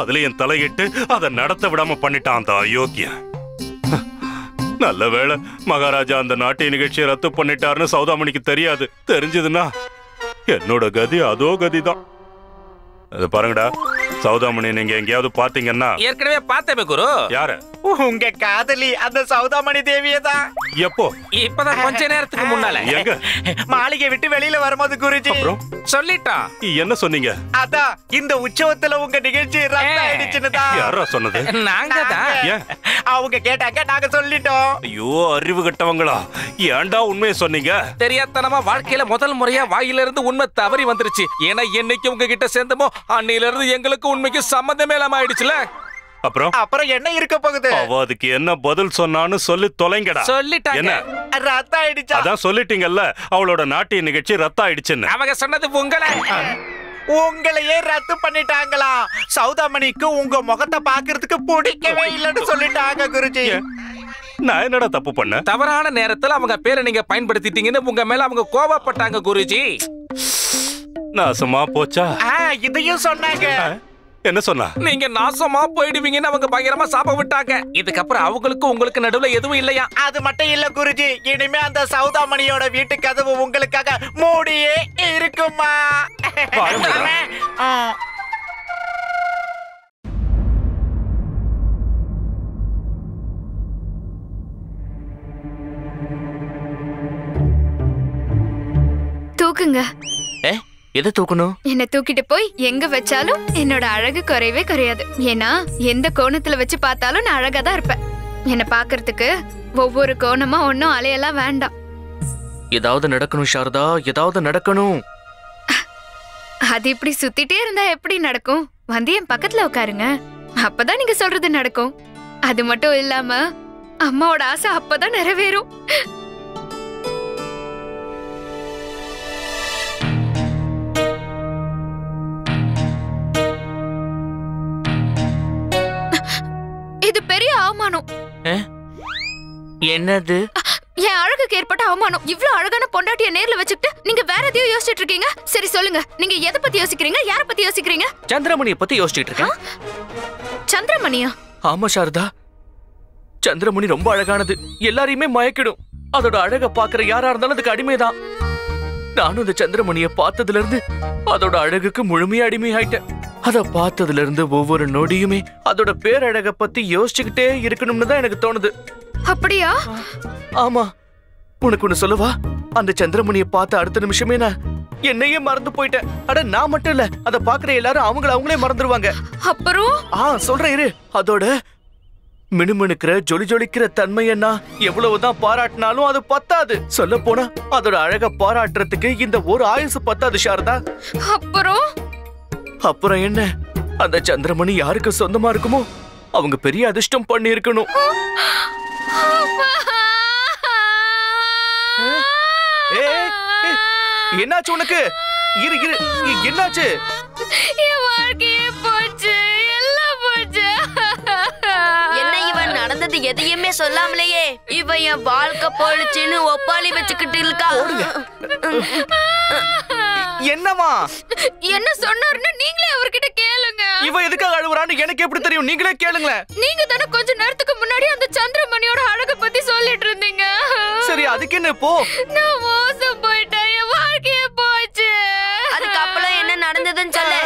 அதுல என் தலையிட்டு அதை நடத்த விடாம பண்ணிட்டான் அந்த அயோக்கியன். நல்ல வேளை மகாராஜா அந்த நாட்டிய நிகழ்ச்சியை ரத்து பண்ணிட்டாருன்னு சௌதாமணிக்கு தெரியாது. தெரிஞ்சதுன்னா என்னோட கதி அதோ கதிதான். அது பாருங்கடா, சௌதாமணி நீங்க எங்கேயாவது பாத்தீங்கன்னா. ஏற்கனவே பார்த்தேன் குரு. யார? உங்க காதலி அந்த சௌதாமணி தேவியே தான். எப்போ? இப்பதான் கொஞ்ச நேரத்துக்கு முன்னால. எங்க? மாளிகை விட்டு வெளியில வரும்போது குருஜி சொல்லிட்டான். என்ன சொன்னீங்க? அதான் இந்த உற்சவத்துல உங்க நிகழ்ச்சி ரத்து ஆயிடுச்சுன்னு தான். யாரா சொன்னது? நாங்க தான். அவங்க கேட்டாங்க, நாங்க சொல்லிட்டோம். ஐயோ அறிவு கட்டவங்களா, ஏன்டா உண்மையை சொன்னீங்க? தெரியாதனமா வாழ்க்கையில முதல் முறையா வாயில இருந்து உண்மை தவறி வந்துருச்சு. ஏன்னா என்னைக்கு உங்ககிட்ட சேர்ந்தமோ அன்னையில இருந்து எங்களுக்கு உண்மைக்கு சம்பந்தமே இல்லாம ஆயிடுச்சுல. அப்புறம் என்ன இருக்க போகுது? அவ அதுக்கு என்ன பதில் சொன்னான்னு சொல்லி தொலைங்கடா. சொல்லிட்டாங்க. என்ன ரத்து ஆயிடுச்சு? அதான் சொல்லிட்டீங்கல்ல, அவளோட நாட்டிய நிகழ்ச்சி ரத்து ஆயிடுச்சுன்னு. அவங்க சொன்னது உங்களையே ரத்து பண்ணிட்டாங்களா? சௌதாமணிக்கு உங்க முகத்தை பாக்குறதுக்கு பிடிக்கவே இல்லைன்னு சொல்லிட்டாங்க குருஜி. நான் என்னடா தப்பு பண்ண? தவறான நேரத்துல அவங்க பேரை நீங்க பயன்படுத்திட்டீங்கன்னு உங்க மேல அவங்க கோபப்பட்டாங்க குருஜி. நாசமா போச்சா? இதையும் சொன்னாங்க. என்ன சொன்னா? நீங்க நாசமா போயிடுவீங்கன்னு அவங்க பயங்கரமா சாபம் விட்டாங்க. இதுக்கப்புறம் அவங்களுக்கு உங்களுக்கு நடுவுல எதுவும் இல்லையா? அது மட்டும் இல்ல குருஜி, இனிமே அந்த சௌதாமணியோட வீட்டு கதவு உங்களுக்காக மூடியே இருக்குமா? தூக்குங்க. எதை தூக்கணும்? என்ன தூக்கிட்டு போய் எங்க வச்சாலும் என்னோட அழகு குறையவே குறையாது. ஏன்னா எந்த கோணத்துல வச்சு பார்த்தாலும் நான் அழகா தான் இருப்பேன். என்ன பாக்குறதுக்கு ஒவ்வொரு கோணமா ஒன்னும் அலையெல்லாம் வேண்டாம். ஏதாவது நடக்கணும் சாரதா, ஏதாவது நடக்கணும். அது இப்படி சுத்திட்டே இருந்தா எப்படி நடக்கும்? வந்து என் பக்கத்துல உட்காருங்க, அப்பதான் நீங்க சொல்றது நடக்கும். அது மட்டும் இல்லாம அம்மாவோட ஆசை அப்பதான் நிறைவேறும். இது பெரிய அவமானம். என்னது? என் அழகுக்கு ஏற்பட்ட அவமானம். இவ்ளோ அழகான பொண்டாட்டிய நேர்ல வச்சுட்டு நீங்க வேற எதையோ யோசிச்சுட்டு இருக்கீங்க. சரி சொல்லுங்க, நீங்க எதை பத்தி யோசிக்கிறீங்க? யார பத்தி யோசிக்கிறீங்க? சந்திரமணியை பத்தி யோசிச்சுட்டு இருக்கேன். சந்திரமணியா? ஆமா சாரதா, சந்திரமணி ரொம்ப அழகானது, எல்லாரையுமே மயக்கிடும். அதோட அழக பாக்குற யாரா இருந்தாலும் அதுக்கு அடிமைதான். நானும் இந்த சந்திரமணியை பார்த்ததுல இருந்து அதோட அழகுக்கு முழுமையா அடிமையாயிட்டேன். அத பார்த்ததுல இருந்து ஒவ்வொரு நொடியுமே அதோட பேரழக பத்தி யோசிச்சுக்கிட்டே இருக்கணும்னு தான் எனக்கு தோணுது. அப்படியா? ஆமா, உனக்கு ஒண்ணு சொல்லவா? அந்த சந்திரமணியை பார்த்த அடுத்த நிமிஷமே நான் என்னையே மறந்து போயிட்டேன். அட நான் மட்டும் இல்ல, அத பாக்குற எல்லாரும் அவங்களே மறந்துடுவாங்க. அப்புறம் சொல்றேன் இரு. அதோட மினுமினுக்கிற ஜொலிக்கிற தன்மையன்னா எவ்வளவுதான் பாராட்டினாலும் அது பத்தாது. சொல்ல போனா அதோட அழக பாராட்டுறதுக்கு இந்த ஒரு ஆயுசு பத்தாது சாரதா. அப்புறம் என்ன, அந்த சந்திரமணி யாருக்கு சொந்தமா இருக்குமோ அவங்க பெரிய அதிர்ஷ்டம் பண்ணி இருக்கணும். என்னாச்சு உனக்கு? இரு என்னாச்சு? என் வாழ்க்கையே போச்சு, எல்லாம் போச்சு. என்ன இவன் நடந்தது எதையுமே சொல்லாமலேயே இவன் என் வாழ்க்கை போயிடுச்சுன்னு ஒப்பாளி வச்சுக்கிட்டு இருக்கா. என்னமா என்ன சொன்னாருன்னு நீங்களே அவர்கிட்ட கேளுங்க. இவன் எதுக்காக அழுவுறான்னு எனக்கு எப்படி தெரியும்? நீங்களே கேளுங்களேன். நீங்க தானே கொஞ்ச நேரத்துக்கு முன்னாடி அந்த சந்திரமணியோட அழக பத்தி சொல்லிட்டு இருந்தீங்க. சரி, அதுக்கு என்ன போ? நான் மோசம் போயிட்டேன், என் வாழ்க்கையே போச்சு. அதுக்கு அப்புறம் என்ன நடந்ததுன்னு சொல்லு.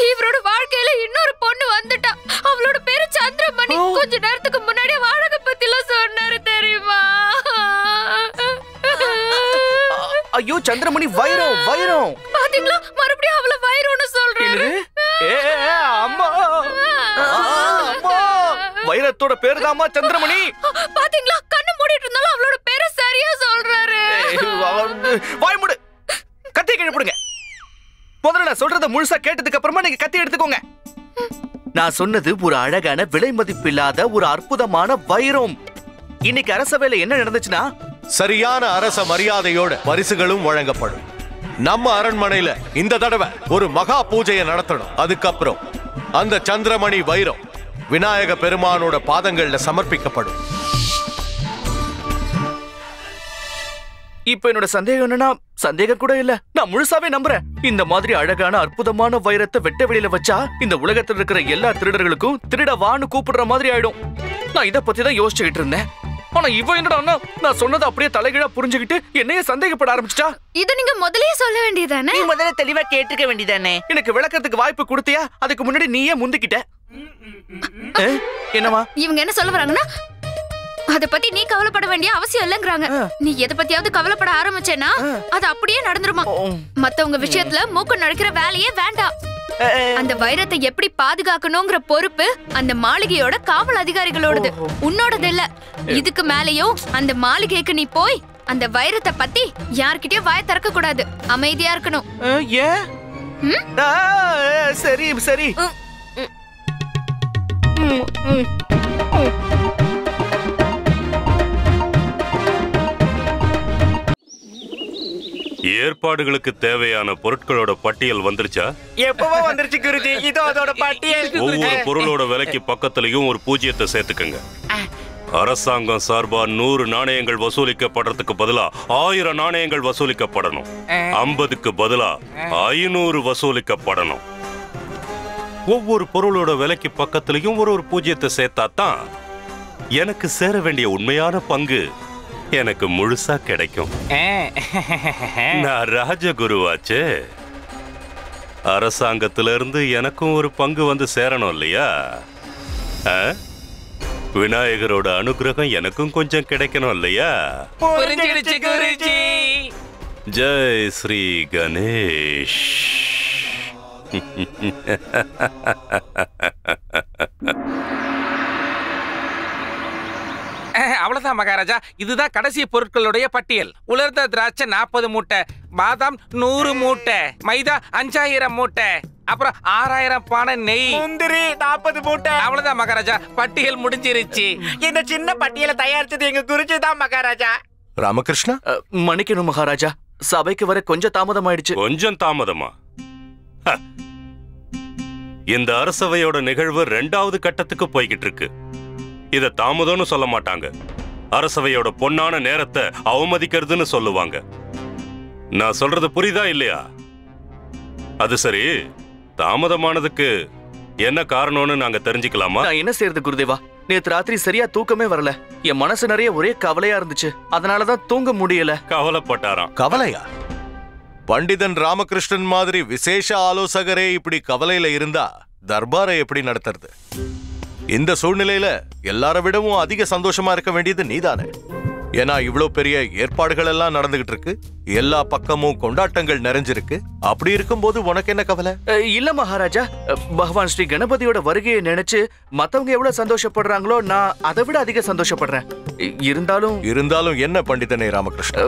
இவரோட வாழ்க்கையில இன்னொரு பொண்ணு வந்துட்டா. அவளோட பேரு சந்திரமணி. கொஞ்ச நேரத்துக்கு முன்னாடி அழக பத்தி எல்லாம் சொன்னாரு தெரியுமா? ஐயோ, சந்திரமணி வைரம். பாத்தீங்களா, மறுபடியும் அவள வைரம்னு சொல்றாரு. அம்மா, வைரத்தோட பேரு தாமா சந்திரமணி. பாத்தீங்களா, கண்ணு மூடிட்டு இருந்தாலும் அவளோட பேரை சரியா சொல்றாரு. வாய் மூடு. கத்தி கிழப்பிடுங்க. முதல்ல நான் சொல்றத முழுசா கேட்டதுக்கு அப்புறமா நீங்க கத்தி எடுத்துக்கோங்க. நான் சொன்னது ஒரு அழகான விலை மதிப்பில்லாத ஒரு அற்புதமான வைரம். இன்னைக்கு அரசவையில என்ன நடந்துச்சுன்னா, சரியான அரச மரியாதையோட பரிசுகளும் வழங்கப்படும். நம்ம அரண்மனையில இந்த தடவை ஒரு மகா பூஜையை நடத்தணும். அதுக்கப்புறம் அந்த சந்திரமணி வைரம் விநாயக பெருமானோட பாதங்கள்ல சமர்ப்பிக்கப்படும். இப்ப என்னோட சந்தேகம் என்னன்னா, சந்தேகம் கூட இல்ல, நான் முழுசாவே நம்புறேன். இந்த மாதிரி அழகான அற்புதமான வைரத்தை வெட்ட வெளியில வச்சா இந்த உலகத்துல இருக்கிற எல்லா திருடர்களுக்கும் திருடவான்னு கூப்பிடுற மாதிரி ஆயிடும். நான் இத பத்தி தான் யோசிச்சுக்கிட்டு இருந்தேன். ஆனா இவ என்னடா நான் சொன்னதை அப்படியே தலைகீழா புரிஞ்சுக்கிட்டு என்னையே சந்தேகப்பட ஆரம்பிச்சிட்டா. இத நீங்க முதல்லயே சொல்ல வேண்டியதானே? நீ முதல்ல தெளிவா கேட்டுக்க வேண்டியதானே? எனக்கு விளக்கறதுக்கு வாய்ப்பு கொடுத்தியா? அதுக்கு முன்னாடி நீயே முந்திக்கிட்ட. என்னமா இவங்க என்ன சொல்ல வராங்கன்னா, அத பத்தி நீ கவலைப்பட வேண்டிய அவசியம் இல்லங்கறாங்க. நீ எதை பத்தியாவது கவலைப்பட ஆரம்பிச்சேனா அது அப்படியே நடந்துருமா. மத்தவங்க விஷயத்துல மூக்கு நுழைக்கிற வேலையே வேண்டாம். அந்த வைரத்தை எப்படி பாதுகாக்கணும்ங்கற பொறுப்பு அந்த மாளிகையோட காவல் அதிகாரிகளோடது, உன்னோடது இல்ல. இதுக்கு மேலயும் அந்த மாளிகைக்கு நீ போய் அந்த வைரத்தை பத்தி யார்கிட்டயும் வாய் திறக்க கூடாது. அமைதியா இருக்கணும். சரி சரி. ஏற்பாடுகளுக்கு தேவையான பொருட்களோட பட்டியல் வந்துருச்சா? எப்பவோ வந்துருச்சு குருஜி. இதோ அதோட பட்டியல். ஒவ்வொரு பொருளோட விலைக்கு பக்கத்துலயும் ஒரு பூஜ்ஜியத்தை சேர்த்துக்கங்க. அரசாங்கம் சார்பா 100 நாணயங்கள் வசூலிக்கப்படுறதுக்கு பதிலா 1000 நாணயங்கள் வசூலிக்கப்படணும். 50க்கு பதிலா 500 வசூலிக்கப்படணும். ஒவ்வொரு பொருளோட விலைக்கு பக்கத்துலயும் ஒரு பூஜ்ஜியத்தை சேர்த்தாதான் எனக்கு சேர வேண்டிய உண்மையான பங்கு எனக்கு முழுசா கிடைக்கும். நான் ராஜகுருவாச்சே. அரசாங்கத்திலிருந்து எனக்கும் ஒரு பங்கு வந்து சேரணும் இல்லையா? விநாயகரோட அனுகிரகம் எனக்கும் கொஞ்சம் கிடைக்கணும் இல்லையா? ஜெய் ஸ்ரீ கணேஷ். அவ்வளவுதான் மகாராஜா. இதுதான் கடைசி பொருட்களுடைய பட்டியல். உலர்ந்த திராட்சை 40 மூட்டை, பாதாம் 100 மூட்டை, மைதா 5000 மூட்டை, அப்புறம் 6000 பானை நெய், முந்திரி 40 மூட்டை. அவ்வளவுதான் மகாராஜா, பட்டியல் முடிஞ்சிருச்சு. இந்த சின்ன பட்டியலை தயாரிச்சது எங்க குருஜி தான் மகாராஜா. ராமகிருஷ்ணா, மன்னிக்கணும் மகாராஜா, சபைக்கு வர கொஞ்சம் தாமதம் ஆயிடுச்சு. கொஞ்சம் தாமதமா? இந்த அரசவையோட நிகழ்வு 2வது கட்டத்துக்கு போய்கிட்டு இருக்கு. இத தாமதம்னு சொல்ல மாட்டாங்க. அரசவையோட பொன்னான நேரத்தை அவமதிக்கிறதுன்னு சொல்லுவாங்க. நான் சொல்றது புரியுதா இல்லையா? அது சரி, தாமதமானதுக்கு என்ன காரணம்னு நாங்க தெரிஞ்சுக்கலாமா? நான் என்ன செய்யறது குருதேவா? நேத்து ராத்திரி சரியா தூக்கமே வரல. என் மனசு நிறைய ஒரே கவலையா இருந்துச்சு. அதனாலதான் தூங்க முடியல. கவலைப்பட்டாராம். கவலையா? பண்டிதன் ராமகிருஷ்ணன் மாதிரி விசேஷ ஆலோசகரே இப்படி கவலையில இருந்தா தர்பாரை எப்படி நடத்துறது? இந்த சூழ்நிலையில எல்லார விடவும் அதிக சந்தோஷமா இருக்க வேண்டியது நீதானே. ஏன்னா இவ்வளவு பெரிய ஏற்பாடுகள் எல்லாம் நடந்துகிட்டு இருக்கு, எல்லா பக்கமும் கொண்டாட்டங்கள் நிறைஞ்சிருக்கு. அப்படி இருக்கும்போது உனக்கு என்ன கவலை? இல்ல மகாராஜா, பகவான் ஸ்ரீ கணபதியோட வருகையை நினைச்சு மத்தவங்க எவ்வளவு சந்தோஷப்படுறாங்களோ நான் அதை விட அதிக சந்தோஷப்படுறேன். இருந்தாலும் என்ன பண்டிதனே ராமகிருஷ்ணா?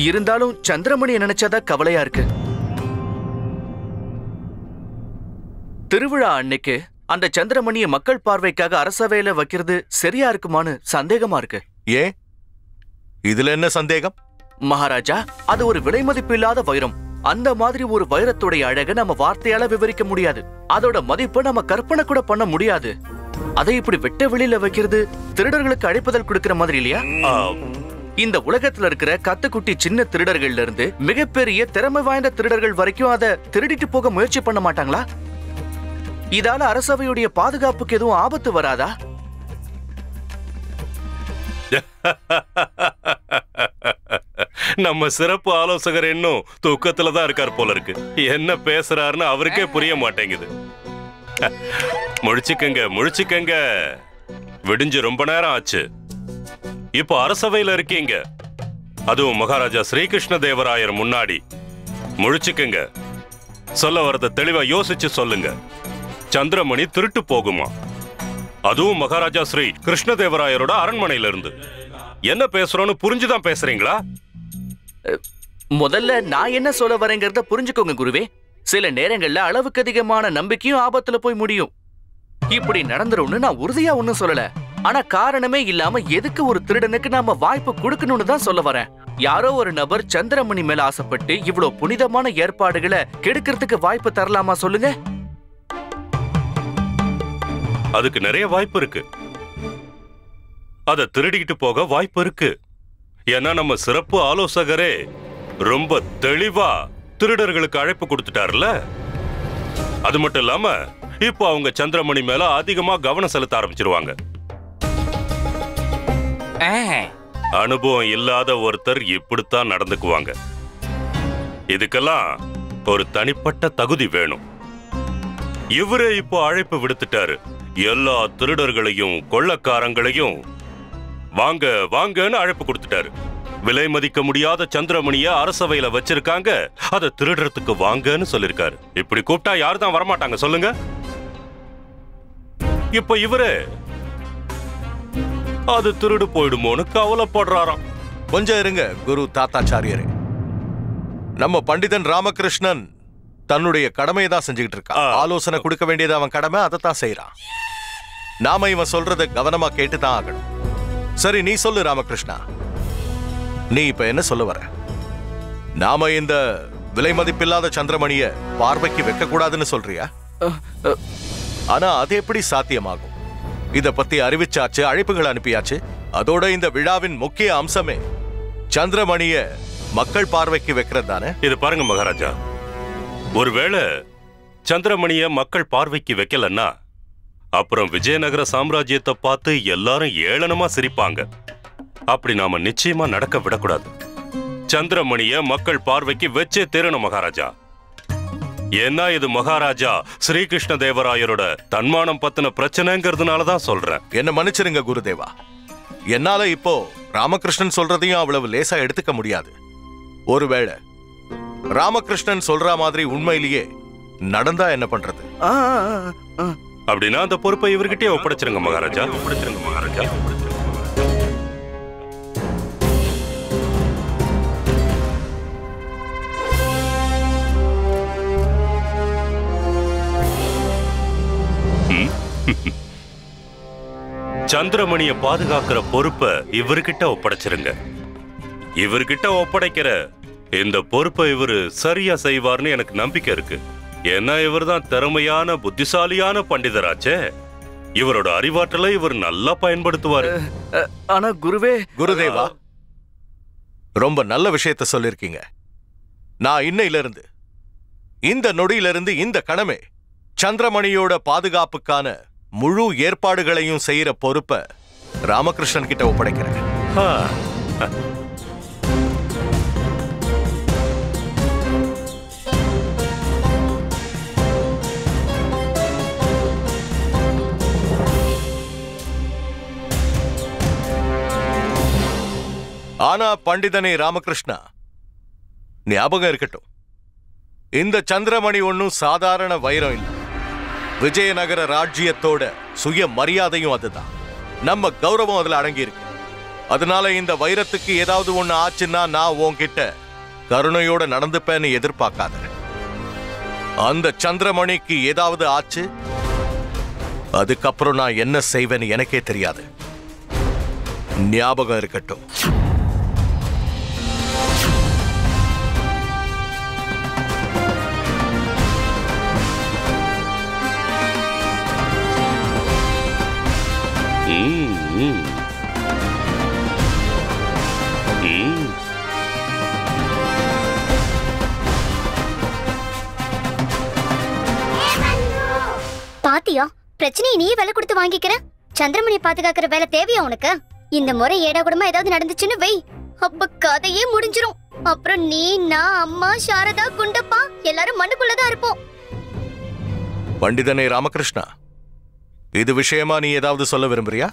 இருந்தாலும் சந்திரமணியை நினைச்சாதான் கவலையா இருக்கு. திருவிழா அன்னைக்கு அந்த சந்திரமணியை மக்கள் பார்வைக்காக அரசவையில வைக்கிறது சரியா இருக்குமான்னு சந்தேகமா இருக்கு. ஏன், இதுல என்ன சந்தேகம்? மகாராஜா, அது ஒரு விலை மதிப்பு இல்லாத வைரம். அந்த மாதிரி ஒரு வைரத்துடைய அழக நம்ம வார்த்தையால விவரிக்க முடியாது. அதோட மதிப்பை நம்ம கற்பனை கூட பண்ண முடியாது. அதை இப்படி வெட்ட வெளியில வைக்கிறது திருடர்களுக்கு அழைப்புதல் கொடுக்கிற மாதிரி இல்லையா? இந்த உலகத்துல இருக்கிற கத்துக்குட்டி சின்ன திருடர்கள்ல இருந்து மிகப்பெரிய திறமை வாய்ந்த திருடர்கள் வரைக்கும் அதை திருடிட்டு போக முயற்சி பண்ண மாட்டாங்களா? இதால அரசவையுடைய பாதுகாப்புக்கு எதுவும் ஆபத்து வராதா? நம்ம சிறப்பு ஆலோசகர் இன்னும் தூக்கத்துல தான் இருக்கார் போல இருக்கு. என்ன பேசுறாருன்னு அவருக்கே புரிய மாட்டேங்குது. முழிச்சுக்கங்க. விடிஞ்சு ரொம்ப நேரம் ஆச்சு. இப்போ அரசவையில இருக்கீங்க, அதுவும் மகாராஜா ஸ்ரீகிருஷ்ண தேவராயர் முன்னாடி. முழிச்சுக்கங்க. சொல்ல வரத தெளிவா யோசிச்சு சொல்லுங்க. சந்திரமணி திருட்டு போகுமா? அதுவும் மகாராஜா ஸ்ரீ கிருஷ்ணதேவராயரோட அரண்மனையில இருந்து. என்ன பேசுறோன்னு புரிஞ்சுதான் பேசுறீங்களா? முதல்ல நான் என்ன சொல்ல வரேங்கிறத புரிஞ்சுக்கோங்க குருவே. சில நேரங்கள்ல அளவுக்கு அதிகமான நம்பிக்கையும் ஆபத்துல போய் முடியும். இப்படி நடந்துரும்னு நான் உறுதியா ஒன்னும் சொல்லல. ஆனா காரணமே இல்லாம எதுக்கு ஒரு திருடனுக்கு நாம வாய்ப்பு கொடுக்கணும்னு தான் சொல்ல வரேன். யாரோ ஒரு நபர் சந்திரமணி மேல ஆசைப்பட்டு இவ்வளவு புனிதமான ஏற்பாடுகளை கெடுக்கிறதுக்கு வாய்ப்பு தரலாமா சொல்லுங்க? அதுக்கு நிறைய வாய்ப்பு இருக்கு. அதை திருடிக்கிட்டு போக வாய்ப்பு இருக்கு. ஏன்னா நம்ம சிறப்பு ஆலோசகரே ரொம்ப தெளிவா திருடர்களுக்கு அழைப்பு கொடுத்துட்டாருல. அது மட்டும் இல்லாம இப்போ அவங்க சந்திரமணி மேல அதிகமா கவனம் செலுத்த ஆரம்பிச்சிருவாங்க. அனுபவம் இல்லாத ஒருத்தர் இப்படித்தான் நடந்துக்குவாங்க. இதுக்கெல்லாம் ஒரு தனிப்பட்ட தகுதி வேணும். இவரே இப்போ அழைப்பு விடுத்துட்டாரு. எல்லா திருடர்களையும் கொள்ளக்காரங்களையும் வாங்க வாங்கன்னு அழைப்பு கொடுத்துட்டாரு. விலை மதிக்க முடியாத சந்திரமணிய அரசவையில வச்சிருக்காங்க, அதை திருடுறதுக்கு வாங்கன்னு சொல்லிருக்காரு. இப்படி கூப்பிட்டா யாரு தான் வரமாட்டாங்க சொல்லுங்க? இப்ப இவரு அது திருடு போயிடுமோன்னு கவலைப்படுறாராம். கொஞ்சம் இருங்க குரு தாத்தாச்சாரியரே. நம்ம பண்டிதன் ராமகிருஷ்ணன் தன்னுடைய கடமையை தான் செஞ்சுக்கிட்டு இருக்கான். ஆலோசனை கொடுக்க வேண்டியது அவன் கடமை, அதைத்தான் செய்யறான். நாம இவன் சொல்றத கவனமா கேட்டுதான் ஆகணும். சரி, நீ சொல்லு ராமகிருஷ்ணா, நீ இப்ப என்ன சொல்ல வர? நாம இந்த விலை மதிப்பில்லாத சந்திரமணிய பார்வைக்கு வைக்க கூடாதுன்னு சொல்றியா? ஆனா அது எப்படி சாத்தியமாகும்? இத பத்தி அறிவிச்சாச்சு, அழைப்புகள் அனுப்பியாச்சு. அதோட இந்த விழாவின் முக்கிய அம்சமே சந்திரமணிய மக்கள் பார்வைக்கு வைக்கிறது தானே. இது பாருங்க மகாராஜா, ஒருவேளை சந்திரமணிய மக்கள் பார்வைக்கு வைக்கலன்னா அப்புறம் விஜயநகர சாம்ராஜ்யத்தை பார்த்து எல்லாரும் ஏளனமா சிரிப்பாங்க. அப்படி நாம நிச்சயமா நடக்க விடக்கூடாது. சந்திரமணிய மக்கள் பார்வைக்கு வச்சே தீரணும் மகாராஜா. ஏன்னா இது மகாராஜா ஸ்ரீகிருஷ்ண தேவராயரோட தன்மானம் பத்தின பிரச்சனைங்கிறதுனாலதான் சொல்றேன். என்ன மன்னிச்சிருங்க குருதேவா. என்னால இப்போ ராமகிருஷ்ணன் சொல்றதையும் அவ்வளவு லேசா எடுத்துக்க முடியாது. ஒருவேளை ராமகிருஷ்ணன் சொல்ற மாதிரி உண்மையிலேயே நடந்தா என்ன பண்றது? அப்படின்னா அந்த பொறுப்பை இவர்கிட்டே ஒப்படைச்சிருங்க மகாராஜா. சந்திரமணிய பாதுகாக்கிற பொறுப்பை இவர்கிட்ட ஒப்படைச்சிருங்க. இவர்கிட்ட ஒப்படைக்கிற இந்த பொறுப்பை இவரு சரியா செய்வார்னு எனக்கு நம்பிக்கை இருக்கு. ஏன்னா இவர் தான் திறமையான புத்திசாலியான பண்டிதராச்சே. இவரோட அறிவாற்றலை இவர் நல்லா பயன்படுத்துவாரு. ஆனா குருதேவா, ரொம்ப நல்ல விஷயத்த சொல்லிருக்கீங்க. நான் இன்னையிலிருந்து, இந்த நொடியிலிருந்து, இந்த கணமே சந்திரமணியோட பாதுகாப்புக்கான முழு ஏற்பாடுகளையும் செய்யற பொறுப்பை ராமகிருஷ்ணன் கிட்ட ஒப்படைக்கிறேன். ஆனா பண்டிதனே ராமகிருஷ்ணா, ஞாபகம் இருக்கட்டும், இந்த சந்திரமணி ஒன்னும் சாதாரண வைரம் இல்லை. விஜயநகர ராஜ்யத்தோட சுய மரியாதையும் அதுதான். நம்ம கௌரவம் அதுல அடங்கி இருக்கு. அதனால இந்த வைரத்துக்கு ஏதாவது ஒண்ணு ஆச்சுன்னா நான் உன்கிட்ட கருணையோட நடந்துப்பேன்னு எதிர்பார்க்காத. அந்த சந்திரமணிக்கு ஏதாவது ஆச்சு, அதுக்கப்புறம் நான் என்ன செய்வேன்னு எனக்கே தெரியாது. ஞாபகம் இருக்கட்டும். பாத்தியா, பிரச்சனையை நீ வேலை கொடுத்து வாங்கிக்கிற. சந்திரமணி பாதுகாக்கிற வேலை தேவையா உனக்கு? இந்த முறை ஏடா கூடமா ஏதாவது நடந்துச்சுன்னு வை, அப்ப கதையே முடிஞ்சிரும். அப்புறம் நீ, நான், அம்மா, சாரதா, குண்டப்பா எல்லாரும் மண்ணுக்குள்ளதான் இருப்போம். பண்டிதனே ராமகிருஷ்ணா, இது விஷயமா நீ ஏதாவது சொல்ல விரும்புறியா?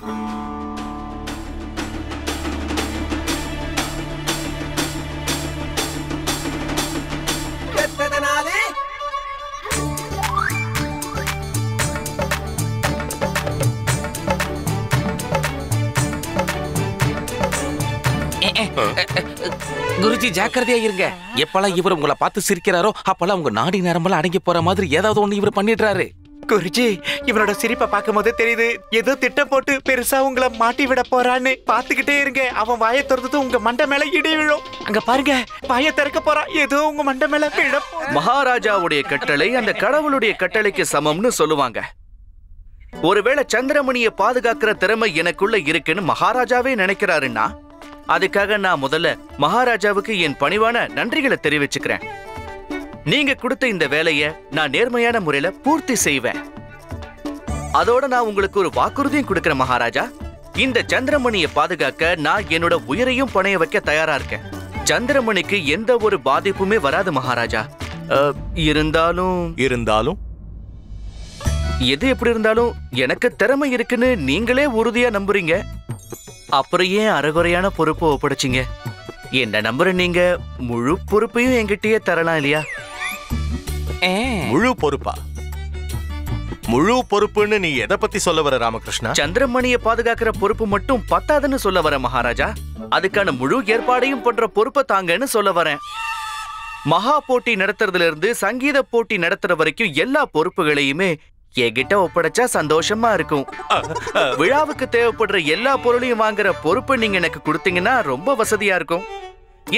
குருஜி ஜாக்கிரதையா இருங்க. எப்பெல்லாம் இவர் உங்களை பார்த்து சிரிக்கிறாரோ அப்பெல்லாம் உங்க நாடி நரம்பெல்லாம் அடங்கி போற மாதிரி ஏதாவது ஒண்ணு இவர் பண்ணிடுறாரு. குருஜி, இவனோட சிரிப்பை பார்க்கும் போது தெரியுது ஏதோ திட்டம் போட்டு பெருசா உங்களை மாட்டி விட போறான்னு. பாத்துக்கிட்டே இருங்க, அவன் வாயை திறந்து உங்க மண்டை மேல இடி விழும். அங்க பாருங்க, வாயை திறக்க போறான், ஏதோ உங்க மண்டை மேல விழ. மகாராஜாவுடைய கட்டளை அந்த கடவுளுடைய கட்டளைக்கு சமம்னு சொல்லுவாங்க. ஒருவேளை சந்திரமணியை பாதுகாக்கிற திறமை எனக்குள்ள இருக்குன்னு மகாராஜாவே நினைக்கிறாருன்னா அதுக்காக நான் முதல்ல மகாராஜாவுக்கு என் பணிவான நன்றிகளை தெரிவிச்சுக்கிறேன். நீங்க கொடுத்த இந்த வேலையை நான் நேர்மையான முறையில பூர்த்தி செய்வேன். அதோட நான் உங்களுக்கு ஒரு வாக்குறுதியும் கொடுக்கிறேன் மகாராஜா. இந்த சந்திரமணியை பாதுகாக்க நான் என்னோட உயிரையும் பணைய வைக்க தயாரா இருக்கேன். சந்திரமணிக்கு எந்த ஒரு பாதிப்புமே வராது மகாராஜா. இருந்தாலும் எது எப்படி இருந்தாலும் எனக்கு திறமை இருக்குன்னு நீங்களே உறுதியா நம்புறீங்க. அப்புறம் ஏன் அரைகுறையான பொறுப்பை ஒப்படைச்சிங்க? என்ன நம்புற நீங்க முழு பொறுப்பையும் என்கிட்டயே தரலாம் இல்லையா? முழு பொறுப்பா? முழு பொறுப்புன்னு நீ எதை பத்தி சொல்ல வர ராமகிருஷ்ணா? சந்திரமணியை பாதுகாக்கிற பொறுப்பு மட்டும் பத்தாதுன்னு சொல்ல வர மகாராஜா. அதுக்கான முழு ஏற்பாடையும் பண்ற பொறுப்பை தாங்கன்னு சொல்ல வரேன். மகா போட்டி நடத்துறதுல இருந்து சங்கீத போட்டி நடத்துற வரைக்கும் எல்லா பொறுப்புகளையுமே என்கிட்ட ஒப்படைச்சா சந்தோஷமா இருக்கும். விழாவுக்கு தேவைப்படுற எல்லா பொருளையும் வாங்குற பொறுப்பு நீங்க எனக்கு கொடுத்தீங்கன்னா ரொம்ப வசதியா இருக்கும்.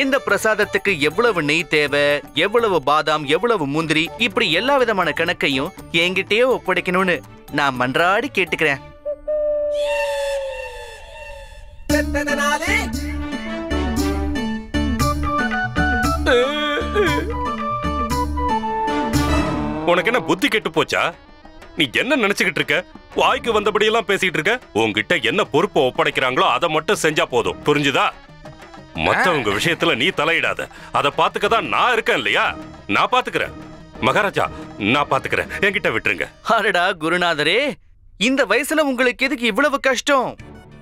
இந்த பிரசாதத்துக்கு எவ்வளவு நெய் தேவை, எவ்வளவு பாதாம், எவ்வளவு முந்திரி, இப்படி எல்லா விதமான கணக்கையும் என்கிட்டயே ஒப்படைக்கணும்னு நான் மன்றாடி கேட்டுக்கிறேன். உனக்கு என்ன புத்தி கெட்டு போச்சா? நீ என்ன நினைச்சுக்கிட்டு இருக்க? வாய்க்கு வந்தபடி எல்லாம் பேசிட்டு இருக்க. உன்கிட்ட என்ன பொறுப்பை ஒப்படைக்கிறாங்களோ அதை மட்டும் செஞ்சா போதும், புரிஞ்சுதா? மத்தவங்க விஷயத்துல நீ தலையிடாத. அதை பாத்துக்கதான் நான் இருக்கேன் இல்லையா? நான் பாத்துக்கிறேன் மகாராஜா, நான் பாத்துக்கிறேன். என்கிட்ட விட்டுருங்க. அடடா குருநாதரே, இந்த வயசுல உங்களுக்கு எதுக்கு இவ்வளவு கஷ்டம்?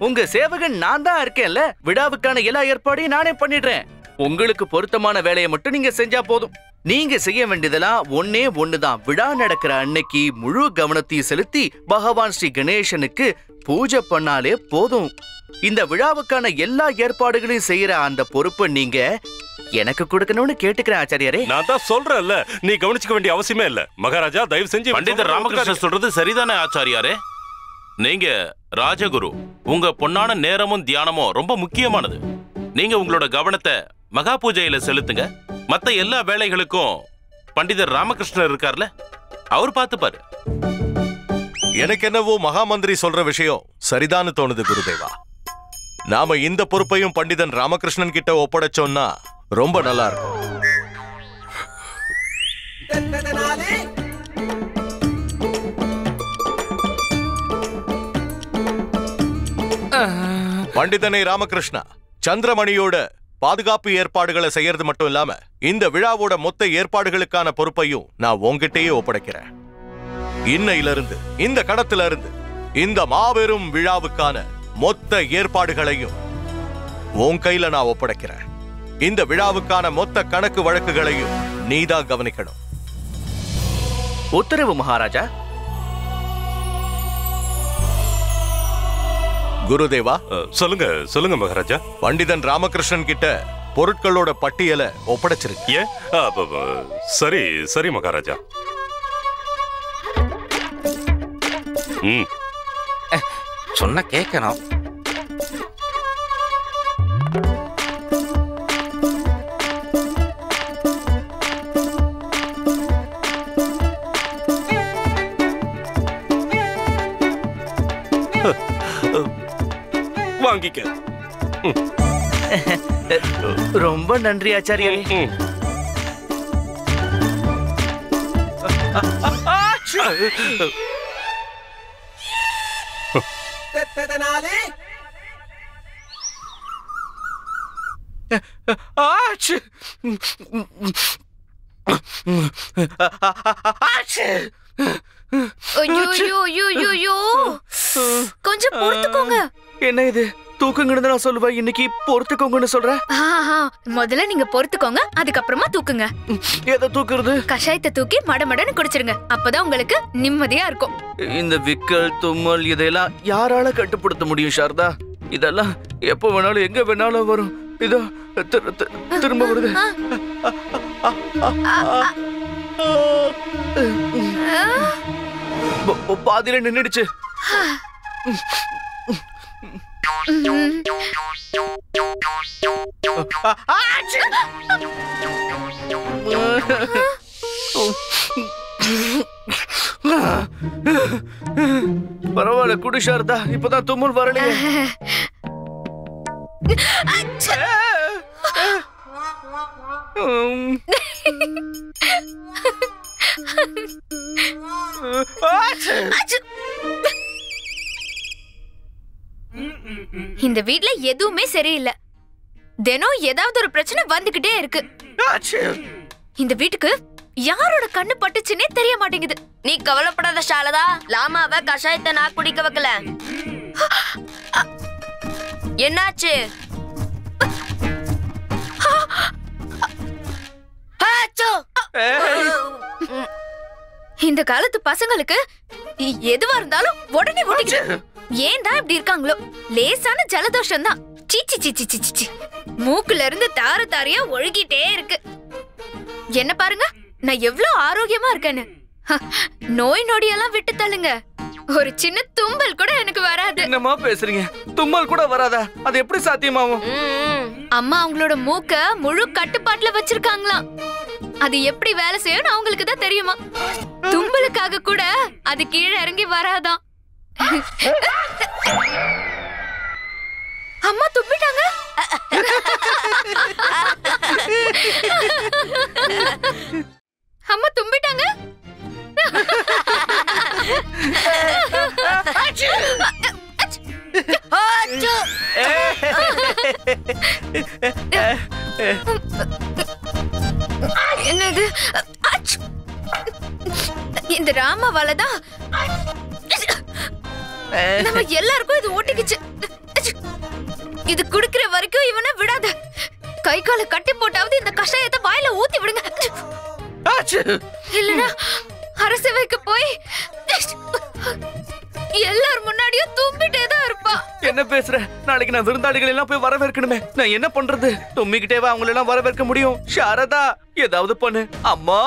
உங்க சேவகன் நான் தான் இருக்கேன்ல. விழாவுக்கான எல்லா ஏற்பாடையும் நானே பண்ணிடுறேன். உங்களுக்கு பொருத்தமான வேலையை மட்டும் நீங்க செஞ்சா போதும். நீங்க செய்ய வேண்டியதெல்லாம் ஒன்னே ஒண்ணுதான். விழா நடக்கிற அன்னைக்கு முழு கவனத்தையும் செலுத்தி பகவான் ஸ்ரீ கணேசனுக்கு பூஜை பண்ணாலே போதும். இந்த விழாவுக்கான எல்லா ஏற்பாடுகளையும் செய்யற அந்த பொறுப்பை நீங்க எனக்கு கொடுக்கணும்னு கேட்டுக்கிறேன் ஆச்சாரியாரே. நான் தான் சொல்றேன்ல, நீ கவனிச்சுக்க வேண்டிய அவசியமே இல்ல. மகாராஜா தயவு செஞ்சு பண்டிதர் ராமகிருஷ்ணன் சொல்றது சரிதானே ஆச்சாரியாரே? நீங்க ராஜகுரு, உங்க பொன்னான நேரமும் தியானமும் ரொம்ப முக்கியமானது. நீங்க உங்களோட கவனத்தை மகா பூஜையில செலுத்துங்க. மத்த எல்லா வேலைகளுக்கும் பண்டிதர் ராமகிருஷ்ணர் இருக்கார்ல, அவர் பார்த்துப்பாரு. எனக்கு என்னவோ மகாமந்திரி சொல்ற விஷயம் சரிதான்னு தோணுது குருதேவா. நாம இந்த பொறுப்பையும் பண்டிதன் ராமகிருஷ்ணன் கிட்ட ஒப்படைச்சோம்னா ரொம்ப நல்லா இருக்கும். பண்டிதனை ராமகிருஷ்ணா, சந்திரமணியோட பாதுகாப்பு ஏற்பாடுகளை செய்யறது மட்டும் இல்லாம இந்த விழாவோட மொத்த ஏற்பாடுகளுக்கான பொறுப்பையும் நான் உன்கிட்டயே ஒப்படைக்கிறேன். இன்னையிலிருந்து இந்த கடத்துல இருந்து இந்த மாபெரும் விழாவுக்கான மொத்த ஏற்பாடுகளையும் உன் கையில நான் ஒப்படைக்கிறேன். இந்த விழாவுக்கான மொத்த கணக்கு வழக்குகளையும் நீதான் கவனிக்கணும். உத்தரவு மகாராஜா. குருதேவா. சொல்லுங்க சொல்லுங்க மகாராஜா. பண்டிதன் ராமகிருஷ்ணன் கிட்ட பொருட்களோட பட்டியலை ஒப்படைச்சிருக்கு. சரி சரி மகாராஜா. சொன்ன கேட்கணும். வாங்கிக்க. ரொம்ப நன்றி ஆச்சாரியரே. கொஞ்சம் பொறுத்துக்கோங்க. என்ன இது தூக்குங்கன்னு நான் சொல்லுவேன், இன்னைக்கு பொறுத்துக்கோங்கன்னு சொல்றேன். முதல்ல நீங்க பொறுத்துக்கோங்க, அதுக்கப்புறமா தூக்குங்க. எதை தூக்குறது? கஷாயத்தை தூக்கி மடமடன்னு குடிச்சிருங்க, அப்பதான் உங்களுக்கு நிம்மதியா இருக்கும். இந்த விக்கல் தும்மல் இதெல்லாம் யாரால கட்டுப்படுத்த முடியும் சாரதா? இதெல்லாம் எப்ப வேணாலும் எங்க வேணாலும் வரும். இதோ திரும்ப வருது. பாதியில நின்னுடுச்சு. பரவாயில்ல குடி சாரதா, இப்பதான் தும்மல் வரலையே. இந்த வீட்ல எதுவுமே சரியில்லை. தினம் ஏதாவது ஒரு பிரச்சனை வந்துகிட்டே இருக்கு. இந்த வீட்டுக்கு யாரோட கண்ணு பட்டுச்சுன்னே தெரிய மாட்டேங்குது. நீ கவலைப்படாத சாரதா, லாமாவை கஷாயத்தை நான் குடிக்க வைக்கல. என்னாச்சு? இந்த காலத்து பசங்களுக்கு எதுவா இருந்தாலும் உடனே ஓடிக்கிட்டு ஏன் தான் இப்படி இருக்காங்களோ? லேசான ஜலதோஷம் தான். சீச்சி சீச்சி சீச்சி, மூக்குல இருந்து தார தாரியா ஒழுகிட்டே இருக்கு. என்ன பாருங்க, நான் எவ்வளவு ஆரோக்கியமா இருக்கேன்னு. நோய் நொடியெல்லாம் விட்டு தள்ளுங்க, ஒரு சின்ன தும்மல் கூட எனக்கு வராது. என்னமா பேசுறீங்க? தும்மல் கூட வராதா? அது எப்படி சாத்தியமாகும்? அம்மா அவங்களோட மூக்க முழு கட்டுப்பாட்டுல வச்சிருக்காங்களாம். அது எப்படி வேலை செய்யும் அவங்களுக்கு தான் தெரியுமா. தும்பலுக்காக கூட அது கீழே இறங்கி வராதான். அம்மா துப்பிட்டாங்க. அம்மா தும்பிட்டாங்க. என்னது? இந்த ராமாவாலதான் நம்ம எல்லாருக்கும் இது ஓட்டிக்கிச்சு. இது குடுக்கிற வரைக்கும் இவனை விடாத. கை காலை கட்டி போட்டாவது இந்த கஷாயத்தை வாயில ஊத்தி விடுங்க. இல்லனா அரசவைக்கு போய் எல்லாரும் முன்னாடியும் தும்பிட்டே தான் இருப்பா. என்ன பேசுற? நாளைக்கு நான் விருந்தாளிகள் எல்லாம் போய் வரவேற்கணுமே, நான் என்ன பண்றது? தும்மிக்கிட்டேவா அவங்களை எல்லாம் வரவேற்க முடியும்? சாரதா ஏதாவது பண்ணு. அம்மா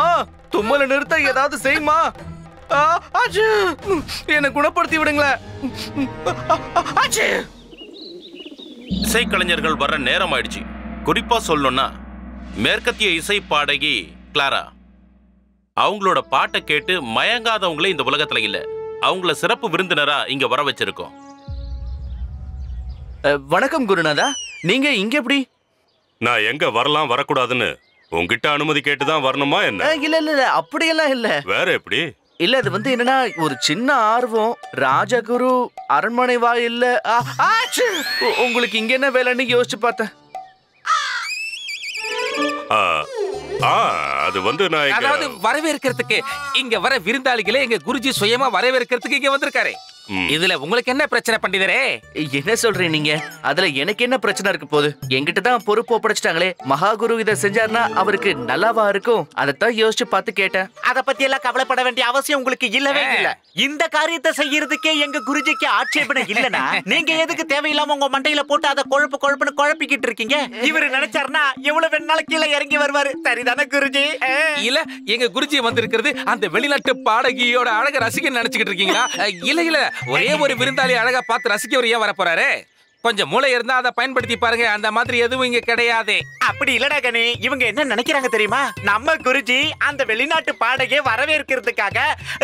தும்மல நிறுத்த ஏதாவது செய்யுமா? என்ன குணப்படுத்தி விடுங்களேன். இசைக்கலைஞர்கள் வர்ற நேரம் ஆயிடுச்சு. குறிப்பா சொல்லணும்னா மேற்கத்திய இசை பாடகி கிளாரா. அவங்களோட பாட்டை கேட்டு மயங்காதவங்களே இந்த உலகத்துல இல்ல. அவங்கள சிறப்பு விருந்தினரா இங்க வர வச்சிருக்கோம். வணக்கம் குருநாதா, நீங்க இங்க எப்படி? நான் எங்க வரலாம் வரக்கூடாதுன்னு உங்ககிட்ட அனுமதி கேட்டுதான் வரணுமா என்ன? இல்ல இல்ல அப்படியெல்லாம் இல்ல. வேற எப்படி? இல்ல அது வந்து என்னன்னா ஒரு சின்ன ஆர்வம். ராஜகுரு அரண்மனை வாயில்ல உங்களுக்கு இங்க என்ன வேலைன்னு யோசிச்சு பார்த்தேன். அது வந்து நான் அதாவது வரவேற்கிறதுக்கு இங்க வர விருந்தாளிகளே எங்க குருஜி சுயமா வரவேற்கிறதுக்கு இங்க வந்திருக்காரு. இதுல உங்களுக்கு என்ன பிரச்சனை பண்டிதரே? என்ன சொல்றீங்க நீங்க? அதுல எனக்கு என்ன பிரச்சனை இருக்கு போகுது? என்கிட்ட தான் பொறுப்பு ஒப்படைச்சிட்டாங்களே. மகாகுரு இதை செஞ்சாருன்னா அவருக்கு நல்லாவா இருக்கும்? அதைத்தான் யோசிச்சு பார்த்து கேட்டேன். அத பத்தி எல்லாம் கவலைப்பட வேண்டிய அவசியம் உங்களுக்கு இல்லவே இல்ல. இந்த காரியத்தை செய்யறதுக்கே எங்க குருஜிக்கு ஆட்சேபனை இல்லனா நீங்க எதுக்கு தேவையில்லாம உங்க மண்டையில போட்டு அதை குழப்புன்னு குழப்பிக்கிட்டு இருக்கீங்க? இவரு நினைச்சாருன்னா எவ்வளவு வேணாலும் கீழே இறங்கி வருவாரு. சரிதானே குருஜி? இல்ல எங்க குருஜி வந்திருக்கிறது அந்த வெளிநாட்டு பாடகியோட அழக ரசிக்க நினைச்சுக்கிட்டு இருக்கீங்களா? இல்ல ஒரே ஒரு விருந்தாளி அழகா பார்த்து ரசிக்க ஏன் வர போறாரு? கொஞ்சம் மூளை இருந்தா அதை பயன்படுத்தி பாருங்க. அந்த மாதிரி எதுவும் இங்க கிடையாது. அப்படி இல்லடா கனி, இவங்க என்ன நினைக்கிறாங்க தெரியுமா? நம்ம குருஜி அந்த வெளிநாட்டு பாடகை வரவேற்கிறதுக்காக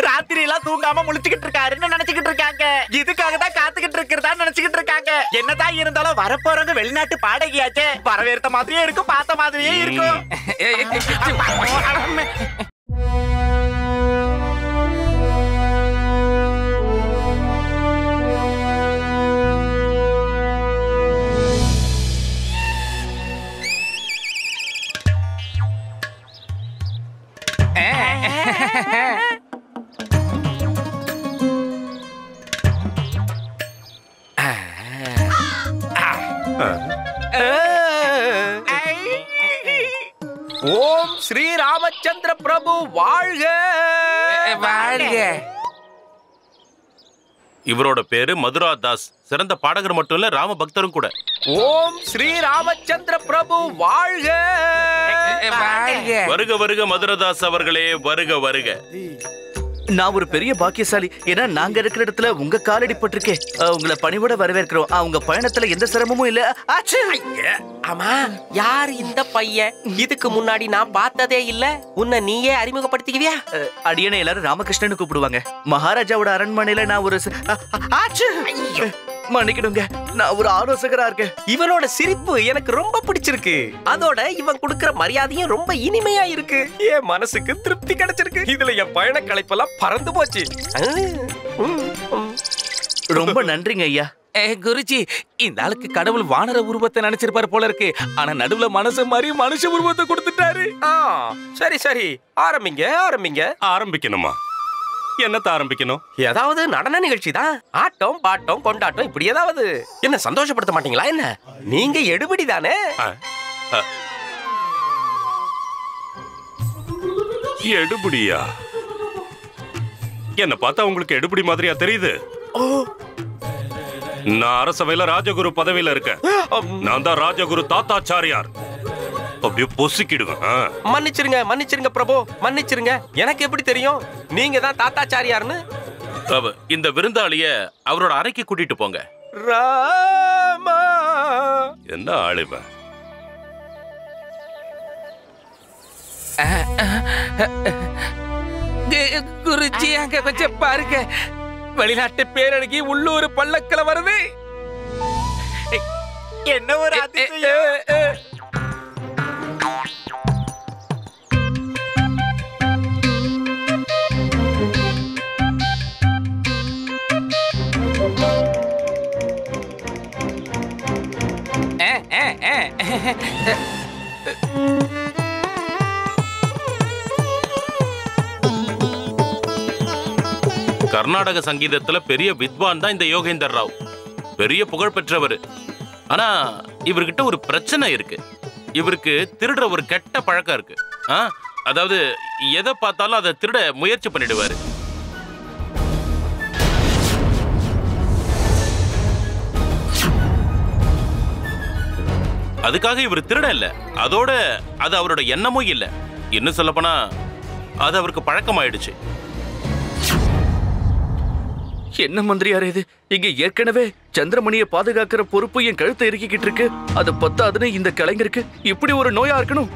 ராத்திரி எல்லாம் தூங்காம முழிச்சுக்கிட்டு இருக்காருன்னு நினைச்சுக்கிட்டு இருக்காங்க. இதுக்காக தான் காத்துக்கிட்டு இருக்கிறதா நினைச்சுக்கிட்டு இருக்காங்க. என்னதான் இருந்தாலும் வரப்போறவங்க வெளிநாட்டு பாடகியாச்சே, வரவேற்ற மாதிரியே இருக்கும், பார்த்த மாதிரியே இருக்கும். ஓம் ஸ்ரீ ராமச்சந்திர பிரபு வாழ்க வாழ்க. இவரோட பேரு மதுரா தாஸ். சிறந்த பாடகர் மட்டும் இல்ல, ராம பக்தரும் கூட. ஓம் ஸ்ரீ ராமச்சந்திர பிரபு வாழ்க வருக வருக மதுரதாஸ் அவர்களே, வருக வருக. நான் ஒரு பெரிய பாக்கியசாலி. ஏன்னா நாங்க இருக்கிற இடத்துல உங்க காலடி பட்டிருக்கே. உங்களை பணிவோட வரவேற்கிறோம். உங்க பயணத்துல எந்த சிரமமும் இல்ல. ஆமா, யார் இந்த பையன்? இதுக்கு முன்னாடி நான் பார்த்ததே இல்ல. உன்னை நீயே அறிமுகப்படுத்திக்குவியா? அடியனை எல்லாரும் ராமகிருஷ்ணன் கூப்பிடுவாங்க. மகாராஜாவோட அரண்மனையில நான் ஒரு மன்னிக்கணுங்க, நான் ஒரு ஆலோசகரா இருக்கேன். இவனோட சிரிப்பு எனக்கு ரொம்ப பிடிச்சிருக்கு. அதோட இவன் கொடுக்கிற மரியாதையும் ரொம்ப இனிமையா இருக்கு. என் மனசுக்கு திருப்தி கிடைச்சிருக்கு. இதுல என் பயண களைப்பெல்லாம் பறந்து போச்சு. ரொம்ப நன்றிங்க ஐயா. குருஜி, இந்த ஆளுக்கு கடவுள் வானர உருவத்தை நினைச்சிருப்பாரு போல இருக்கு. ஆனா நடுவுல மனசு மாதிரி மனுஷ உருவத்தை கொடுத்துட்டாரு. சரி சரி, ஆரம்பிங்க. ஆரம்பிக்கணுமா? என்னத்த ஆரம்பிக்கணும்? ஏதாவது நடன நிகழ்ச்சி தான். ஆட்டம் பாட்டம் கொண்டாட்டம் இப்படி ஏதாவது. என்ன சந்தோஷப்படுத்த மாட்டீங்களா என்ன? நீங்க எடுபடி தானே? எடுபடியா? என்ன பார்த்தா உங்களுக்கு எடுபடி மாதிரியா தெரியுது? நான் அரசவையில ராஜகுரு பதவியில இருக்கேன். நான் தான் ராஜகுரு தாத்தாச்சாரியார். அப்படியே பொசுக்கிடுவேன். மன்னிச்சிருங்க பிரபு, மன்னிச்சிருங்க. எனக்கு எப்படி தெரியும் நீங்க தான் தாத்தாச்சாரியார்னு? இந்த விருந்தாளிய அவரோட அறைக்கு கூட்டிட்டு போங்க. ராமா, என்ன ஆளுவ? குருஜி, அங்க கொஞ்சம் பாருங்க. வெளிநாட்டு பேரழகி உள்ளூர் பல்லக்கல வருது. என்ன ஒரு அதிசயம்! கர்நாடக சங்கீதத்துல பெரிய வித்வான் தான் இந்த யோகேந்தர் ராவ். பெரிய புகழ் பெற்றவர். ஆனா இவர்கிட்ட ஒரு பிரச்சனை இருக்கு. இவருக்கு திருடுற ஒரு கெட்ட பழக்கம் இருக்கு. அதாவது எதை பார்த்தாலும் அதை திருட முயற்சி பண்ணிடுவாரு. அதுக்காக இவர் திருட இல்ல, அதோட அது அவரோட எண்ணமும் இல்ல. இன்னும் சொல்ல போனா அது அவருக்கு பழக்கமாயிடுச்சு. என்ன மந்திரியாரே இது? இங்க ஏற்கனவே சந்திரமணியை பாதுகாக்கிற பொறுப்பு என் கழுத்தை இறுக்கிக்கிட்டு இருக்கு. அது பத்தாதுன்னு இந்த கலைஞருக்கு இப்படி ஒரு நோயா இருக்கணும்.